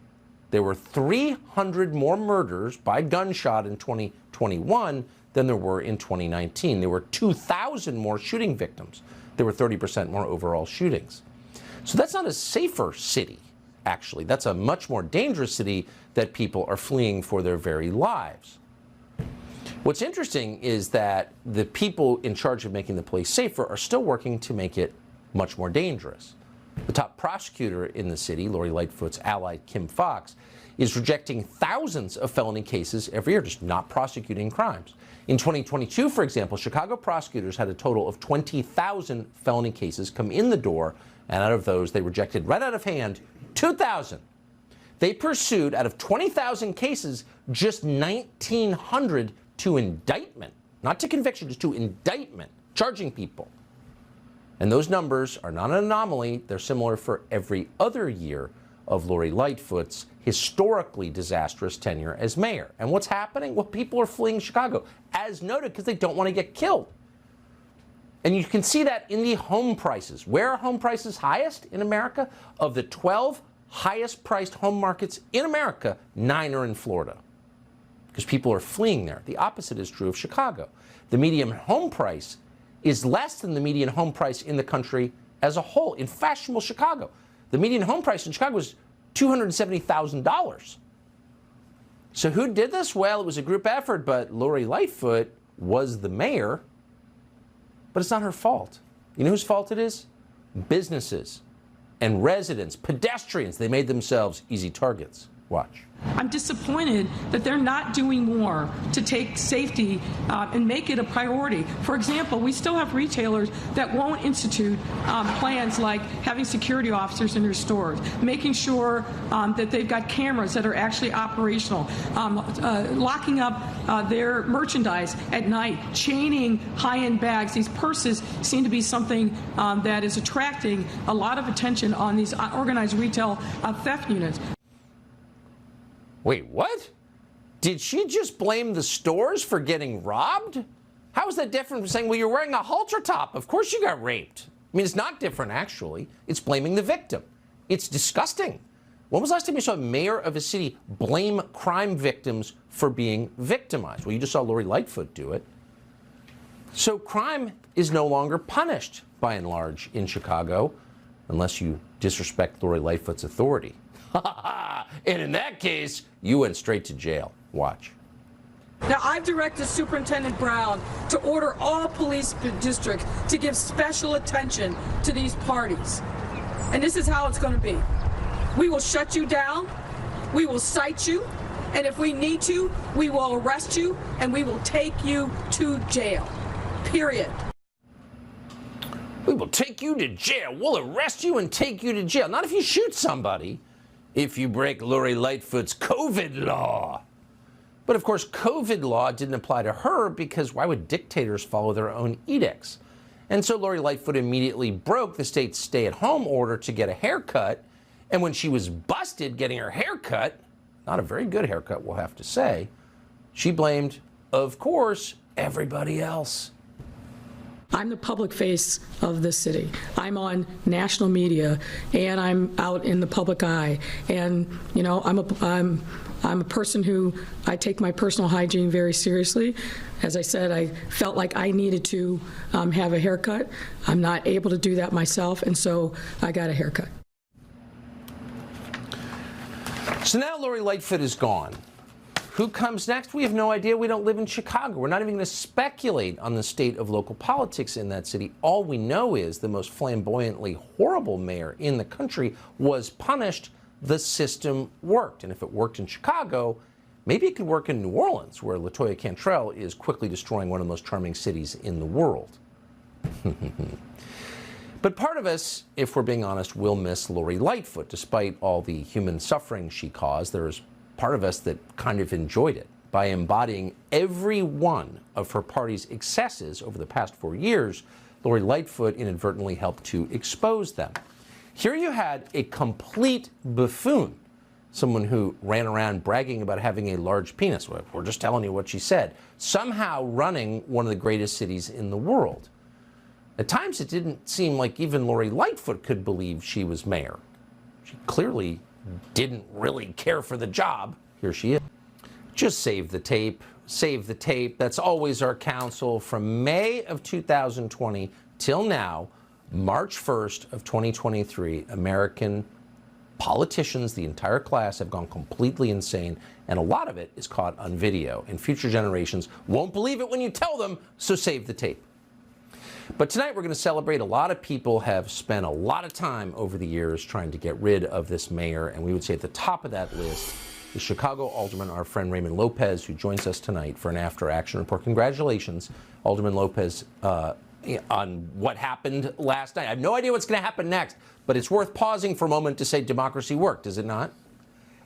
There were 300 more murders by gunshot in 2021 than there were in 2019. There were 2,000 more shooting victims. There were 30% more overall shootings. So that's not a safer city, actually. That's a much more dangerous city that people are fleeing for their very lives. What's interesting is that the people in charge of making the place safer are still working to make it much more dangerous. The top prosecutor in the city, Lori Lightfoot's ally Kim Foxx, is rejecting thousands of felony cases every year, just not prosecuting crimes. In 2022, for example, Chicago prosecutors had a total of 20,000 felony cases come in the door, and out of those, they rejected right out of hand 2,000. They pursued, out of 20,000 cases, just 1,900 to indictment, not to conviction, just to indictment, charging people. And those numbers are not an anomaly. They're similar for every other year of Lori Lightfoot's historically disastrous tenure as mayor. And what's happening? Well, people are fleeing Chicago, as noted, because they don't want to get killed. And you can see that in the home prices. Where are home prices highest in America? Of the 12 highest priced home markets in America, 9 are in Florida, because people are fleeing there. The opposite is true of Chicago. The median home price is less than the median home price in the country as a whole. In fashionable Chicago, the median home price in Chicago is $270,000. So who did this? Well, it was a group effort, but Lori Lightfoot was the mayor. But it's not her fault. You know whose fault it is? Businesses and residents, pedestrians. They made themselves easy targets. Watch. I'm disappointed that they're not doing more to take safety and make it a priority. For example, we still have retailers that won't institute plans like having security officers in their stores, making sure that they've got cameras that are actually operational, locking up their merchandise at night, chaining high-end bags. These purses seem to be something that is attracting a lot of attention on these organized retail theft units. Wait, what? Did she just blame the stores for getting robbed? How is that different from saying, well, you're wearing a halter top? Of course you got raped. I mean, it's not different, actually. It's blaming the victim. It's disgusting. When was the last time you saw a mayor of a city blame crime victims for being victimized? Well, you just saw Lori Lightfoot do it. So crime is no longer punished, by and large, in Chicago, unless you disrespect Lori Lightfoot's authority. And in that case, you went straight to jail. Watch. Now, I've directed Superintendent Brown to order all police districts to give special attention to these parties. And this is how it's going to be. We will shut you down, we will cite you, and if we need to, we will arrest you, and we will take you to jail. Period. We will take you to jail. We'll arrest you and take you to jail. Not if you shoot somebody, if you break Lori Lightfoot's COVID law. But of course, COVID law didn't apply to her because why would dictators follow their own edicts? And so Lori Lightfoot immediately broke the state's stay-at-home order to get a haircut. And when she was busted getting her haircut, not a very good haircut, we'll have to say, she blamed, of course, everybody else. I'm the public face of the city. I'm on national media, and I'm out in the public eye. And you know, I'm a person who I take my personal hygiene very seriously. As I said, I felt like I needed to have a haircut. I'm not able to do that myself, and so I got a haircut. So now Lori Lightfoot is gone. Who comes next? We have no idea. We don't live in Chicago. We're not even going to speculate on the state of local politics in that city. All we know is the most flamboyantly horrible mayor in the country was punished. The system worked. And if it worked in Chicago, maybe it could work in New Orleans, where LaToya Cantrell is quickly destroying one of the most charming cities in the world. But part of us, if we're being honest, will miss Lori Lightfoot. Despite all the human suffering she caused, there's part of us that kind of enjoyed it. By embodying every one of her party's excesses over the past 4 years, Lori Lightfoot inadvertently helped to expose them. Here you had a complete buffoon, someone who ran around bragging about having a large penis. We're just telling you what she said. Somehow running one of the greatest cities in the world. At times, it didn't seem like even Lori Lightfoot could believe she was mayor. She clearly didn't really care for the job. Here she is. Just save the tape. Save the tape. That's always our counsel. From May of 2020 till now, March 1st of 2023, American politicians, the entire class, have gone completely insane, and a lot of it is caught on video. And future generations won't believe it when you tell them, so save the tape. But tonight we're going to celebrate. A lot of people have spent a lot of time over the years trying to get rid of this mayor, and we would say at the top of that list is Chicago Alderman, our friend Raymond Lopez, who joins us tonight for an after-action report. Congratulations, Alderman Lopez, on what happened last night. I have no idea what's going to happen next, but it's worth pausing for a moment to say democracy worked, is it not?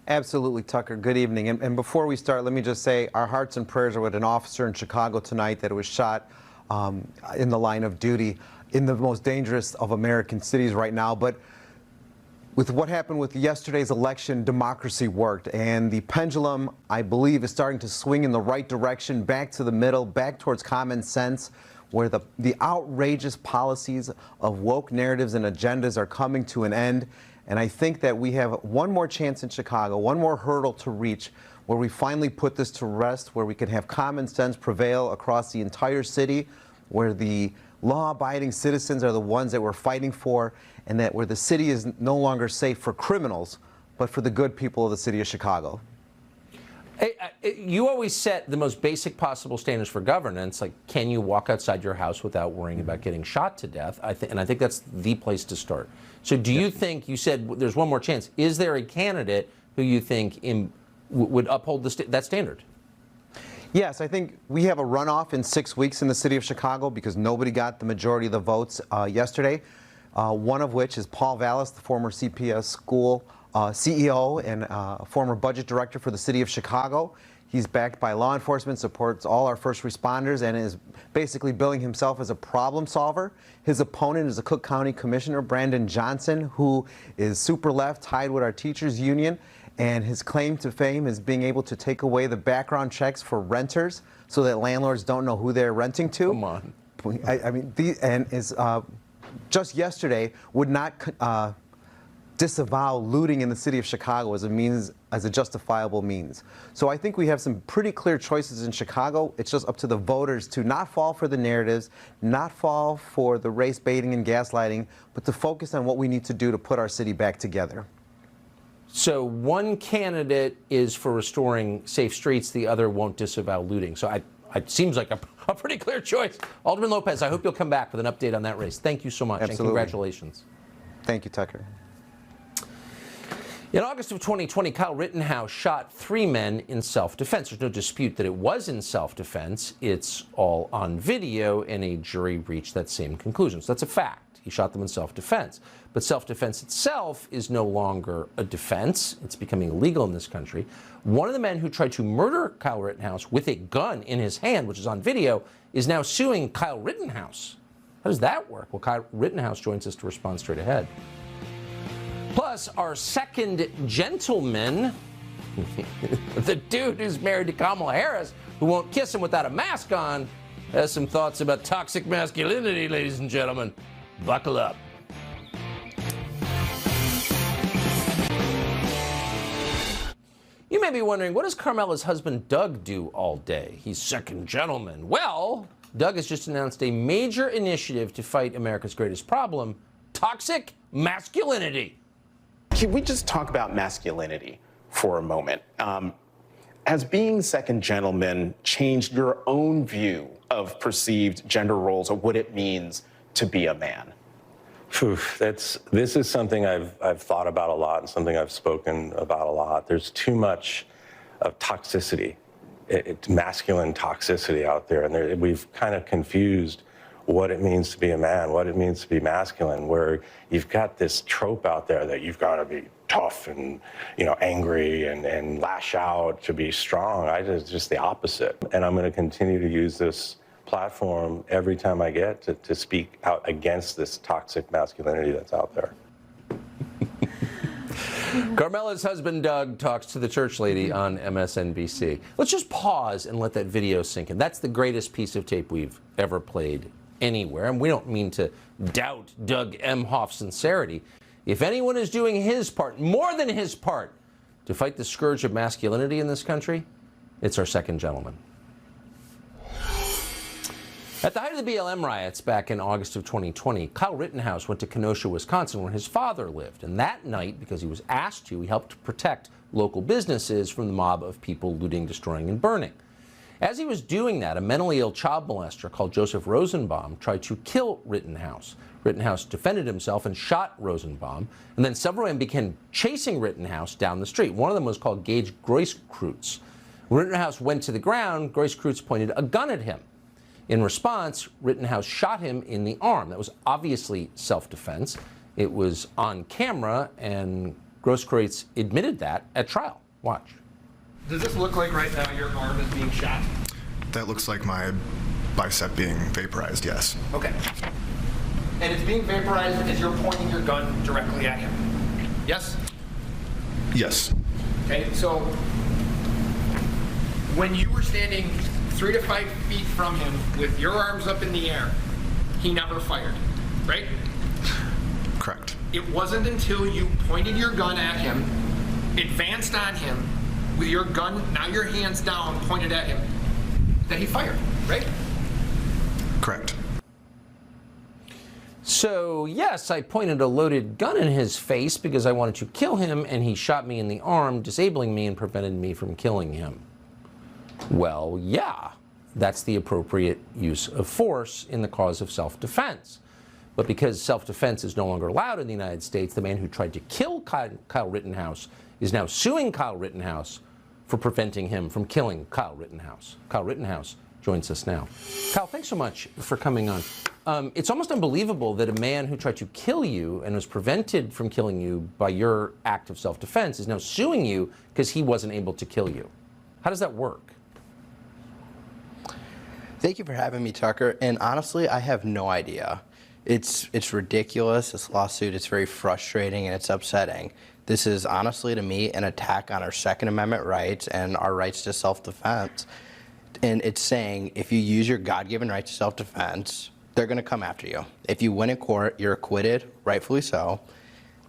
Absolutely, Tucker. Good evening. And before we start, let me just say our hearts and prayers are with an officer in Chicago tonight that was shot in the line of duty in the most dangerous of American cities right now. But with what happened with yesterday's election, democracy worked. And the pendulum, I believe, is starting to swing in the right direction, back to the middle, back towards common sense, where the outrageous policies of woke narratives and agendas are coming to an end. And I think that we have one more chance in Chicago, one more hurdle to reach, where we finally put this to rest, where we can have common sense prevail across the entire city, where the law-abiding citizens are the ones that we're fighting for, and that where the city is no longer safe for criminals, but for the good people of the city of Chicago. You always set the most basic possible standards for governance, like can you walk outside your house without worrying about getting shot to death? And I think that's the place to start. So do you think, you said there's one more chance, is there a candidate who you think would uphold that standard? Yes, I think we have a runoff in 6 weeks in the city of Chicago because nobody got the majority of the votes yesterday, one of which is Paul Vallis, the former CPS school CEO and former budget director for the city of Chicago. He's backed by law enforcement, supports all our first responders, and is basically billing himself as a problem solver. His opponent is the Cook County Commissioner, Brandon Johnson, who is super left, tied with our teachers union. And his claim to fame is being able to take away the background checks for renters so that landlords don't know who they're renting to. Come on. I mean, just yesterday would not disavow looting in the city of Chicago as a justifiable means. So I think we have some pretty clear choices in Chicago. It's just up to the voters to not fall for the narratives, not fall for the race baiting and gaslighting, but to focus on what we need to do to put our city back together. So one candidate is for restoring safe streets, the other won't disavow looting. So it seems like a pretty clear choice. Alderman Lopez, I hope you'll come back with an update on that race. Thank you so much, Absolutely. and congratulations. Thank you, Tucker. In August of 2020, Kyle Rittenhouse shot 3 men in self-defense. There's no dispute that it was in self-defense. It's all on video, and a jury reached that same conclusion. So that's a fact. He shot them in self-defense. But self-defense itself is no longer a defense. It's becoming illegal in this country. One of the men who tried to murder Kyle Rittenhouse with a gun in his hand, which is on video, is now suing Kyle Rittenhouse. How does that work? Well, Kyle Rittenhouse joins us to respond straight ahead. Plus, our second gentleman, the dude who's married to Kamala Harris, who won't kiss him without a mask on, has some thoughts about toxic masculinity, ladies and gentlemen. Buckle up. You may be wondering, what does Carmela's husband Doug do all day? He's second gentleman. Well, Doug has just announced a major initiative to fight America's greatest problem, toxic masculinity. Can we just talk about masculinity for a moment? Has being second gentleman changed your own view of perceived gender roles or what it means to be a man? This is something I've thought about a lot and something I've spoken about a lot. There's too much of toxicity, it's masculine toxicity out there, and we've kind of confused what it means to be a man, what it means to be masculine, where you've got this trope out there that you've got to be tough and, angry and lash out to be strong. It's just the opposite. And I'm going to continue to use this platform every time I get to speak out against this toxic masculinity that's out there. Carmela's husband, Doug, talks to the church lady on MSNBC. Let's just pause and let that video sink in. That's the greatest piece of tape we've ever played anywhere. And we don't mean to doubt Doug Emhoff's sincerity. If anyone is doing his part, more than his part, to fight the scourge of masculinity in this country, it's our second gentleman. At the height of the BLM riots back in August of 2020, Kyle Rittenhouse went to Kenosha, Wisconsin, where his father lived. And that night, because he was asked to, he helped protect local businesses from the mob of people looting, destroying, and burning. As he was doing that, a mentally ill child molester called Joseph Rosenbaum tried to kill Rittenhouse. Rittenhouse defended himself and shot Rosenbaum, and then several men began chasing Rittenhouse down the street. One of them was called Gage Grosskreutz. When Rittenhouse went to the ground, Grosskreutz pointed a gun at him. In response, Rittenhouse shot him in the arm. That was obviously self-defense. It was on camera, and Grosskreutz admitted that at trial. Watch. Does this look like right now your arm is being shot? That looks like my bicep being vaporized, yes. Okay. And it's being vaporized because you're pointing your gun directly at him. Yes? Yes. Okay, so when you were standing 3 to 5 feet from him with your arms up in the air, he never fired, right? Correct. It wasn't until you pointed your gun at him, advanced on him, with your gun, now your hands down, pointed at him, that he fired, right? Correct. So, yes, I pointed a loaded gun in his face because I wanted to kill him, and he shot me in the arm, disabling me and prevented me from killing him. Well, yeah, that's the appropriate use of force in the cause of self-defense. But because self-defense is no longer allowed in the United States, the man who tried to kill Kyle Rittenhouse is now suing Kyle Rittenhouse for preventing him from killing Kyle Rittenhouse. Kyle Rittenhouse joins us now. Kyle, thanks so much for coming on. It's almost unbelievable that a man who tried to kill you and was prevented from killing you by your act of self-defense is now suing you because he wasn't able to kill you. How does that work? Thank you for having me, Tucker. And honestly, I have no idea. It's ridiculous, this lawsuit. It's very frustrating and it's upsetting. This is honestly, to me, an attack on our Second Amendment rights and our rights to self-defense. And it's saying if you use your God-given right to self-defense, they're going to come after you. If you win in court, you're acquitted, rightfully so.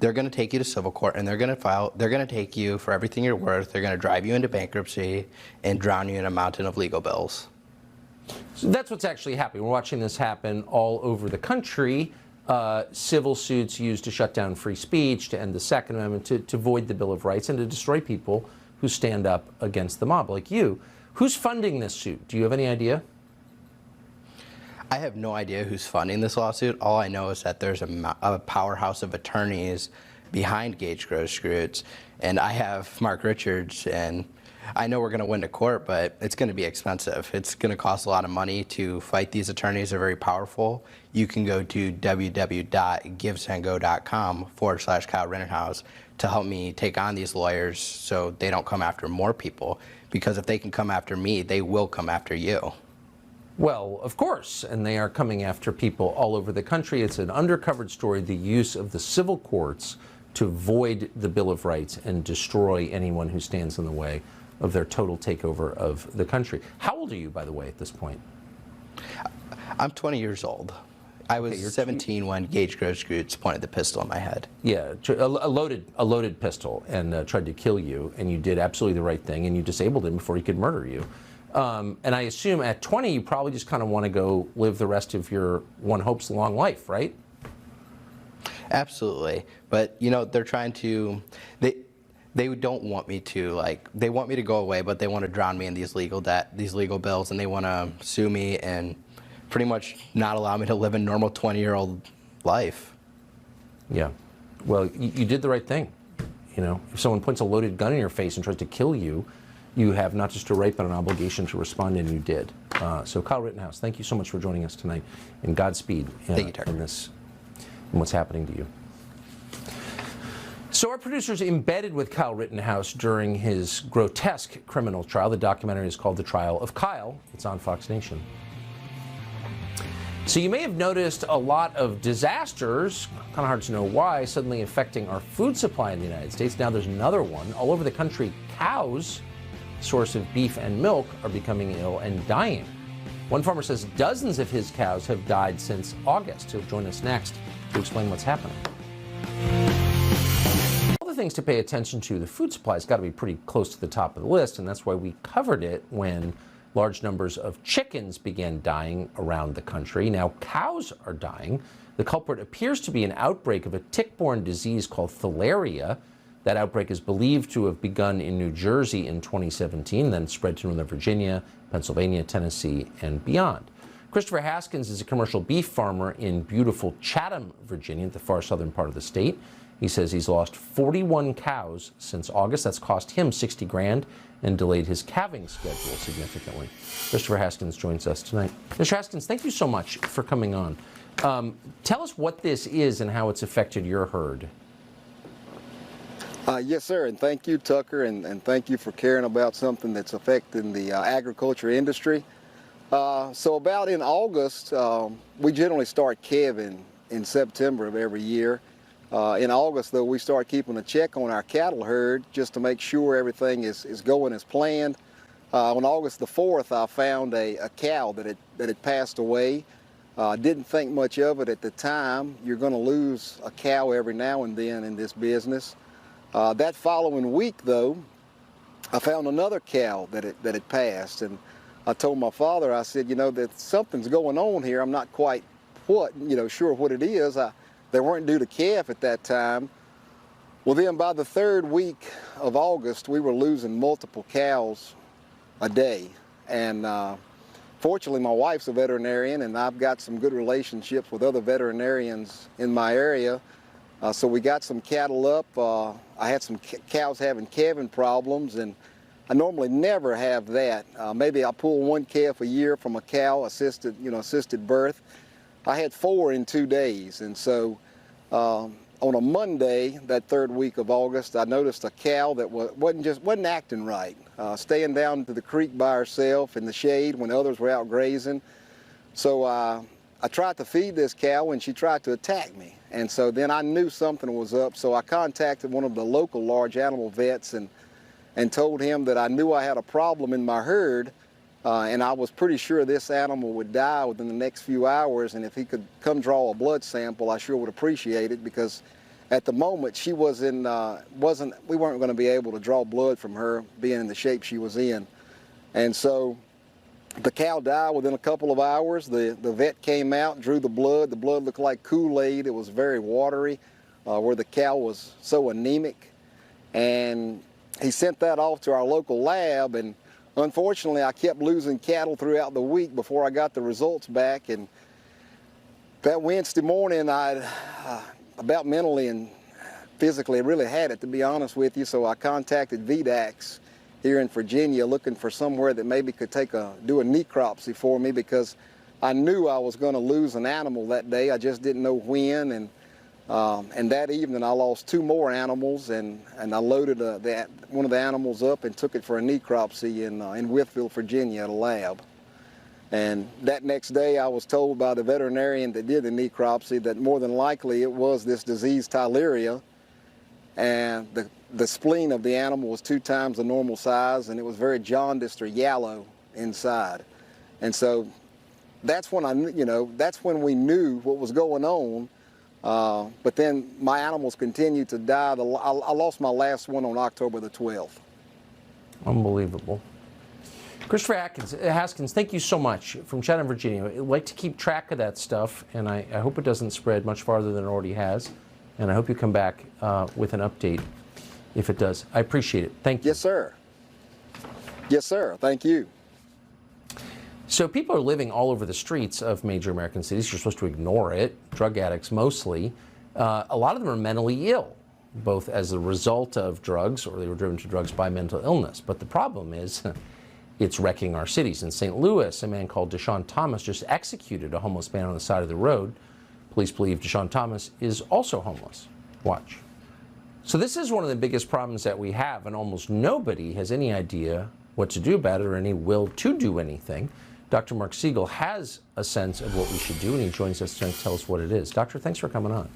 They're going to take you to civil court, and they're going to take you for everything you're worth. They're going to drive you into bankruptcy and drown you in a mountain of legal bills. So that's what's actually happening. We're watching this happen all over the country. Civil suits used to shut down free speech, to end the Second Amendment, to void the Bill of Rights, and to destroy people who stand up against the mob, like you. Who's funding this suit? Do you have any idea? I have no idea who's funding this lawsuit. All I know is that there's a powerhouse of attorneys behind Gage Grosskreutz, and I have Mark Richards, and I know we're going to win to court, but it's going to be expensive. It's going to cost a lot of money to fight these attorneys. They're very powerful. You can go to www.givesandgo.com/Kyle Rittenhouse to help me take on these lawyers so they don't come after more people, because if they can come after me, they will come after you. Well, of course, and they are coming after people all over the country. It's an undercovered story, the use of the civil courts to void the Bill of Rights and destroy anyone who stands in the way of their total takeover of the country. How old are you, by the way, at this point? I'm 20 years old. I was 17 when Gage Grosskreutz pointed the pistol in my head. Yeah, a loaded pistol, and tried to kill you, and you did absolutely the right thing, and you disabled him before he could murder you. And I assume at 20, you probably just kind of want to go live the rest of your one hopes long life, right? Absolutely. But, you know, they're trying to, they don't want me to, they want me to go away, but they want to drown me in these legal bills, and they want to sue me and pretty much not allow me to live a normal 20-year-old life. Yeah. Well, you did the right thing. You know, if someone points a loaded gun in your face and tries to kill you, you have not just a right but an obligation to respond, and you did. So Kyle Rittenhouse, thank you so much for joining us tonight, and Godspeed in what's happening to you. So our producer's embedded with Kyle Rittenhouse during his grotesque criminal trial. The documentary is called The Trial of Kyle. It's on Fox Nation. So you may have noticed a lot of disasters, kind of hard to know why, suddenly affecting our food supply in the United States. Now there's another one. All over the country, cows, source of beef and milk, are becoming ill and dying. One farmer says dozens of his cows have died since August. He'll join us next to explain what's happening. All the things to pay attention to, the food supply has got to be pretty close to the top of the list, and that's why we covered it when large numbers of chickens began dying around the country. Now cows are dying. The culprit appears to be an outbreak of a tick-borne disease called filaria. That outbreak is believed to have begun in New Jersey in 2017, then spread to Northern Virginia, Pennsylvania, Tennessee, and beyond. Christopher Haskins is a commercial beef farmer in beautiful Chatham, Virginia, the far southern part of the state. He says he's lost 41 cows since August. That's cost him $60 grand and delayed his calving schedule significantly. Christopher Haskins joins us tonight. Mr. Haskins, thank you so much for coming on. Tell us what this is and how it's affected your herd. Yes, sir, and thank you, Tucker, and thank you for caring about something that's affecting the agriculture industry. So about in August, we generally start calving in September of every year. In August, though, we start keeping a check on our cattle herd just to make sure everything is going as planned. On August the 4th, I found a cow that had passed away. Didn't think much of it at the time. You're going to lose a cow every now and then in this business. That following week, though, I found another cow that had passed, and I told my father, I said, you know, that something's going on here. I'm not quite sure what it is. They weren't due to calf at that time. Well, then by the third week of August, we were losing multiple cows a day, and fortunately, my wife's a veterinarian, and I've got some good relationships with other veterinarians in my area. So we got some cattle up. I had some cows having calving problems, and I normally never have that. Maybe I pull one calf a year from a cow assisted birth. I had 4 in 2 days, and so on a Monday, that third week of August, I noticed a cow that wasn't acting right, staying down to the creek by herself in the shade when others were out grazing. So I I tried to feed this cow and she tried to attack me. And so then I knew something was up, so I contacted one of the local large animal vets and told him that I knew I had a problem in my herd, and I was pretty sure this animal would die within the next few hours, and if he could come draw a blood sample, I sure would appreciate it, because at the moment she we weren't going to be able to draw blood from her being in the shape she was in. And so the cow died within a couple of hours. The vet came out, drew the blood. The blood looked like Kool-Aid. It was very watery, where the cow was so anemic. And he sent that off to our local lab, and unfortunately I kept losing cattle throughout the week before I got the results back. And that Wednesday morning, I about mentally and physically really had it, to be honest with you, so I contacted VDAX here in Virginia, looking for somewhere that maybe could do a necropsy for me, because I knew I was going to lose an animal that day. I just didn't know when, and that evening I lost 2 more animals, and I loaded one of the animals up and took it for a necropsy in Whitfield, Virginia at a lab. And that next day I was told by the veterinarian that did the necropsy that more than likely it was this disease Theileria, and the spleen of the animal was 2 times the normal size, and it was very jaundiced or yellow inside. And so that's when that's when we knew what was going on. But then my animals continued to die. I lost my last one on October the 12th. Unbelievable. Christopher Haskins, thank you so much from Chatham, Virginia. I'd like to keep track of that stuff, and I hope it doesn't spread much farther than it already has. And I hope you come back with an update if it does. I appreciate it. Thank you. Yes, sir. Yes, sir. Thank you. So people are living all over the streets of major American cities. You're supposed to ignore it. Drug addicts mostly. A lot of them are mentally ill, both as a result of drugs, or they were driven to drugs by mental illness. But the problem is it's wrecking our cities. In St. Louis, a man called Deshaun Thomas just executed a homeless man on the side of the road. Police believe Deshaun Thomas is also homeless. Watch. So this is one of the biggest problems that we have, and almost nobody has any idea what to do about it or any will to do anything. Dr. Mark Siegel has a sense of what we should do, and he joins us to tell us what it is. Doctor, thanks for coming on.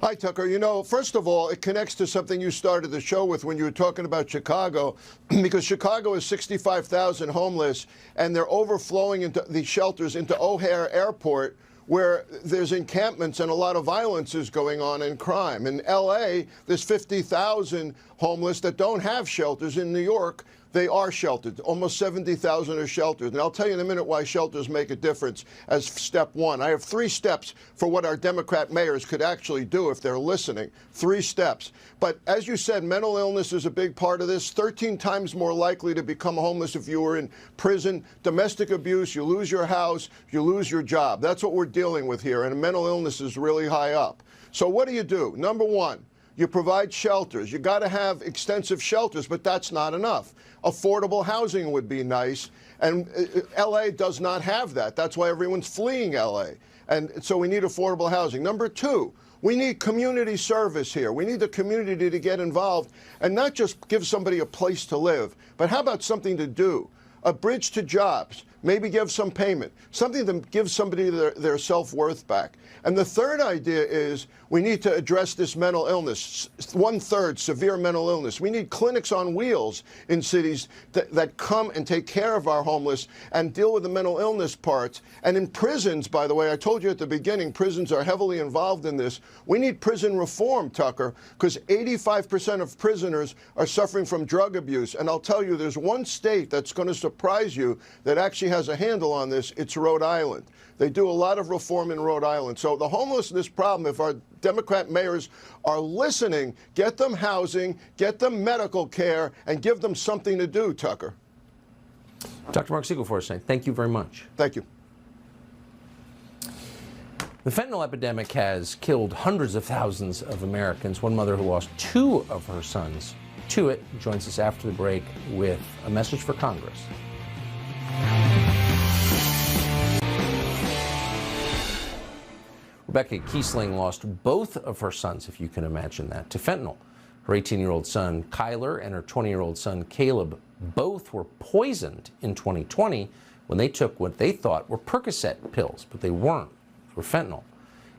Hi, Tucker. You know, first of all, it connects to something you started the show with when you were talking about Chicago, because Chicago is 65,000 homeless, and they're overflowing into the shelters into O'Hare Airport, where there's encampments and a lot of violence is going on and crime. In L.A., there's 50,000 homeless that don't have shelters. In New York, they are sheltered. Almost 70,000 are sheltered. And I'll tell you in a minute why shelters make a difference as step one. I have 3 steps for what our Democrat mayors could actually do if they're listening. 3 steps. But as you said, mental illness is a big part of this. 13 times more likely to become homeless if you were in prison. Domestic abuse, you lose your house, you lose your job. That's what we're dealing with here. And mental illness is really high up. So what do? Number one, you provide shelters. You got to have extensive shelters, but that's not enough. Affordable housing would be nice, and L.A. does not have that. That's why everyone's fleeing L.A. And so we need affordable housing. Number 2, we need community service here. We need the community to get involved and not just give somebody a place to live, but how about something to do? A bridge to jobs, maybe give some payment, something that gives somebody their self-worth back. And the third idea is we need to address this mental illness, 1/3 severe mental illness. We need clinics on wheels in cities that come and take care of our homeless and deal with the mental illness parts. And in prisons, by the way, I told you at the beginning, prisons are heavily involved in this. We need prison reform, Tucker, because 85% of prisoners are suffering from drug abuse. And I'll tell you, there's one state that's going to surprise you that actually has a handle on this. It's Rhode Island. They do a lot of reform in Rhode Island. So the homelessness problem, if our Democrat mayors are listening, get them housing, get them medical care, and give them something to do, Tucker. Dr. Mark Siegel for us tonight. Thank you very much. Thank you. The fentanyl epidemic has killed hundreds of thousands of Americans. One mother who lost 2 of her sons to it joins us after the break with a message for Congress. Rebecca Kiesling lost both of her sons, if you can imagine that, to fentanyl. Her 18-year-old son, Kyler, and her 20-year-old son, Caleb, both were poisoned in 2020 when they took what they thought were Percocet pills, but they weren't. or fentanyl.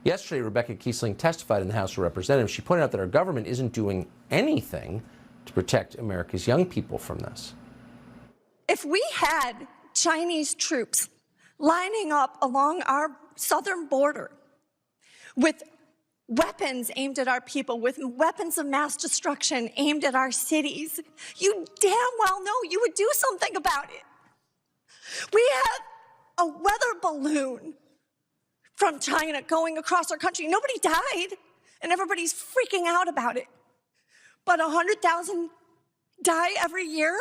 Yesterday, Rebecca Kiesling testified in the House of Representatives. She pointed out that our government isn't doing anything to protect America's young people from this. If we had Chinese troops lining up along our southern border with weapons aimed at our people, with weapons of mass destruction aimed at our cities, you damn well know you would do something about it. We had a weather balloon from China going across our country. Nobody died, and everybody's freaking out about it. But 100,000 die every year,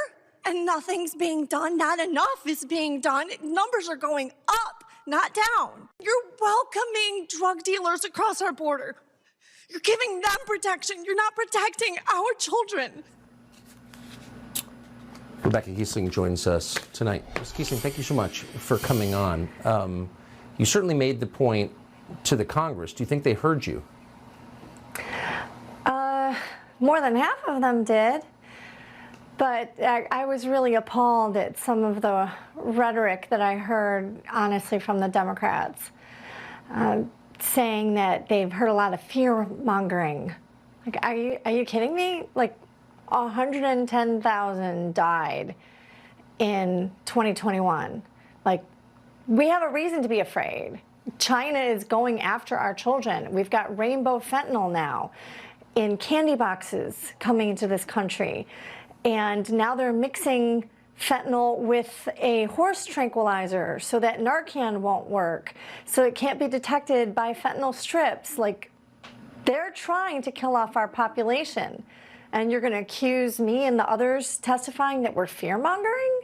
and nothing's being done. Not enough is being done. Numbers are going up, not down. You're welcoming drug dealers across our border. You're giving them protection. You're not protecting our children. Rebecca Kiesling joins us tonight. Ms. Kiesling, thank you so much for coming on. You certainly made the point to the Congress. Do you think they heard you? More than half of them did. But I was really appalled at some of the rhetoric that I heard, honestly, from the Democrats, saying that they've heard a lot of fear-mongering. Like, are you kidding me? Like, 110,000 died in 2021. Like, we have a reason to be afraid. China is going after our children. We've got rainbow fentanyl now in candy boxes coming into this country. And now they're mixing fentanyl with a horse tranquilizer so that Narcan won't work, so it can't be detected by fentanyl strips. Like, they're trying to kill off our population. And you're going to accuse me and the others testifying that we're fear-mongering?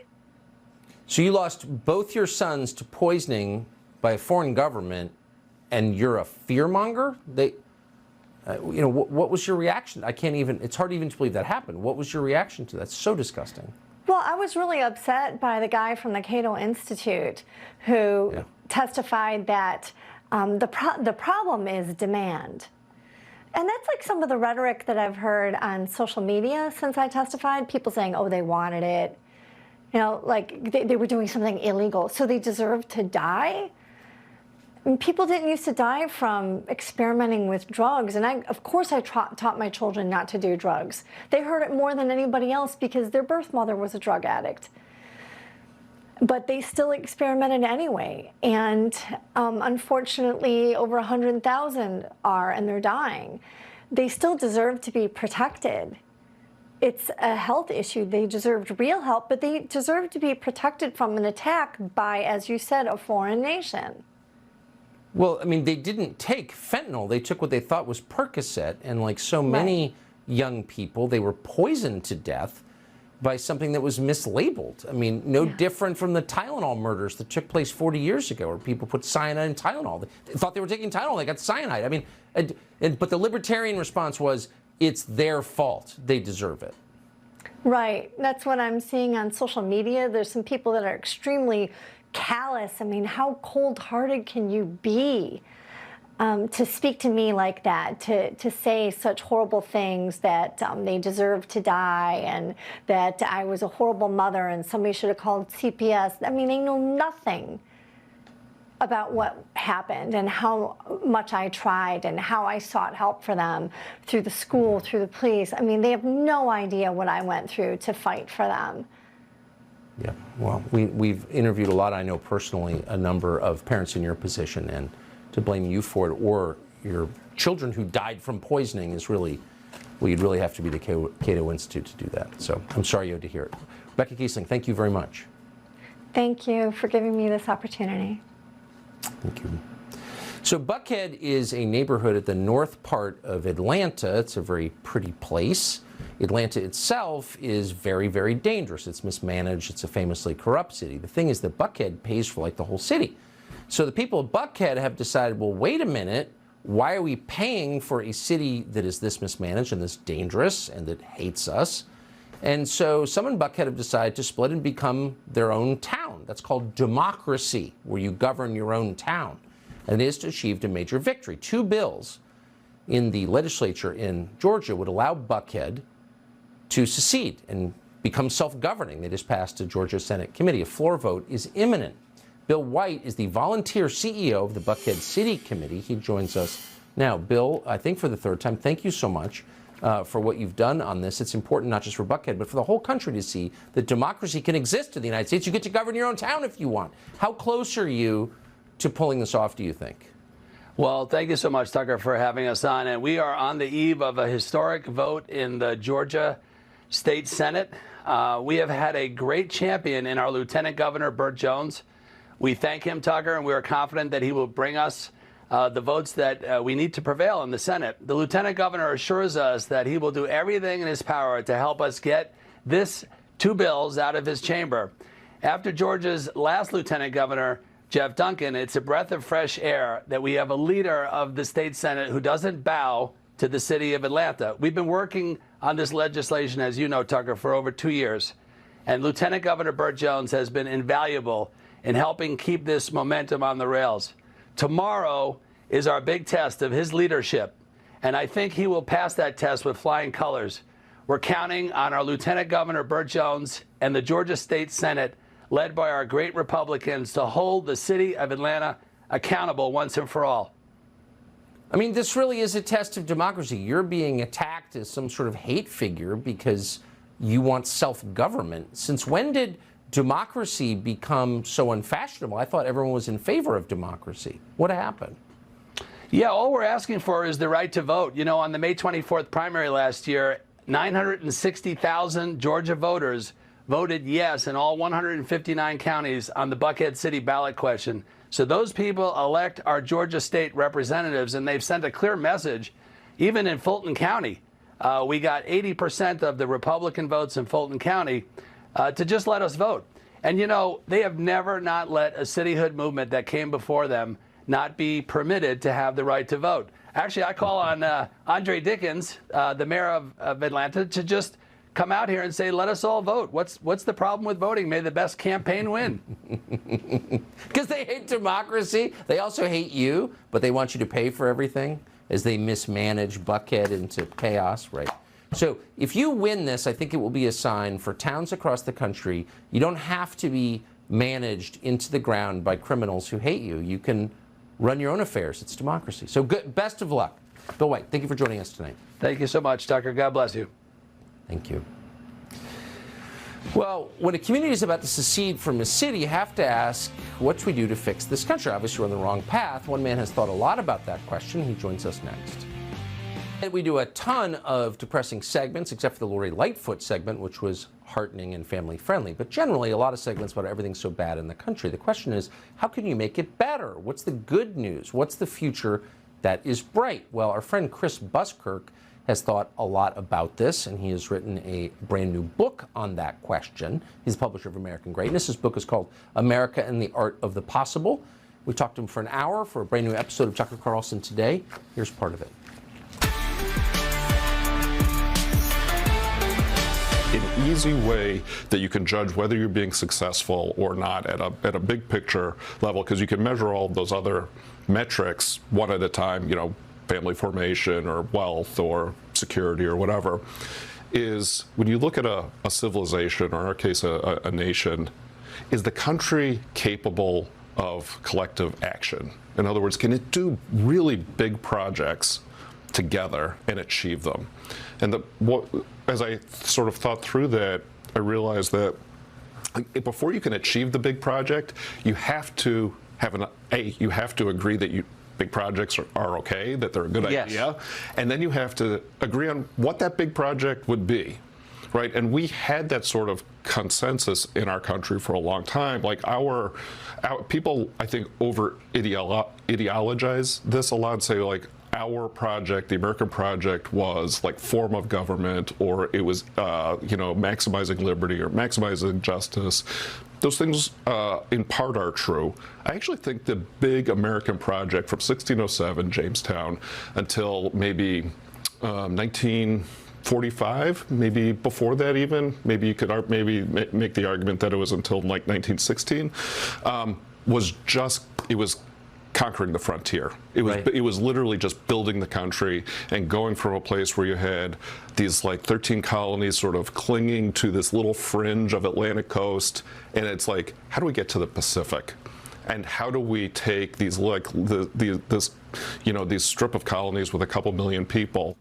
So you lost both your sons to poisoning by a foreign government, and you're a fear-monger? What was your reaction? I can't even, it's hard even to believe that happened. What was your reaction to that? It's so disgusting. Well, I was really upset by the guy from the Cato Institute who testified that the problem is demand. And that's like some of the rhetoric that I've heard on social media since I testified. People saying, oh, they wanted it. You know, like they were doing something illegal, so they deserve to die. And people didn't used to die from experimenting with drugs. And of course I taught my children not to do drugs. They heard it more than anybody else because their birth mother was a drug addict. But they still experimented anyway. And unfortunately, over 100,000 are, and they're dying. They still deserve to be protected. It's a health issue. They deserved real help, but they deserve to be protected from an attack by, as you said, a foreign nation. Well, I mean, they didn't take fentanyl. They took what they thought was Percocet, and like so many young people, they were poisoned to death by something that was mislabeled. I mean, no different from the Tylenol murders that took place 40 years ago, where people put cyanide in Tylenol. They thought they were taking Tylenol, they got cyanide. I mean, but the libertarian response was, it's their fault. They deserve it. Right. That's what I'm seeing on social media. There's some people that are extremely callous. I mean, how cold-hearted can you be to speak to me like that, to say such horrible things that they deserve to die and that I was a horrible mother and somebody should have called CPS. I mean, they know nothing about what happened and how much I tried and how I sought help for them through the school, through the police. I mean, they have no idea what I went through to fight for them. Yeah, well, we've interviewed a lot, I know personally, a number of parents in your position, and to blame you for it or your children who died from poisoning is really, well, you'd really have to be the Cato Institute to do that. So I'm sorry you had to hear it. Rebecca Kiesling, thank you very much. Thank you for giving me this opportunity. Thank you. So Buckhead is a neighborhood at the north part of Atlanta. It's a very pretty place. Atlanta itself is very, very dangerous. It's mismanaged. It's a famously corrupt city. The thing is that Buckhead pays for like the whole city. So the people of Buckhead have decided, well, wait a minute, why are we paying for a city that is this mismanaged and this dangerous and that hates us? And so some in Buckhead have decided to split and become their own town. That's called democracy, where you govern your own town. And it has achieved a major victory. 2 bills in the legislature in Georgia would allow Buckhead to secede and become self-governing. They just passed a Georgia Senate committee. A floor vote is imminent. Bill White is the volunteer CEO of the Buckhead City Committee. He joins us now. Bill, I think for the third time, thank you so much for what you've done on this. It's important not just for Buckhead, but for the whole country to see that democracy can exist in the United States. You get to govern your own town if you want. How close are you to pulling this off, do you think? Well, thank you so much, Tucker, for having us on. And we are on the eve of a historic vote in the Georgia State Senate. We have had a great champion in our Lieutenant Governor, Burt Jones. We thank him, Tucker, and we are confident that he will bring us the votes that we need to prevail in the Senate. The Lieutenant Governor assures us that he will do everything in his power to help us get this two bills out of his chamber. After Georgia's last Lieutenant Governor, Jeff Duncan, it's a breath of fresh air that we have a leader of the state Senate who doesn't bow to the city of Atlanta. We've been working on this legislation, as you know, Tucker, for over 2 years. And Lieutenant Governor Burt Jones has been invaluable in helping keep this momentum on the rails. Tomorrow is our big test of his leadership, and I think he will pass that test with flying colors. We're counting on our Lieutenant Governor Burt Jones and the Georgia State Senate, led by our great Republicans, to hold the city of Atlanta accountable once and for all. I mean, this really is a test of democracy. You're being attacked as some sort of hate figure because you want self-government. Since when did democracy become so unfashionable? I thought everyone was in favor of democracy. What happened? Yeah, all we're asking for is the right to vote. You know, on the May 24th primary last year, 960,000 Georgia voters voted yes in all 159 counties on the Buckhead City ballot question. So those people elect our Georgia state representatives, and they've sent a clear message. Even in Fulton County, we got 80% of the Republican votes in Fulton County to just let us vote. And, you know, they have never not let a cityhood movement that came before them not be permitted to have the right to vote. Actually, I call on Andre Dickens, the mayor of Atlanta, to just come out here and say, let us all vote. What's the problem with voting? May the best campaign win. Because they hate democracy. They also hate you, but they want you to pay for everything as they mismanage Buckhead into chaos, right? So if you win this, I think it will be a sign for towns across the country. You don't have to be managed into the ground by criminals who hate you. You can run your own affairs. It's democracy. So good, best of luck. Bill White, thank you for joining us tonight. Thank you so much, Tucker. God bless you. Thank you. Well, when a community is about to secede from a city, you have to ask, what do we do to fix this country? Obviously, we're on the wrong path. One man has thought a lot about that question. He joins us next. And we do a ton of depressing segments, except for the Lori Lightfoot segment, which was heartening and family-friendly. But generally, a lot of segments about everything's so bad in the country. The question is, how can you make it better? What's the good news? What's the future that is bright? Well, our friend Chris Buskirk has thought a lot about this, and he has written a brand new book on that question. He's the publisher of American Greatness. His book is called America and the Art of the Possible. We talked to him for an hour for a brand new episode of Tucker Carlson Today. Here's part of it. An easy way that you can judge whether you're being successful or not at a big picture level, because you can measure all of those other metrics one at a time, you know, family formation or wealth or security or whatever, is when you look at a civilization, or in our case a nation, is the country capable of collective action? In other words, can it do really big projects together and achieve them? And as I sort of thought through that, I realized that before you can achieve the big project, you have to have you have to agree that big projects are okay, that they're a good idea, and then you have to agree on what that big project would be, right? And we had that sort of consensus in our country for a long time. Like our people, I think, over ideologize this a lot and say, like, our project, the American project, was like form of government, or it was, maximizing liberty or maximizing justice. Those things, in part, are true. I actually think the big American project from 1607, Jamestown, until maybe 1945, maybe before that even, maybe you could make the argument that it was until like 1916, it was conquering the frontier. It was literally just building the country and going from a place where you had these like 13 colonies sort of clinging to this little fringe of Atlantic coast, and it's like, how do we get to the Pacific? And how do we take these, like, this, you know, these strip of colonies with a couple million people